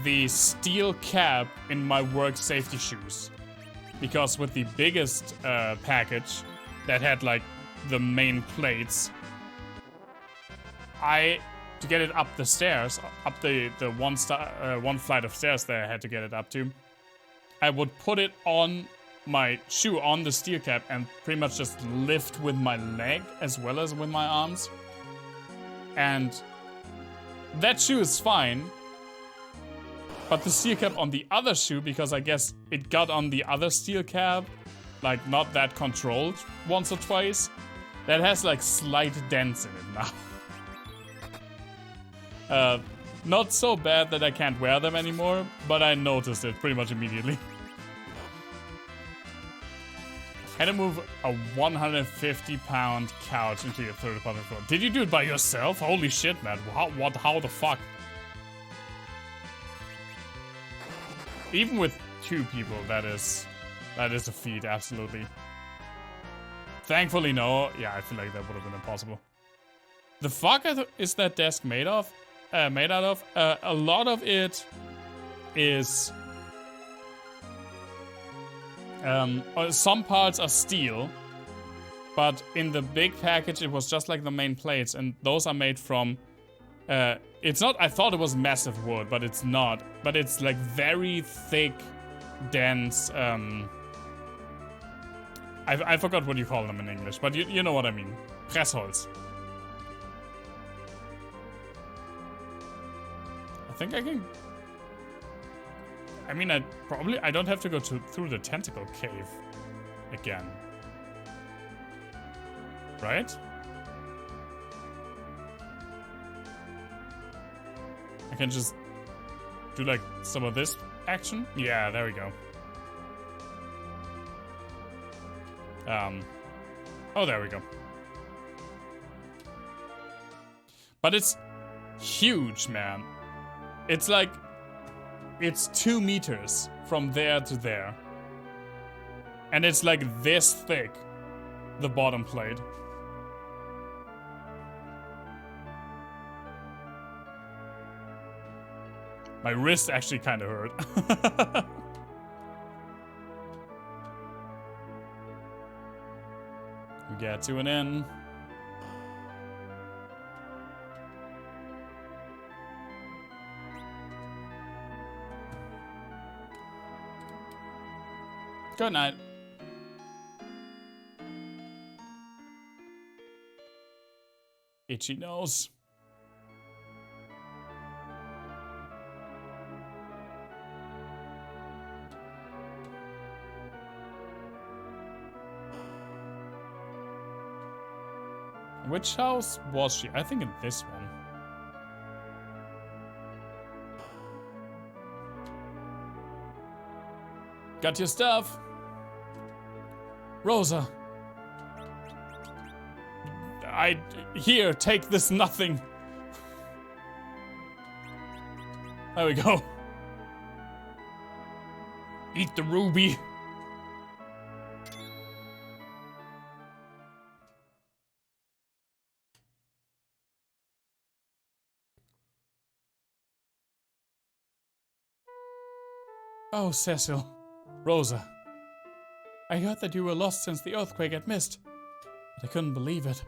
the steel cap in my work safety shoes, because with the biggest package that had like the main plates, to get it up the stairs, up the one flight of stairs that I had to get it up to, I would put it on my shoe on the steel cap and pretty much just lift with my leg as well as with my arms. And that shoe is fine, but the steel cap on the other shoe, because I guess it got on the other steel cap, like not that controlled once or twice, that has like slight dents in it now. Not so bad that I can't wear them anymore, but I noticed it pretty much immediately. Had to move a 150-pound couch into your third apartment floor. Did you do it by yourself? Holy shit, man. How the fuck? Even with two people, that is a feat, absolutely. Thankfully, no. Yeah, I feel like that would have been impossible. The fuck is that desk made out of? A lot of it is... some parts are steel, but in the big package it was just like the main plates, and those are made from... it's not... I thought it was massive wood, but it's not. But it's like very thick, dense... I forgot what you call them in English, but you know what I mean. Pressholz. I think I can... I mean, I don't have to go through the tentacle cave again. Right? I can just do like some of this action. Yeah, there we go. Oh, there we go. But it's huge, man. It's like... It's 2 meters from there to there. And it's like this thick, the bottom plate. My wrist actually kind of hurt. We get to an inn. Good night. Itchy nose. Which house was she? I think in this one. Got your stuff. Here, take this nothing. There we go. Eat the ruby. Oh, Cecil. Rosa. I heard that you were lost since the earthquake had missed, but I couldn't believe it.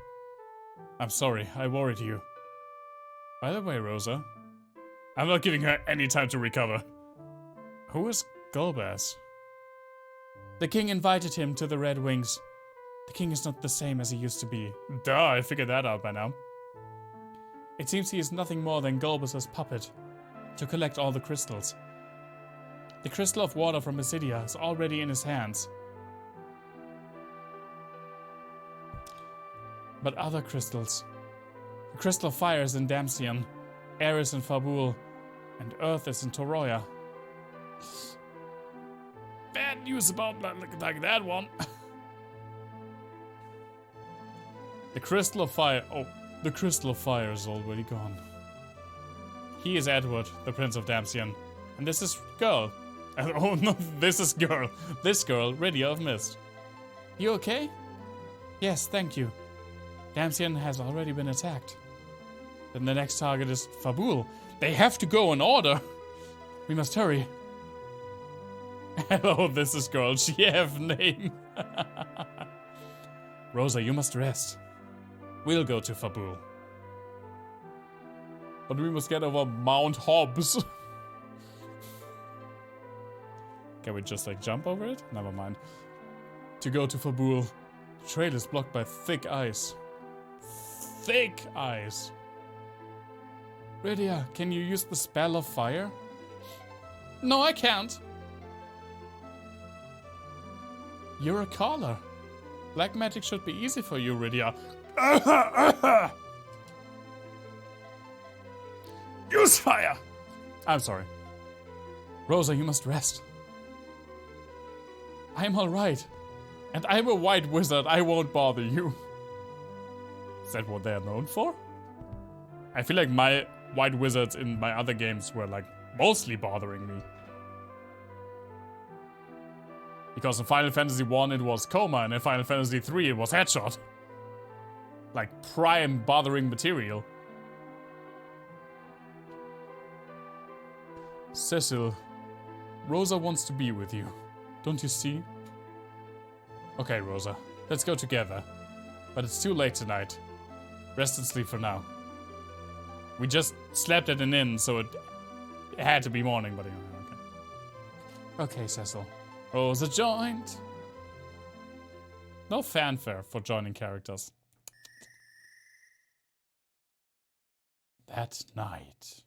I'm sorry, I worried you. By the way, Rosa, I'm not giving her any time to recover. Who is Golbez? The king invited him to the Red Wings. The king is not the same as he used to be. Duh, I figured that out by now. It seems he is nothing more than Golbez's puppet to collect all the crystals. The crystal of water from Mysidia is already in his hands. But other crystals. The crystal of fire is in Damcian, air is in Fabul, and earth is in Toroya. Bad news about like that one. The crystal of fire. Oh, the crystal of fire is already gone. He is Edward, the Prince of Damcian, and this is girl. Oh no, this is girl. This girl, Rydia of Mist. You okay? Yes, thank you. Damcian has already been attacked. Then the next target is Fabul. They have to go in order. We must hurry. Hello, this is girl. She have name. Rosa, you must rest. We'll go to Fabul. But we must get over Mount Hobbs. Can we just like jump over it? Never mind. To go to Fabul, the trail is blocked by thick ice. Thick ice. Rydia, can you use the spell of fire? No, I can't. You're a caller. Black magic should be easy for you, Rydia. Use fire! I'm sorry. Rosa, you must rest. I'm alright. And I'm a white wizard, I won't bother you. Is that what they're known for? I feel like my white wizards in my other games were like mostly bothering me. Because in Final Fantasy 1 it was Coma, and in Final Fantasy 3 it was Headshot. Like prime bothering material. Cecil, Rosa wants to be with you. Don't you see? Okay, Rosa, let's go together. But it's too late tonight. Rest and sleep for now. We just slept at an inn, so it had to be morning, but okay. Okay, Cecil. Rosa joined. No fanfare for joining characters. That night,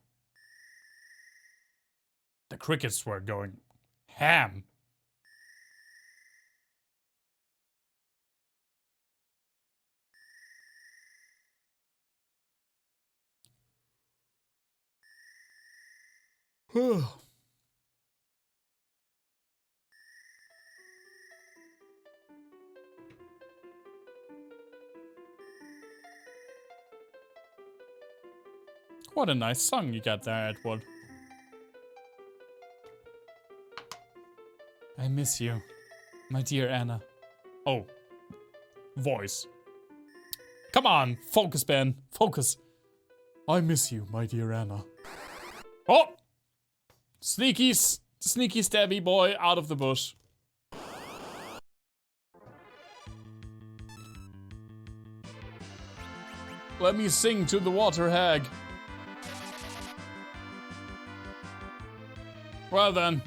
the crickets were going ham. What a nice song you got there, Edward. I miss you, my dear Anna. Oh, voice. Come on, focus, Ben, focus. I miss you, my dear Anna. Oh! Sneaky stabby boy out of the bush. Let me sing to the water hag. Well then.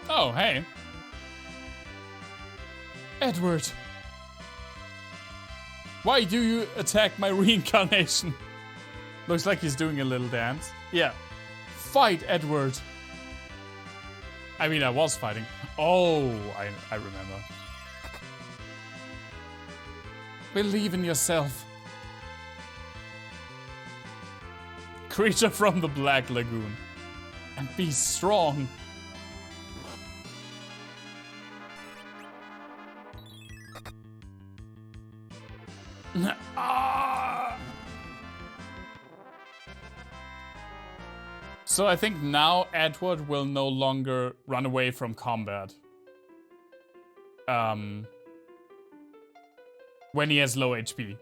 Oh, hey. Edward. Why do you attack my reincarnation? Looks like he's doing a little dance. Yeah. Fight, Edward. I mean, I was fighting. Oh, I remember. Believe in yourself. Creature from the Black Lagoon. And be strong. So I think now Edward will no longer run away from combat. When he has low HP.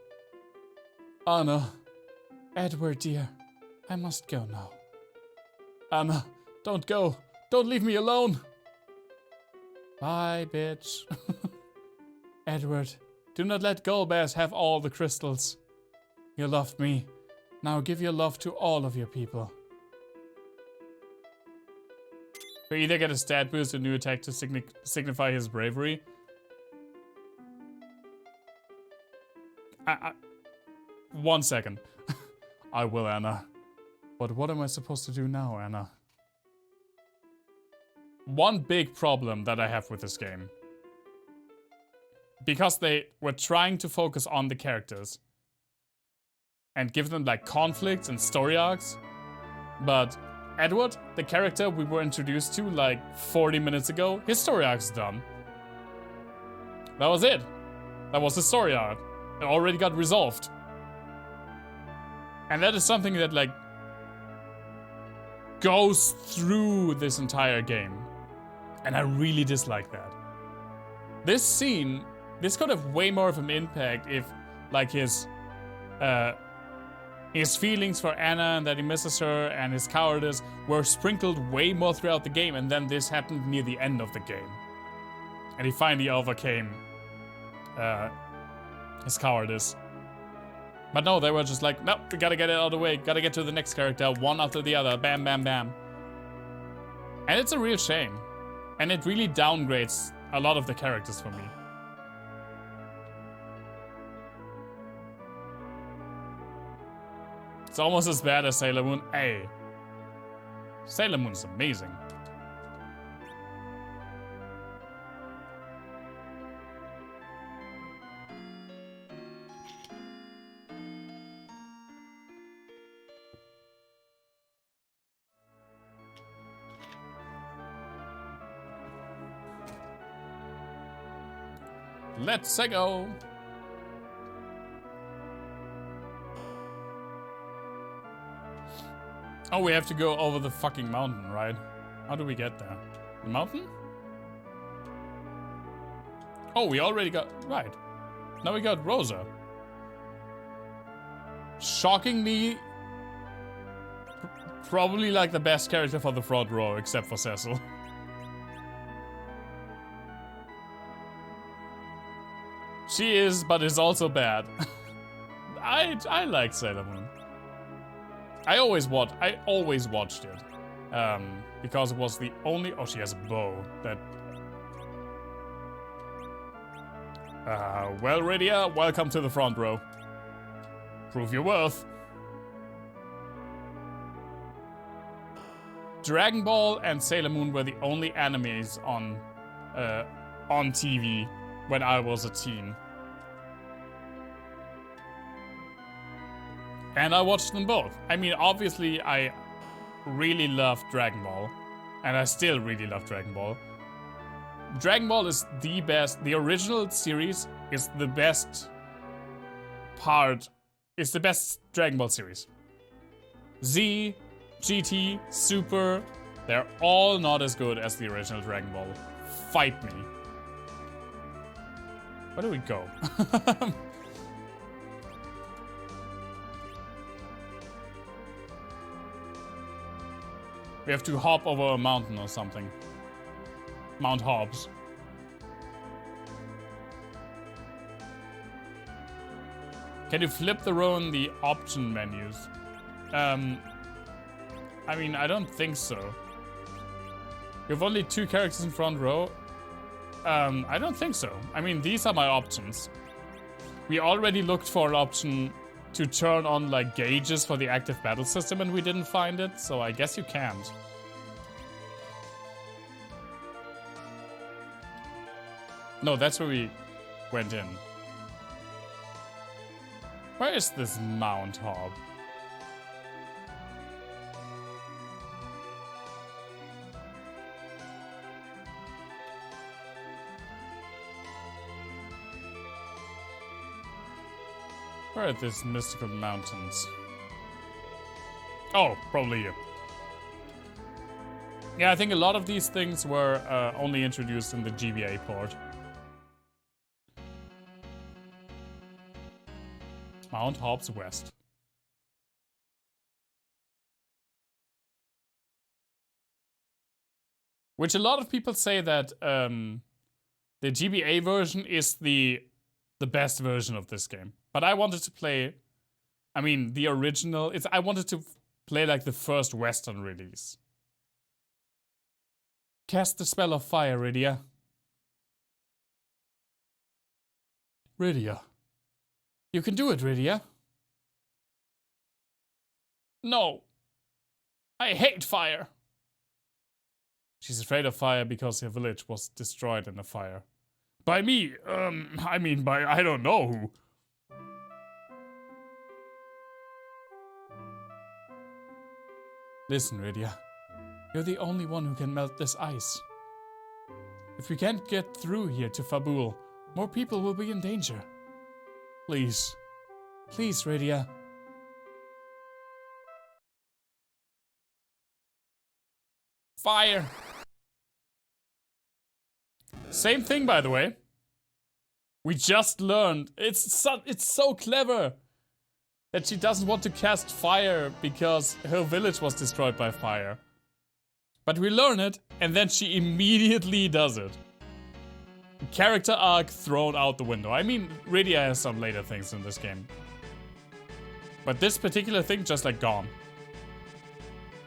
Anna. Edward, dear. I must go now. Anna, don't go. Don't leave me alone. Bye, bitch. Edward, do not let Golbez have all the crystals. You loved me. Now give your love to all of your people. We either get a stat boost or new attack to signify his bravery. One second. I will, Anna. But what am I supposed to do now, Anna? One big problem that I have with this game. Because they were trying to focus on the characters. And give them like conflicts and story arcs. But Edward, the character we were introduced to like 40 minutes ago, his story arc's done. That was it. That was the story arc. It already got resolved. And that is something that like goes through this entire game. And I really dislike that. This scene, this could have way more of an impact if like his feelings for Anna and that he misses her and his cowardice were sprinkled way more throughout the game, and then this happened near the end of the game. And he finally overcame his cowardice. But no, they were just like, no, we gotta get it out of the way, gotta get to the next character, one after the other, bam, bam, bam. And it's a real shame. And it really downgrades a lot of the characters for me. It's almost as bad as Sailor Moon. Hey, Sailor Moon is amazing. Let's go. Oh, we have to go over the fucking mountain, right? How do we get there? The mountain? Oh, we already got... Right. Now we got Rosa. Shockingly... Probably like the best character for the front row, except for Cecil. She is, but is also bad. I like Sailor Moon. I always watched it. Because it was the only... Oh, she has a bow. That... well, Rydia, welcome to the front row. Prove your worth. Dragon Ball and Sailor Moon were the only animes on TV when I was a teen. And I watched them both. I mean, obviously, I really loved Dragon Ball. And I still really love Dragon Ball. Dragon Ball is the best. The original series is the best part. It's the best Dragon Ball series. Z, GT, Super, they're all not as good as the original Dragon Ball. Fight me. Where do we go? We have to hop over a mountain or something. Mount Hobbs. Can you flip the row in the option menus? I mean, I don't think so. You have only 2 characters in front row. I don't think so. I mean, these are my options. We already looked for an option to turn on like gauges for the active battle system and we didn't find it, so I guess you can't. No, that's where we went in. Where is this Mount Hob? Where are these mystical mountains? Oh, probably here. Yeah, I think a lot of these things were only introduced in the GBA port. Mount Hobbs West. Which a lot of people say that the GBA version is the best version of this game. But I wanted to play, I mean, the original. I wanted to play like the first Western release. Cast the spell of fire, Rydia. Rydia. You can do it, Rydia. No. I hate fire. She's afraid of fire because her village was destroyed in a fire. By me, I mean by I don't know who. Listen, Rydia. You're the only one who can melt this ice. If we can't get through here to Fabul, more people will be in danger. Please. Please, Rydia. Fire. Same thing, by the way. We just learned. It's so clever that she doesn't want to cast fire because her village was destroyed by fire. But we learn it, and then she immediately does it. Character arc thrown out the window. I mean, Rydia has some later things in this game. But this particular thing just like gone.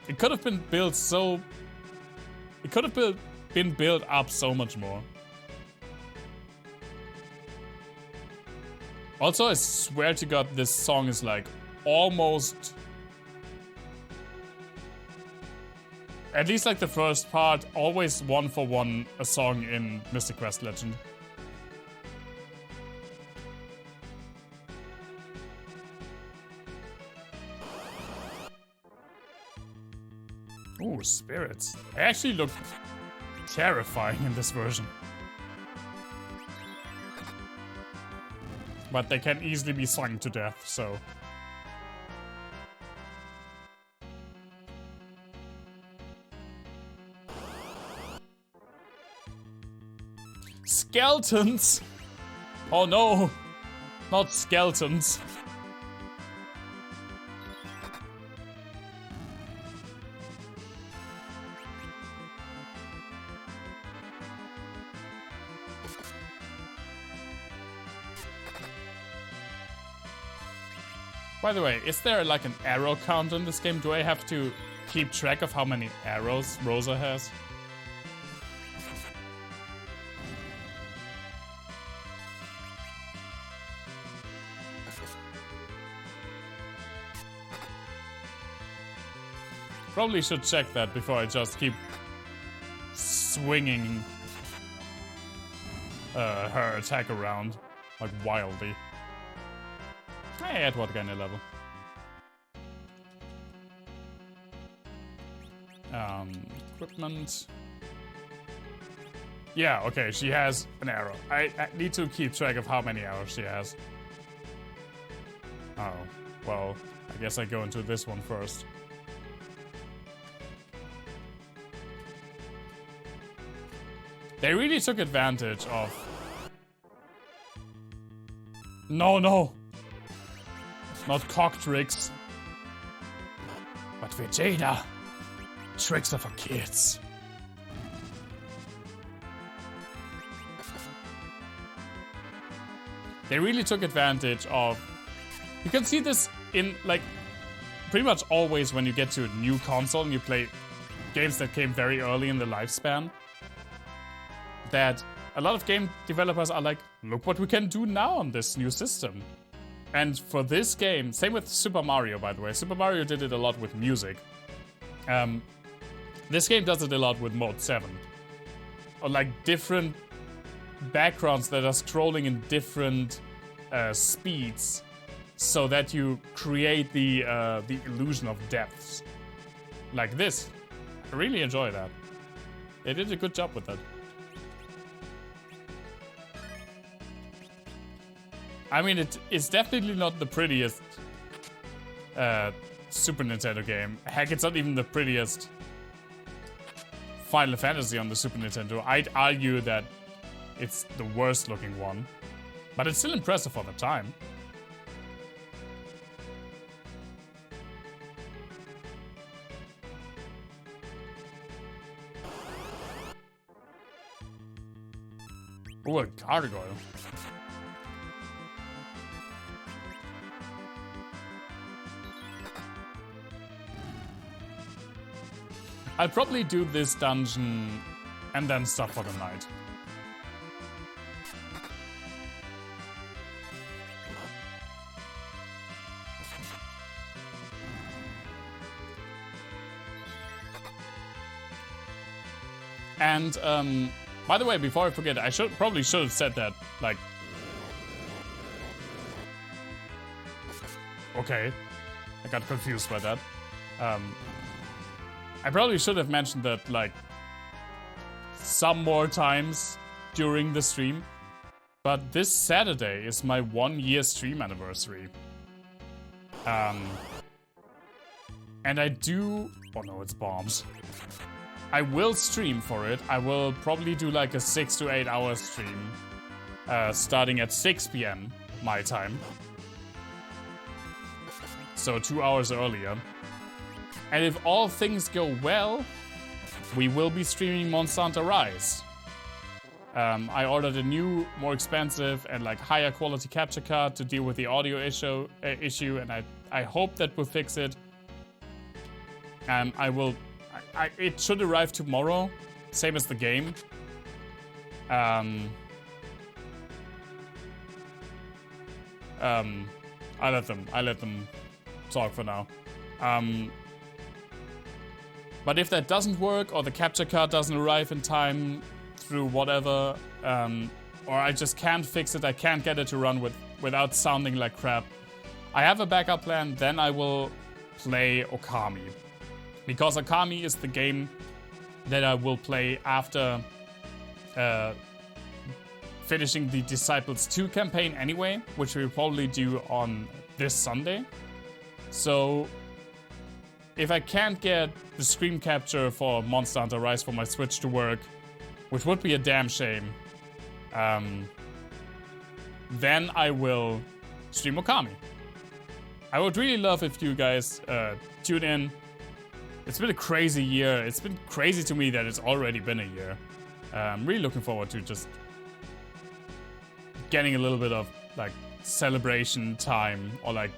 It could have been built so... It could have been built up so much more. Also, I swear to God, this song is like almost... At least like the first part, always 1-for-1 a song in Mystic Quest Legend. Ooh, spirits. They actually look terrifying in this version. But they can easily be sung to death, so... Skeletons! Oh no! Not skeletons. By the way, is there like an arrow count in this game? Do I have to keep track of how many arrows Rosa has? Probably should check that before I just keep swinging her attack around like wildly. Hey, at what kind of level? Equipment. Yeah, okay, she has an arrow. I need to keep track of how many arrows she has. Oh, well, I guess I go into this one first. They really took advantage of... No, no! Not cock tricks. But Vegeta. Tricks are for kids. They really took advantage of... You can see this in, like, pretty much always when you get to a new console and you play games that came very early in the lifespan. That a lot of game developers are like, look what we can do now on this new system. And for this game, same with Super Mario, by the way. Super Mario did it a lot with music. This game does it a lot with Mode 7. Or like different backgrounds that are scrolling in different speeds, so that you create the illusion of depths. Like this. I really enjoy that. They did a good job with that. I mean, it's definitely not the prettiest Super Nintendo game. Heck, it's not even the prettiest Final Fantasy on the Super Nintendo, I'd argue that it's the worst looking one. But it's still impressive for the time. Oh, a gargoyle. I'll probably do this dungeon and then stop for the night. And, by the way, before I forget, I probably should have said that, like... Okay. I got confused by that. I probably should have mentioned that, like, some more times during the stream. But this Saturday is my 1-year stream anniversary. And I do... Oh no, it's bombs. I will stream for it. I will probably do like a 6 to 8 hour stream. Starting at 6 p.m. my time. So 2 hours earlier. And if all things go well, we will be streaming Monster Hunter Rise. I ordered a new, more expensive and like higher quality capture card to deal with the audio issue, and I hope that will fix it. It should arrive tomorrow, same as the game. I let them talk for now. But if that doesn't work, or the capture card doesn't arrive in time through whatever, or I just can't fix it, I can't get it to run without sounding like crap, I have a backup plan. Then I will play Okami. Because Okami is the game that I will play after finishing the Disciples 2 campaign anyway, which we'll probably do on this Sunday. So if I can't get the screen capture for Monster Hunter Rise for my Switch to work, which would be a damn shame, then I will stream Okami. I would really love if you guys tune in. It's been a crazy year. It's been crazy to me that it's already been a year. I'm really looking forward to just getting a little bit of like celebration time or like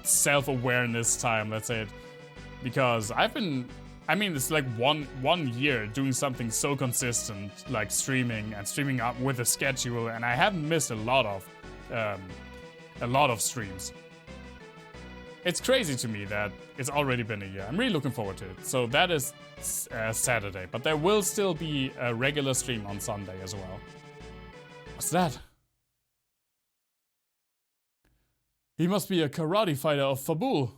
self-awareness time, let's say it. Because it's like one year doing something so consistent, like streaming up with a schedule, and I haven't missed a lot of streams. It's crazy to me that it's already been a year. I'm really looking forward to it. So that is Saturday, but there will still be a regular stream on Sunday as well. What's that? He must be a karate fighter of Fabul.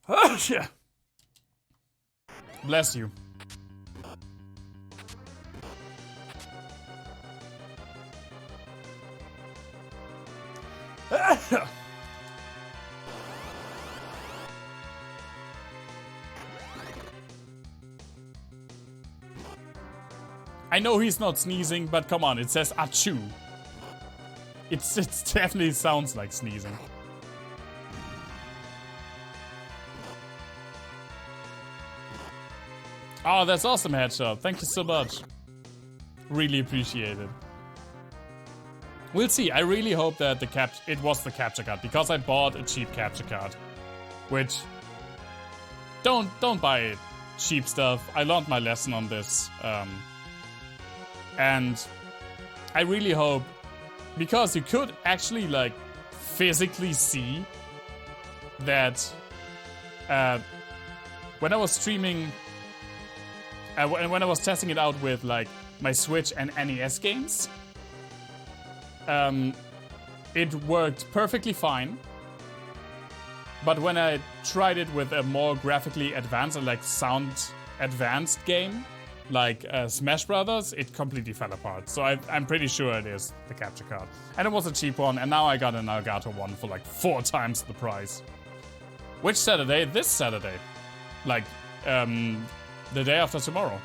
Oh, yeah. Bless you. I know he's not sneezing, but come on, it says achoo. It definitely sounds like sneezing. Oh, that's awesome, Headshot. Thank you so much. Really appreciate it. We'll see. I really hope that it was the capture card, because I bought a cheap capture card. Which, don't buy cheap stuff. I learned my lesson on this. And I really hope, because you could actually like physically see that when I was streaming, when I was testing it out with like my Switch and NES games, it worked perfectly fine. But when I tried it with a more graphically advanced, like sound advanced game, like Smash Brothers, it completely fell apart. So I'm pretty sure it is the capture card. And it was a cheap one, and now I got an Elgato one for like 4 times the price. Which Saturday? This Saturday. Like the day after tomorrow.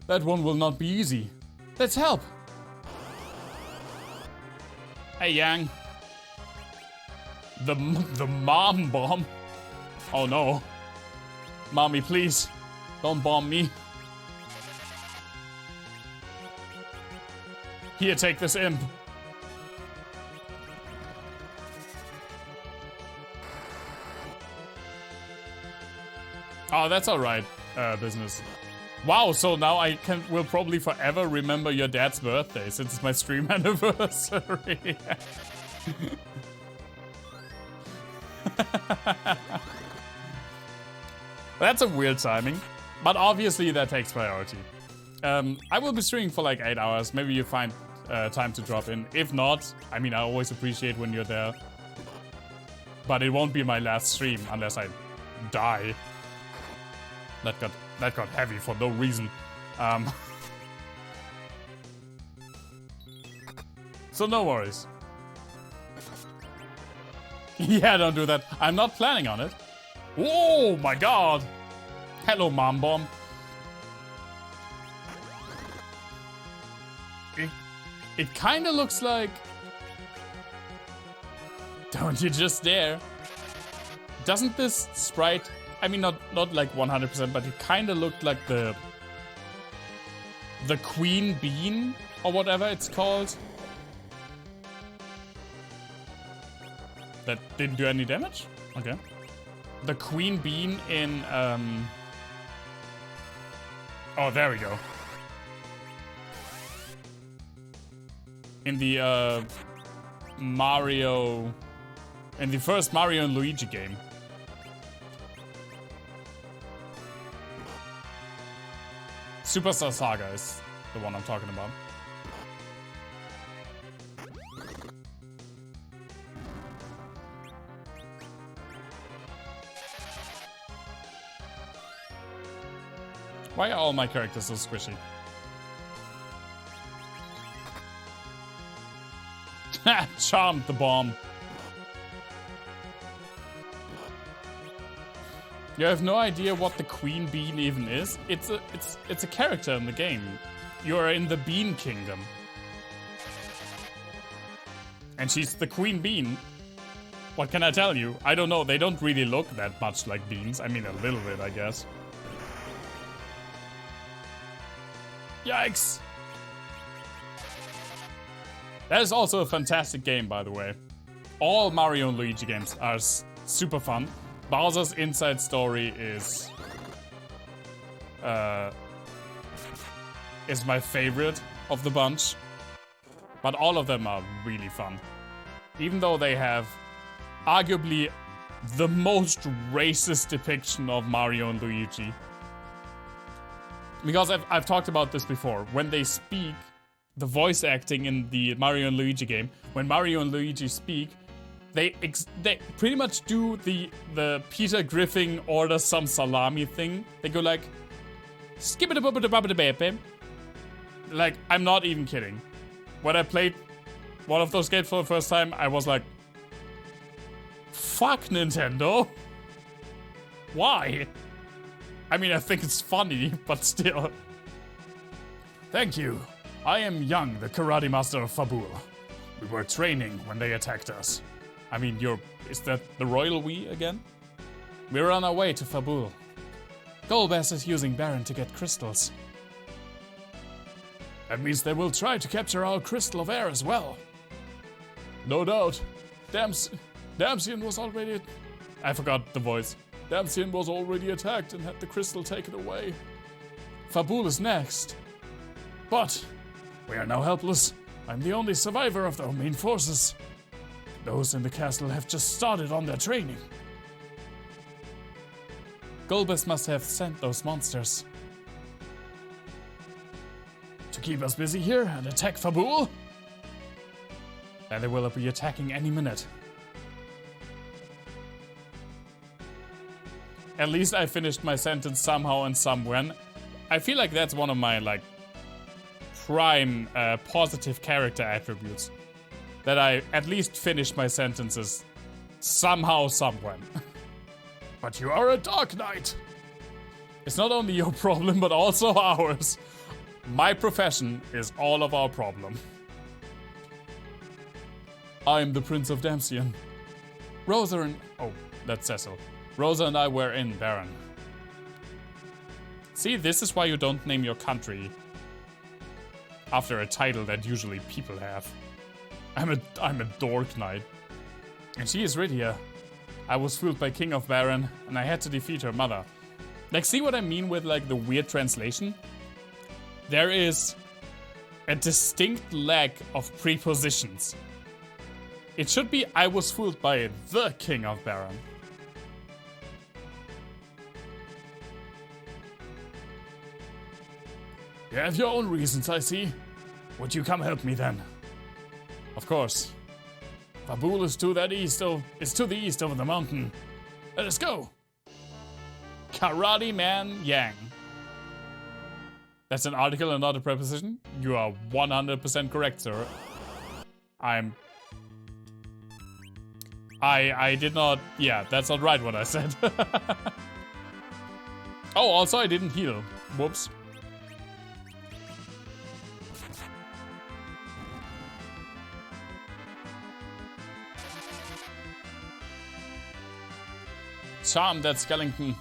That one will not be easy. Let's help. Hey, Yang. The mom bomb. Oh no. Mommy, please. Don't bomb me. Here, take this imp. Oh, that's alright, business. Wow, so now I will probably forever remember your dad's birthday since it's my stream anniversary. That's a weird timing, but obviously that takes priority. I will be streaming for like 8 hours. Maybe you find time to drop in. If not, I mean, I always appreciate when you're there. But it won't be my last stream unless I die. That got heavy for no reason. So no worries. Yeah, don't do that. I'm not planning on it. Oh my god. Hello, Mom Bomb. It kind of looks like... Don't you just dare. Doesn't this sprite... I mean, not like 100%, but it kind of looked like the queen bean or whatever it's called. That didn't do any damage? Okay. The queen bean in, Oh, there we go. In the, Mario... In the first Mario and Luigi game. Superstar Saga is the one I'm talking about. Why are all my characters so squishy? Charmed the bomb. You have no idea what the Queen Bean even is? It's a character in the game. You are in the Bean Kingdom. And she's the Queen Bean. What can I tell you? I don't know, they don't really look that much like beans. I mean, a little bit, I guess. Yikes! That is also a fantastic game, by the way. All Mario and Luigi games are super fun. Bowser's Inside Story is my favorite of the bunch. But all of them are really fun. Even though they have arguably the most racist depiction of Mario and Luigi. Because I've talked about this before. When they speak, the voice acting in the Mario and Luigi game, when Mario and Luigi speak, they pretty much do the Peter Griffin orders some salami thing. They go like, skibidi-bubidi-bubidi-bam. Like, I'm not even kidding. When I played one of those games for the first time, I was like, fuck Nintendo. Why? I mean, I think it's funny, but still. Thank you. I am Young, the karate master of Fabul. We were training when they attacked us. I mean, is that the royal we again? We're on our way to Fabul. Golbez is using Baron to get crystals. That means they will try to capture our crystal of air as well. No doubt. Damsian was already... I forgot the voice. Damsian was already attacked and had the crystal taken away. Fabul is next. But we are now helpless. I'm the only survivor of the main forces. Those in the castle have just started on their training. Golbez must have sent those monsters. To keep us busy here and attack Fabul? And they will be attacking any minute. At least I finished my sentence somehow and somewhen. I feel like that's one of my, like, prime positive character attributes. That I at least finish my sentences somehow, somewhen. But you are a Dark Knight. It's not only your problem, but also ours. My profession is all of our problem. I'm the Prince of Damsian. Rosa and... Oh, that's Cecil. Rosa and I were in Baron. See, this is why you don't name your country after a title that usually people have. I'm a Dork Knight. And she is Rydia. I was fooled by King of Baron, and I had to defeat her mother. Like, see what I mean with, like, the weird translation? There is a distinct lack of prepositions. It should be, I was fooled by the King of Baron. You have your own reasons, I see. Would you come help me then? Of course. Fabul is to the east over the mountain. Let us go. Karate Man Yang. That's an article and not a preposition? You are 100% correct, sir. I did not... Yeah, that's not right what I said. Oh, also I didn't heal. Whoops. Charm that skeleton.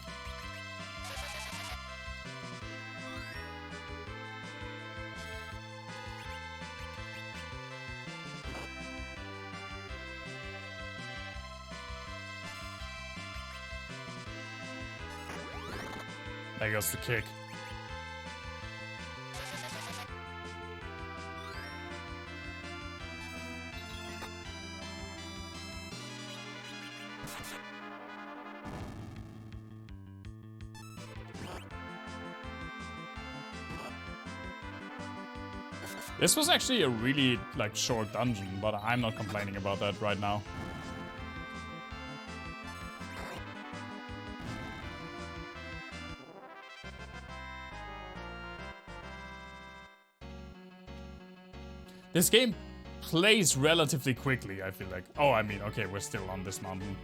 There goes the kick. This was actually a really, like, short dungeon, but I'm not complaining about that right now. This game plays relatively quickly, I feel like. Oh, I mean, okay, we're still on this mountain.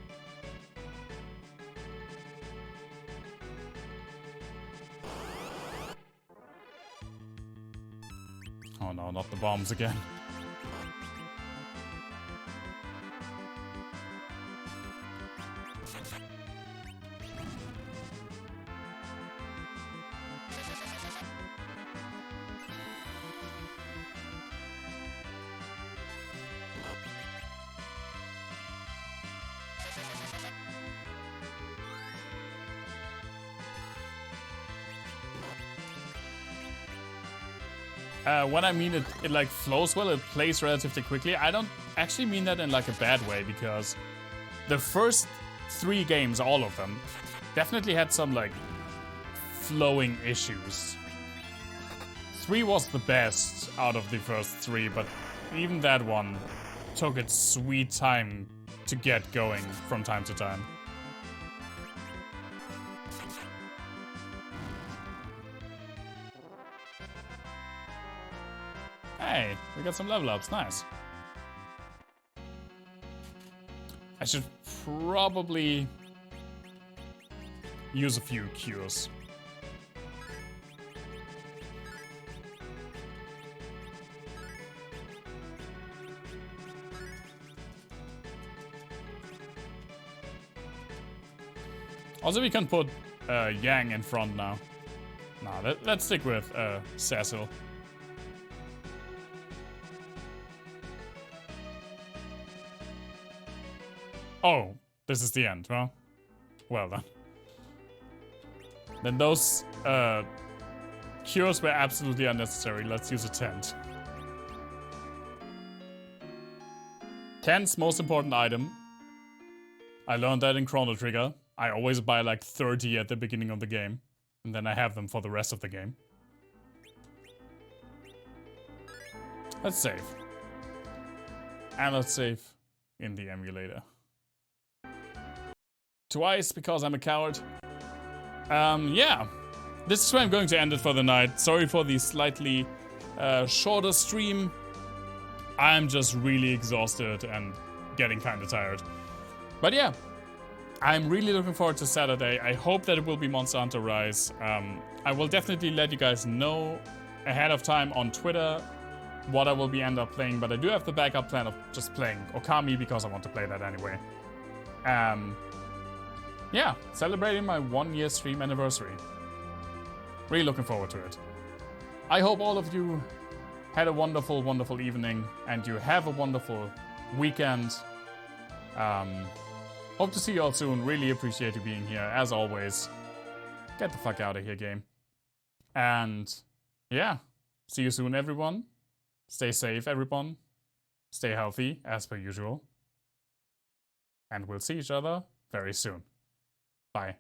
Oh no, not the bombs again. When I mean it like flows well, it plays relatively quickly. I don't actually mean that in like a bad way, because the first 3 games, all of them, definitely had some like flowing issues. 3 was the best out of the first 3, but even that one took its sweet time to get going from time to time. Hey, we got some level ups, nice. I should probably use a few cures. Also, we can put Yang in front now. Nah, let's stick with Cecil. Oh, this is the end, huh? Well then. Then those cures were absolutely unnecessary. Let's use a tent. Tent's most important item. I learned that in Chrono Trigger. I always buy like 30 at the beginning of the game, and then I have them for the rest of the game. Let's save. And let's save in the emulator. Twice because I'm a coward. Yeah. This is where I'm going to end it for the night. Sorry for the slightly shorter stream. I'm just really exhausted and getting kind of tired. But yeah, I'm really looking forward to Saturday. I hope that it will be Monster Hunter Rise. I will definitely let you guys know ahead of time on Twitter what I will be end up playing, but I do have the backup plan of just playing Okami because I want to play that anyway. Yeah, celebrating my 1-year stream anniversary. Really looking forward to it. I hope all of you had a wonderful, wonderful evening and you have a wonderful weekend. Hope to see you all soon. Really appreciate you being here, as always. Get the fuck out of here, game. And yeah, see you soon, everyone. Stay safe, everyone. Stay healthy, as per usual. And we'll see each other very soon. Bye.